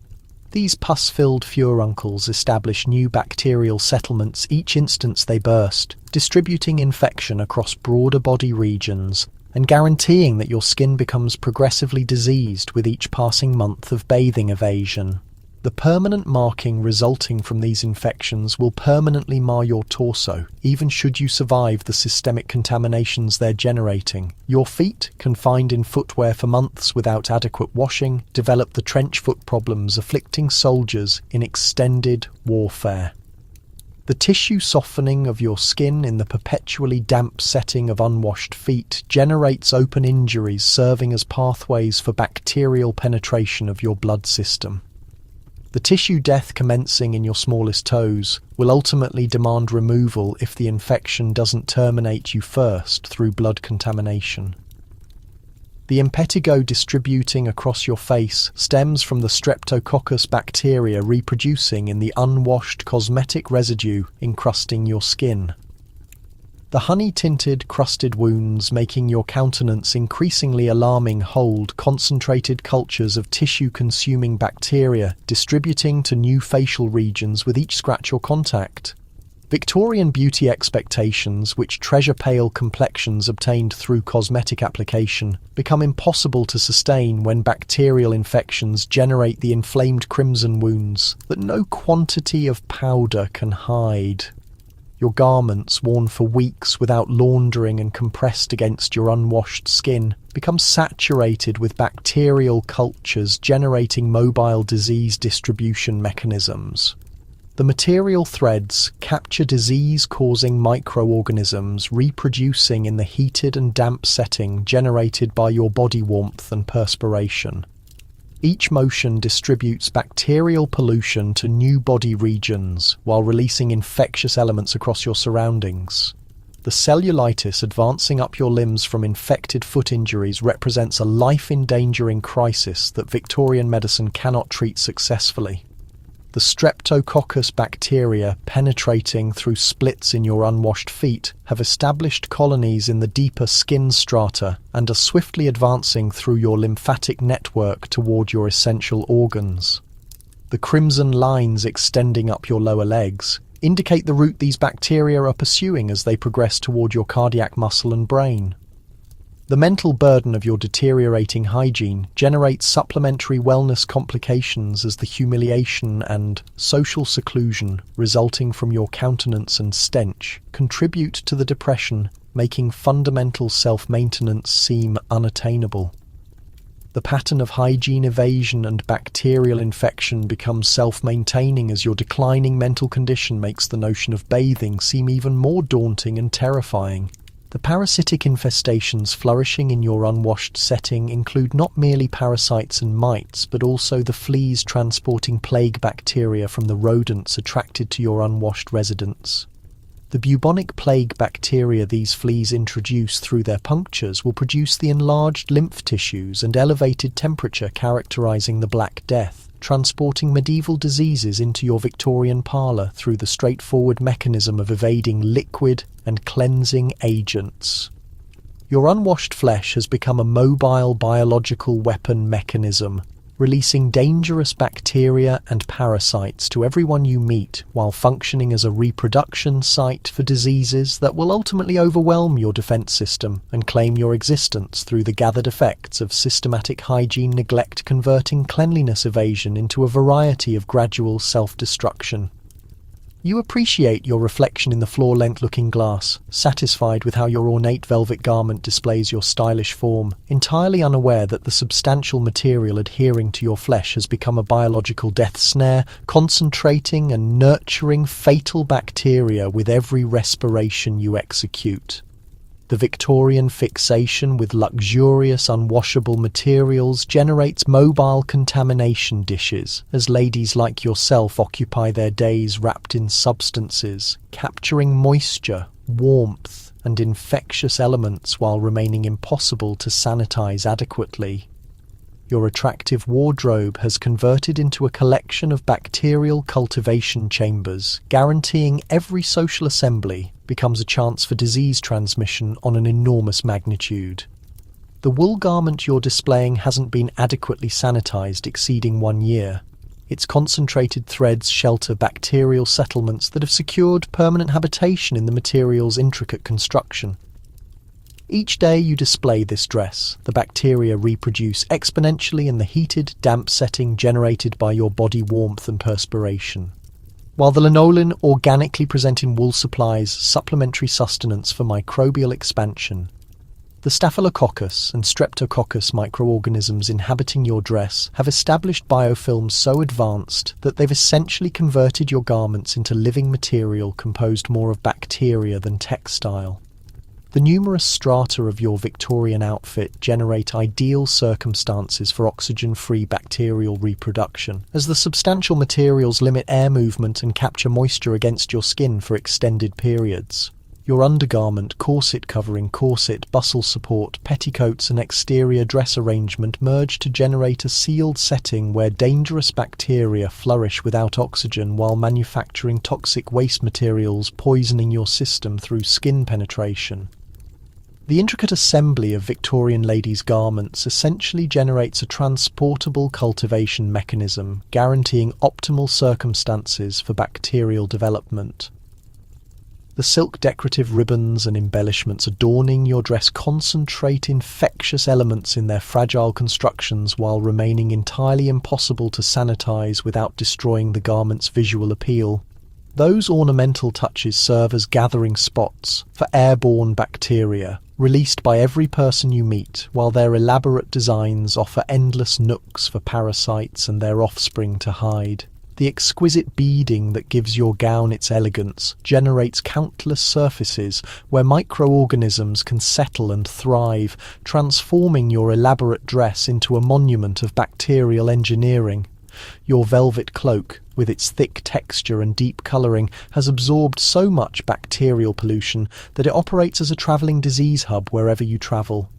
These pus-filled furuncles establish new bacterial settlements each instant they burst, distributing infection across broader body regions and guaranteeing that your skin becomes progressively diseased with each passing month of bathing evasion. The permanent marking resulting from these infections will permanently mar your torso, even should you survive the systemic contaminations they're generating. Your feet, confined in footwear for months without adequate washing, develop the trench foot problems afflicting soldiers in extended warfare. The tissue softening of your skin in the perpetually damp setting of unwashed feet generates open injuries serving as pathways for bacterial penetration of your blood system. The tissue death commencing in your smallest toes will ultimately demand removal if the infection doesn't terminate you first through blood contamination. The impetigo distributing across your face stems from the Streptococcus bacteria reproducing in the unwashed cosmetic residue encrusting your skin. The honey-tinted, crusted wounds making your countenance increasingly alarming hold concentrated cultures of tissue-consuming bacteria distributing to new facial regions with each scratch or contact. Victorian beauty expectations, which treasure pale complexions obtained through cosmetic application, become impossible to sustain when bacterial infections generate the inflamed crimson wounds that no quantity of powder can hide. Your garments, worn for weeks without laundering and compressed against your unwashed skin, become saturated with bacterial cultures generating mobile disease distribution mechanisms. The material threads capture disease-causing microorganisms reproducing in the heated and damp setting generated by your body warmth and perspiration. Each motion distributes bacterial pollution to new body regions while releasing infectious elements across your surroundings. The cellulitis advancing up your limbs from infected foot injuries represents a life-endangering crisis that Victorian medicine cannot treat successfully. The Streptococcus bacteria penetrating through splits in your unwashed feet have established colonies in the deeper skin strata and are swiftly advancing through your lymphatic network toward your essential organs. The crimson lines extending up your lower legs indicate the route these bacteria are pursuing as they progress toward your cardiac muscle and brain. The mental burden of your deteriorating hygiene generates supplementary wellness complications as the humiliation and social seclusion resulting from your countenance and stench contribute to the depression, making fundamental self-maintenance seem unattainable. The pattern of hygiene evasion and bacterial infection becomes self-maintaining as your declining mental condition makes the notion of bathing seem even more daunting and terrifying. The parasitic infestations flourishing in your unwashed setting include not merely parasites and mites, but also the fleas transporting plague bacteria from the rodents attracted to your unwashed residence. The bubonic plague bacteria these fleas introduce through their punctures will produce the enlarged lymph tissues and elevated temperature characterizing the Black Death, transporting medieval diseases into your Victorian parlour through the straightforward mechanism of evading liquid and cleansing agents. Your unwashed flesh has become a mobile biological weapon mechanism, releasing dangerous bacteria and parasites to everyone you meet while functioning as a reproduction site for diseases that will ultimately overwhelm your defense system and claim your existence through the gathered effects of systematic hygiene neglect converting cleanliness evasion into a variety of gradual self-destruction. You appreciate your reflection in the floor-length looking glass, satisfied with how your ornate velvet garment displays your stylish form, entirely unaware that the substantial material adhering to your flesh has become a biological death snare, concentrating and nurturing fatal bacteria with every respiration you execute. The Victorian fixation with luxurious unwashable materials generates mobile contamination dishes as ladies like yourself occupy their days wrapped in substances, capturing moisture, warmth, and infectious elements while remaining impossible to sanitize adequately. Your attractive wardrobe has converted into a collection of bacterial cultivation chambers, guaranteeing every social assembly becomes a chance for disease transmission on an enormous magnitude. The wool garment you're displaying hasn't been adequately sanitized exceeding 1 year. Its concentrated threads shelter bacterial settlements that have secured permanent habitation in the material's intricate construction. Each day you display this dress, the bacteria reproduce exponentially in the heated, damp setting generated by your body warmth and perspiration. While the lanolin organically present in wool supplies supplementary sustenance for microbial expansion, the Staphylococcus and Streptococcus microorganisms inhabiting your dress have established biofilms so advanced that they've essentially converted your garments into living material composed more of bacteria than textile. The numerous strata of your Victorian outfit generate ideal circumstances for oxygen-free bacterial reproduction, as the substantial materials limit air movement and capture moisture against your skin for extended periods. Your undergarment, corset covering, corset, bustle support, petticoats and exterior dress arrangement merge to generate a sealed setting where dangerous bacteria flourish without oxygen while manufacturing toxic waste materials, poisoning your system through skin penetration. The intricate assembly of Victorian ladies' garments essentially generates a transportable cultivation mechanism, guaranteeing optimal circumstances for bacterial development. The silk decorative ribbons and embellishments adorning your dress concentrate infectious elements in their fragile constructions while remaining entirely impossible to sanitize without destroying the garment's visual appeal. Those ornamental touches serve as gathering spots for airborne bacteria, released by every person you meet, while their elaborate designs offer endless nooks for parasites and their offspring to hide. The exquisite beading that gives your gown its elegance generates countless surfaces where microorganisms can settle and thrive, transforming your elaborate dress into a monument of bacterial engineering. Your velvet cloak, with its thick texture and deep colouring, has absorbed so much bacterial pollution that it operates as a travelling disease hub wherever you travel.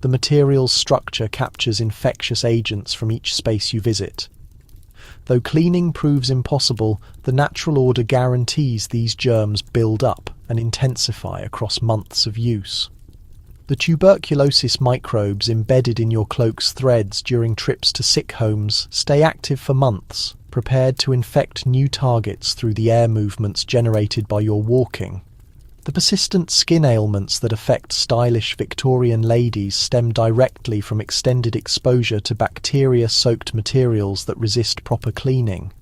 The material's structure captures infectious agents from each space you visit. Though cleaning proves impossible, the natural order guarantees these germs build up and intensify across months of use. The tuberculosis microbes embedded in your cloak's threads during trips to sick homes stay active for months, prepared to infect new targets through the air movements generated by your walking. The persistent skin ailments that affect stylish Victorian ladies stem directly from extended exposure to bacteria-soaked materials that resist proper cleaning.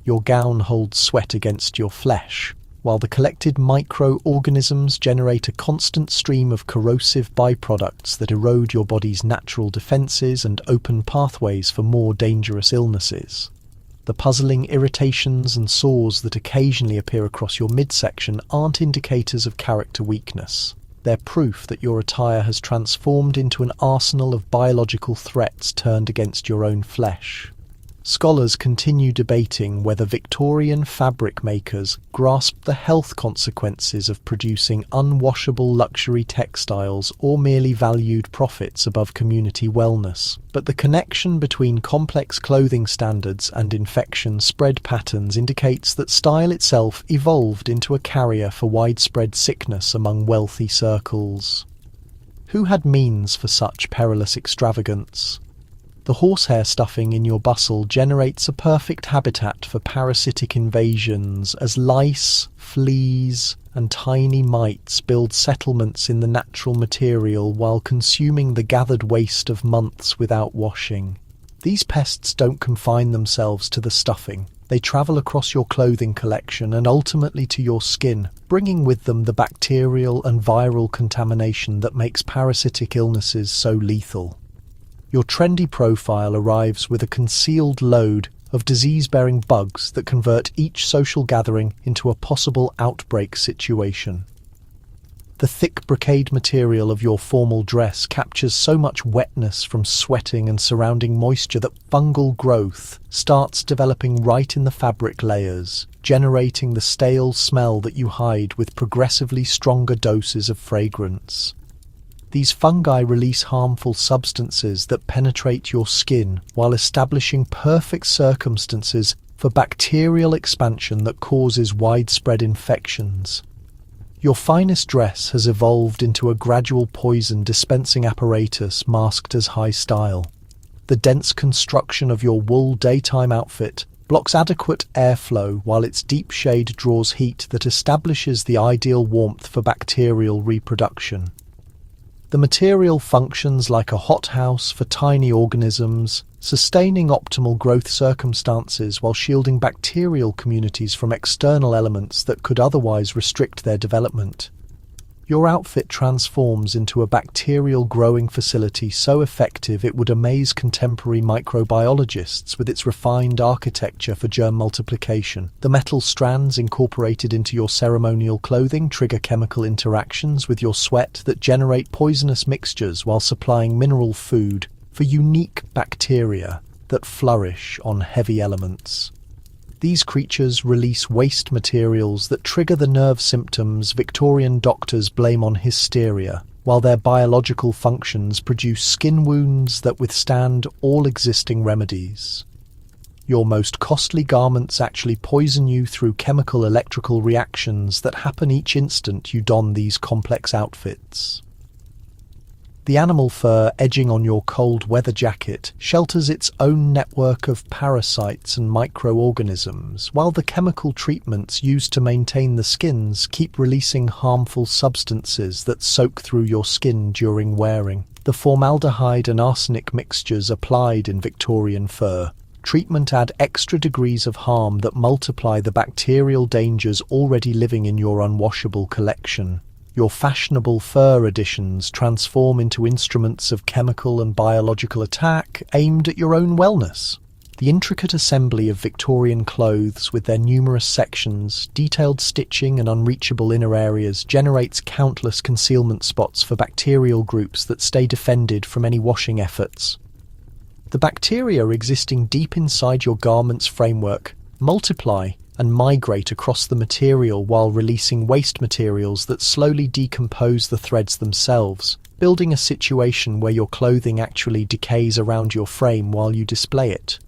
Your gown holds sweat against your flesh, while the collected microorganisms generate a constant stream of corrosive byproducts that erode your body's natural defences and open pathways for more dangerous illnesses. The puzzling irritations and sores that occasionally appear across your midsection aren't indicators of character weakness. They're proof that your attire has transformed into an arsenal of biological threats turned against your own flesh. Scholars continue debating whether Victorian fabric makers grasped the health consequences of producing unwashable luxury textiles or merely valued profits above community wellness. But the connection between complex clothing standards and infection spread patterns indicates that style itself evolved into a carrier for widespread sickness among wealthy circles. Who had means for such perilous extravagance? The horsehair stuffing in your bustle generates a perfect habitat for parasitic invasions as lice, fleas, and tiny mites build settlements in the natural material while consuming the gathered waste of months without washing. These pests don't confine themselves to the stuffing. They travel across your clothing collection and ultimately to your skin, bringing with them the bacterial and viral contamination that makes parasitic illnesses so lethal. Your trendy profile arrives with a concealed load of disease-bearing bugs that convert each social gathering into a possible outbreak situation. The thick brocade material of your formal dress captures so much wetness from sweating and surrounding moisture that fungal growth starts developing right in the fabric layers, generating the stale smell that you hide with progressively stronger doses of fragrance. These fungi release harmful substances that penetrate your skin while establishing perfect circumstances for bacterial expansion that causes widespread infections. Your finest dress has evolved into a gradual poison dispensing apparatus masked as high style. The dense construction of your wool daytime outfit blocks adequate airflow while its deep shade draws heat that establishes the ideal warmth for bacterial reproduction. The material functions like a hothouse for tiny organisms, sustaining optimal growth circumstances while shielding bacterial communities from external elements that could otherwise restrict their development. Your outfit transforms into a bacterial growing facility so effective it would amaze contemporary microbiologists with its refined architecture for germ multiplication. The metal strands incorporated into your ceremonial clothing trigger chemical interactions with your sweat that generate poisonous mixtures while supplying mineral food for unique bacteria that flourish on heavy elements. These creatures release waste materials that trigger the nerve symptoms Victorian doctors blame on hysteria, while their biological functions produce skin wounds that withstand all existing remedies. Your most costly garments actually poison you through chemical electrical reactions that happen each instant you don these complex outfits. The animal fur edging on your cold weather jacket shelters its own network of parasites and microorganisms, while the chemical treatments used to maintain the skins keep releasing harmful substances that soak through your skin during wearing. The formaldehyde and arsenic mixtures applied in Victorian fur treatment add extra degrees of harm that multiply the bacterial dangers already living in your unwashable collection. Your fashionable fur additions transform into instruments of chemical and biological attack aimed at your own wellness. The intricate assembly of Victorian clothes with their numerous sections, detailed stitching and unreachable inner areas generates countless concealment spots for bacterial groups that stay defended from any washing efforts. The bacteria existing deep inside your garment's framework multiply and migrate across the material while releasing waste materials that slowly decompose the threads themselves, building a situation where your clothing actually decays around your frame while you display it.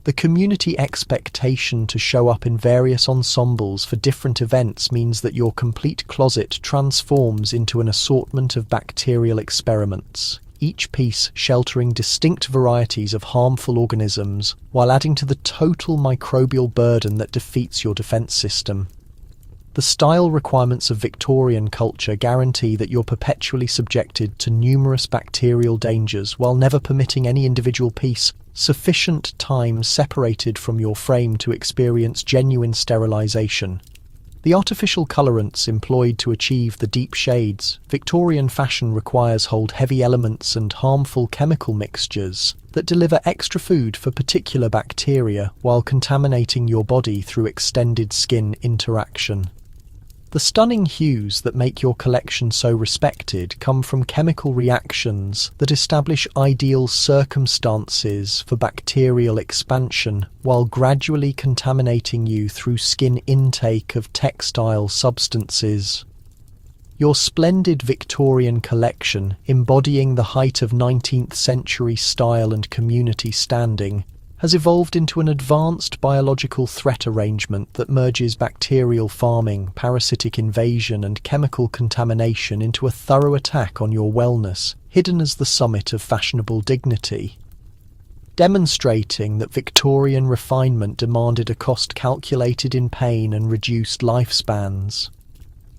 The community expectation to show up in various ensembles for different events means that your complete closet transforms into an assortment of bacterial experiments, each piece sheltering distinct varieties of harmful organisms while adding to the total microbial burden that defeats your defense system. The style requirements of Victorian culture guarantee that you're perpetually subjected to numerous bacterial dangers while never permitting any individual piece sufficient time separated from your frame to experience genuine sterilization. The artificial colorants employed to achieve the deep shades Victorian fashion requires hold heavy elements and harmful chemical mixtures that deliver extra food for particular bacteria while contaminating your body through extended skin interaction. The stunning hues that make your collection so respected come from chemical reactions that establish ideal circumstances for bacterial expansion while gradually contaminating you through skin intake of textile substances. Your splendid Victorian collection, embodying the height of 19th century style and community standing, has evolved into an advanced biological threat arrangement that merges bacterial farming, parasitic invasion and chemical contamination into a thorough attack on your wellness, hidden as the summit of fashionable dignity. Demonstrating that Victorian refinement demanded a cost calculated in pain and reduced lifespans.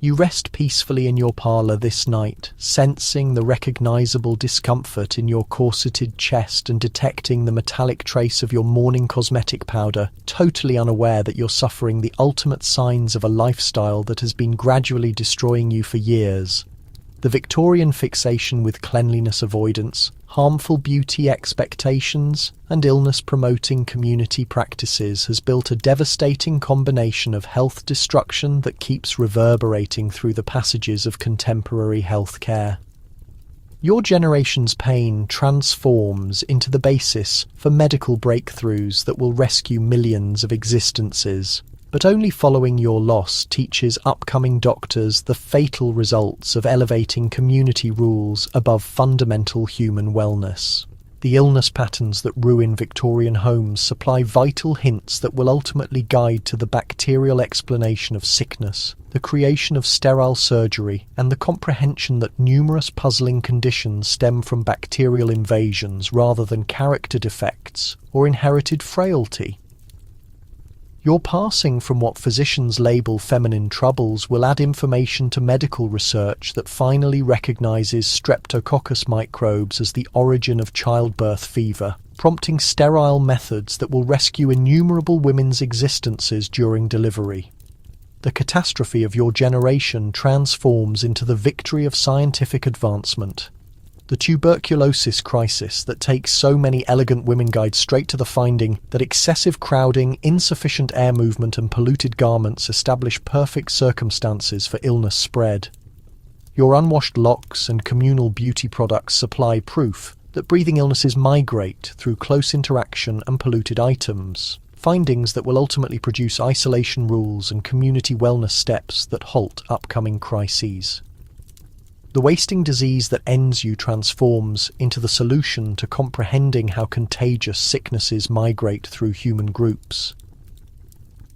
You rest peacefully in your parlour this night, sensing the recognisable discomfort in your corseted chest and detecting the metallic trace of your morning cosmetic powder, totally unaware that you're suffering the ultimate signs of a lifestyle that has been gradually destroying you for years. The Victorian fixation with cleanliness avoidance, harmful beauty expectations, and illness-promoting community practices has built a devastating combination of health destruction that keeps reverberating through the passages of contemporary healthcare. Your generation's pain transforms into the basis for medical breakthroughs that will rescue millions of existences. But only following your loss teaches upcoming doctors the fatal results of elevating community rules above fundamental human wellness. The illness patterns that ruin Victorian homes supply vital hints that will ultimately guide to the bacterial explanation of sickness, the creation of sterile surgery, and the comprehension that numerous puzzling conditions stem from bacterial invasions rather than character defects or inherited frailty. Your passing from what physicians label feminine troubles will add information to medical research that finally recognizes Streptococcus microbes as the origin of childbirth fever, prompting sterile methods that will rescue innumerable women's existences during delivery. The catastrophe of your generation transforms into the victory of scientific advancement. The tuberculosis crisis that takes so many elegant women guides straight to the finding that excessive crowding, insufficient air movement and polluted garments establish perfect circumstances for illness spread. Your unwashed locks and communal beauty products supply proof that breathing illnesses migrate through close interaction and polluted items, findings that will ultimately produce isolation rules and community wellness steps that halt upcoming crises. The wasting disease that ends you transforms into the solution to comprehending how contagious sicknesses migrate through human groups.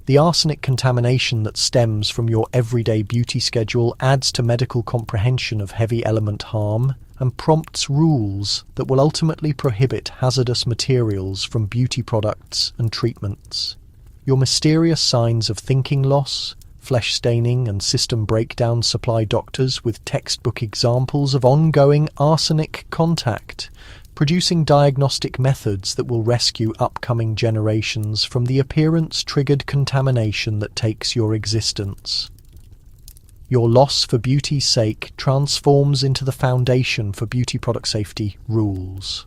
The arsenic contamination that stems from your everyday beauty schedule adds to medical comprehension of heavy element harm and prompts rules that will ultimately prohibit hazardous materials from beauty products and treatments. Your mysterious signs of thinking loss, flesh staining and system breakdown supply doctors with textbook examples of ongoing arsenic contact, producing diagnostic methods that will rescue upcoming generations from the appearance-triggered contamination that takes your existence. Your loss for beauty's sake transforms into the foundation for beauty product safety rules.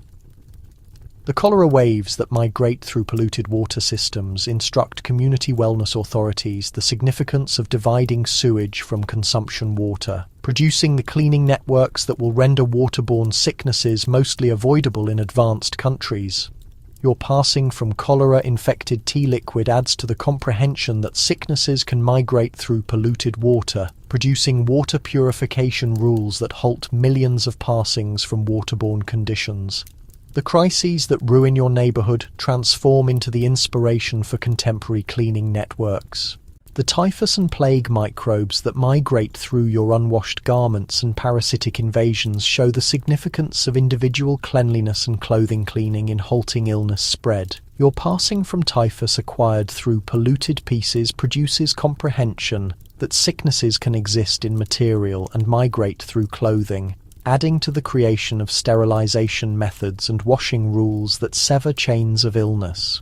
The cholera waves that migrate through polluted water systems instruct community wellness authorities the significance of dividing sewage from consumption water, producing the cleaning networks that will render waterborne sicknesses mostly avoidable in advanced countries. Your passing from cholera-infected tea liquid adds to the comprehension that sicknesses can migrate through polluted water, producing water purification rules that halt millions of passings from waterborne conditions. The crises that ruin your neighbourhood transform into the inspiration for contemporary cleaning networks. The typhus and plague microbes that migrate through your unwashed garments and parasitic invasions show the significance of individual cleanliness and clothing cleaning in halting illness spread. Your passing from typhus acquired through polluted pieces produces comprehension that sicknesses can exist in material and migrate through clothing, adding to the creation of sterilization methods and washing rules that sever chains of illness.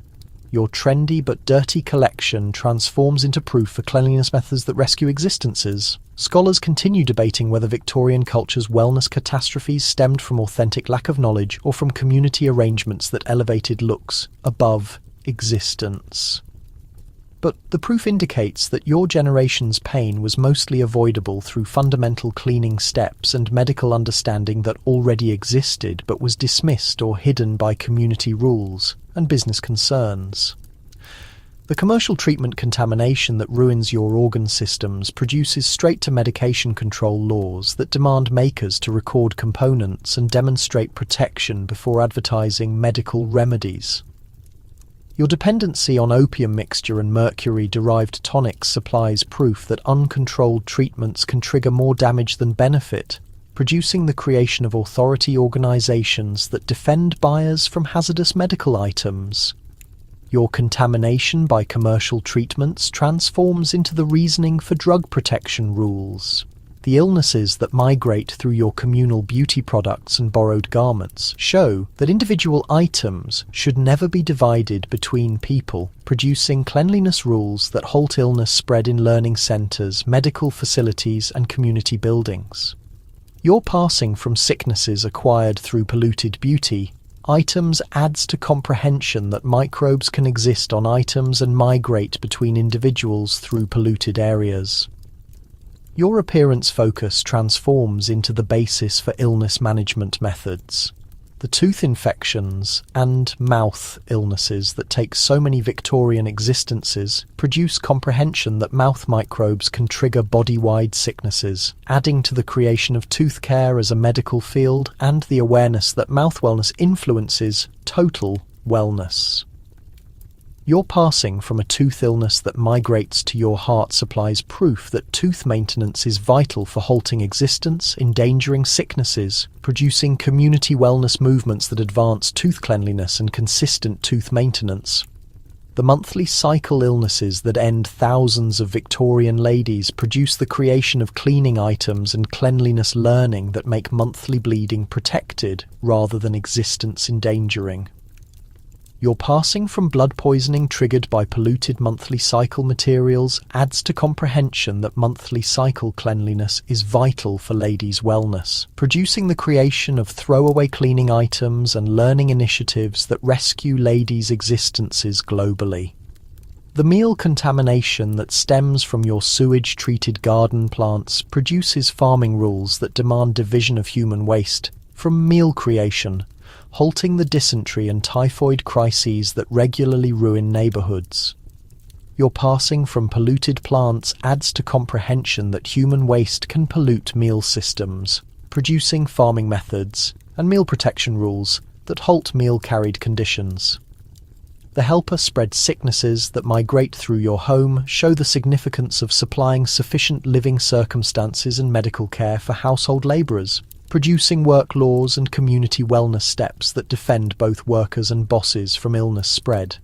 Your trendy but dirty collection transforms into proof for cleanliness methods that rescue existences. Scholars continue debating whether Victorian culture's wellness catastrophes stemmed from authentic lack of knowledge or from community arrangements that elevated looks above existence. But the proof indicates that your generation's pain was mostly avoidable through fundamental cleaning steps and medical understanding that already existed but was dismissed or hidden by community rules and business concerns. The commercial treatment contamination that ruins your organ systems produces straight-to-medication control laws that demand makers to record components and demonstrate protection before advertising medical remedies. Your dependency on opium mixture and mercury-derived tonics supplies proof that uncontrolled treatments can trigger more damage than benefit, producing the creation of authority organizations that defend buyers from hazardous medical items. Your contamination by commercial treatments transforms into the reasoning for drug protection rules. The illnesses that migrate through your communal beauty products and borrowed garments show that individual items should never be divided between people, producing cleanliness rules that halt illness spread in learning centers, medical facilities, and community buildings. Your passing from sicknesses acquired through polluted beauty items adds to comprehension that microbes can exist on items and migrate between individuals through polluted areas. Your appearance focus transforms into the basis for illness management methods. The tooth infections and mouth illnesses that take so many Victorian existences produce comprehension that mouth microbes can trigger body-wide sicknesses, adding to the creation of tooth care as a medical field and the awareness that mouth wellness influences total wellness. Your passing from a tooth illness that migrates to your heart supplies proof that tooth maintenance is vital for halting existence, endangering sicknesses, producing community wellness movements that advance tooth cleanliness and consistent tooth maintenance. The monthly cycle illnesses that end thousands of Victorian ladies produce the creation of cleaning items and cleanliness learning that make monthly bleeding protected rather than existence endangering. Your passing from blood poisoning triggered by polluted monthly cycle materials adds to comprehension that monthly cycle cleanliness is vital for ladies' wellness, producing the creation of throwaway cleaning items and learning initiatives that rescue ladies' existences globally. The meal contamination that stems from your sewage-treated garden plants produces farming rules that demand division of human waste from meal creation, halting the dysentery and typhoid crises that regularly ruin neighbourhoods. Your passing from polluted plants adds to comprehension that human waste can pollute meal systems, producing farming methods and meal protection rules that halt meal-carried conditions. The helper spread sicknesses that migrate through your home show the significance of supplying sufficient living circumstances and medical care for household labourers, producing work laws and community wellness steps that defend both workers and bosses from illness spread.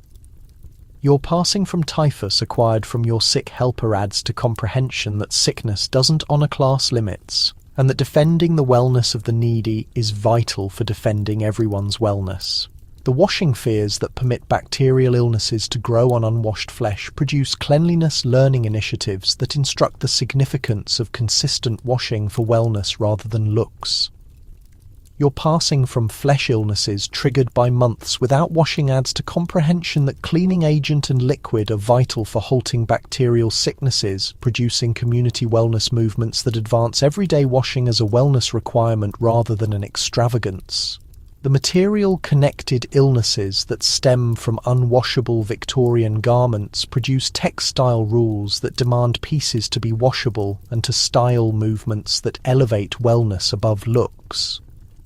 Your passing from typhus acquired from your sick helper adds to comprehension that sickness doesn't honour class limits, and that defending the wellness of the needy is vital for defending everyone's wellness. The washing fears that permit bacterial illnesses to grow on unwashed flesh produce cleanliness learning initiatives that instruct the significance of consistent washing for wellness rather than looks. Your passing from flesh illnesses triggered by months without washing adds to comprehension that cleaning agent and liquid are vital for halting bacterial sicknesses, producing community wellness movements that advance everyday washing as a wellness requirement rather than an extravagance. The material-connected illnesses that stem from unwashable Victorian garments produce textile rules that demand pieces to be washable and to style movements that elevate wellness above looks.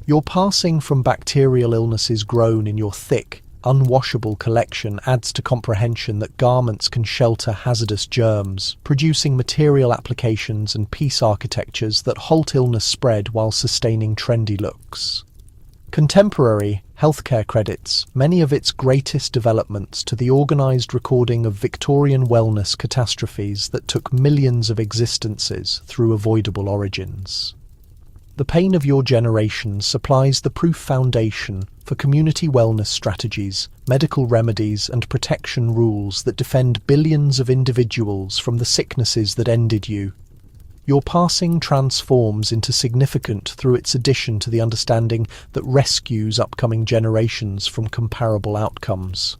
Your passing from bacterial illnesses grown in your thick, unwashable collection adds to comprehension that garments can shelter hazardous germs, producing material applications and piece architectures that halt illness spread while sustaining trendy looks. Contemporary healthcare credits many of its greatest developments to the organised recording of Victorian wellness catastrophes that took millions of existences through avoidable origins. The pain of your generation supplies the proof foundation for community wellness strategies, medical remedies and protection rules that defend billions of individuals from the sicknesses that ended you. Your passing transforms into significant through its addition to the understanding that rescues upcoming generations from comparable outcomes.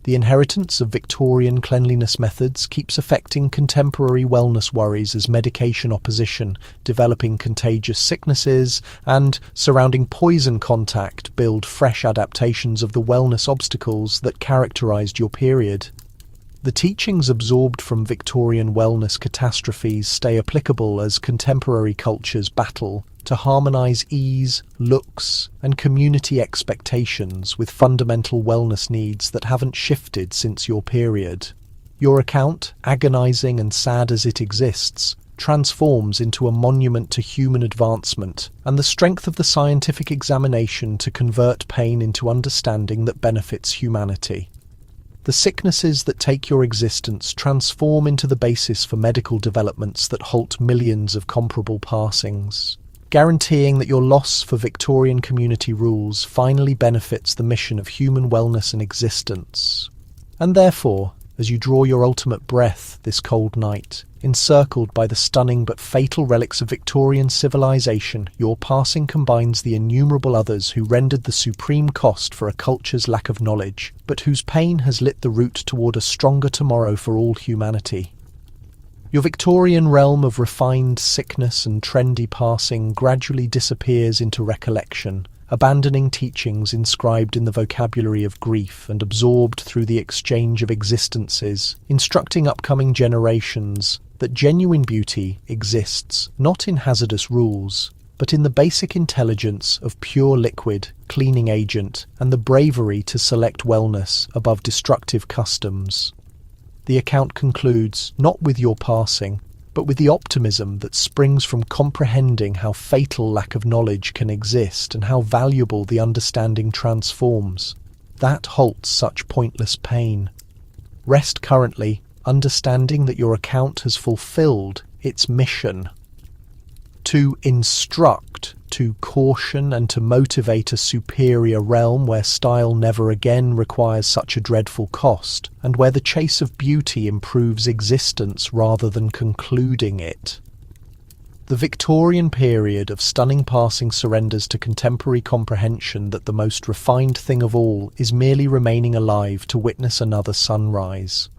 The inheritance of Victorian cleanliness methods keeps affecting contemporary wellness worries as medication opposition, developing contagious sicknesses, and surrounding poison contact build fresh adaptations of the wellness obstacles that characterised your period. The teachings absorbed from Victorian wellness catastrophes stay applicable as contemporary cultures battle to harmonise ease, looks, and community expectations with fundamental wellness needs that haven't shifted since your period. Your account, agonising and sad as it exists, transforms into a monument to human advancement and the strength of the scientific examination to convert pain into understanding that benefits humanity. The sicknesses that take your existence transform into the basis for medical developments that halt millions of comparable passings, guaranteeing that your loss for Victorian community rules finally benefits the mission of human wellness and existence. And therefore, as you draw your ultimate breath this cold night. Encircled by the stunning but fatal relics of Victorian civilization, your passing combines the innumerable others who rendered the supreme cost for a culture's lack of knowledge, but whose pain has lit the route toward a stronger tomorrow for all humanity. Your Victorian realm of refined sickness and trendy passing gradually disappears into recollection, abandoning teachings inscribed in the vocabulary of grief and absorbed through the exchange of existences, instructing upcoming generations that genuine beauty exists not in hazardous rules, but in the basic intelligence of pure liquid, cleaning agent, and the bravery to select wellness above destructive customs. The account concludes not with your passing, but with the optimism that springs from comprehending how fatal lack of knowledge can exist and how valuable the understanding transforms. That halts such pointless pain. Rest currently, understanding that your account has fulfilled its mission. To instruct, to caution and to motivate a superior realm where style never again requires such a dreadful cost, and where the chase of beauty improves existence rather than concluding it. The Victorian period of stunning passing surrenders to contemporary comprehension that the most refined thing of all is merely remaining alive to witness another sunrise.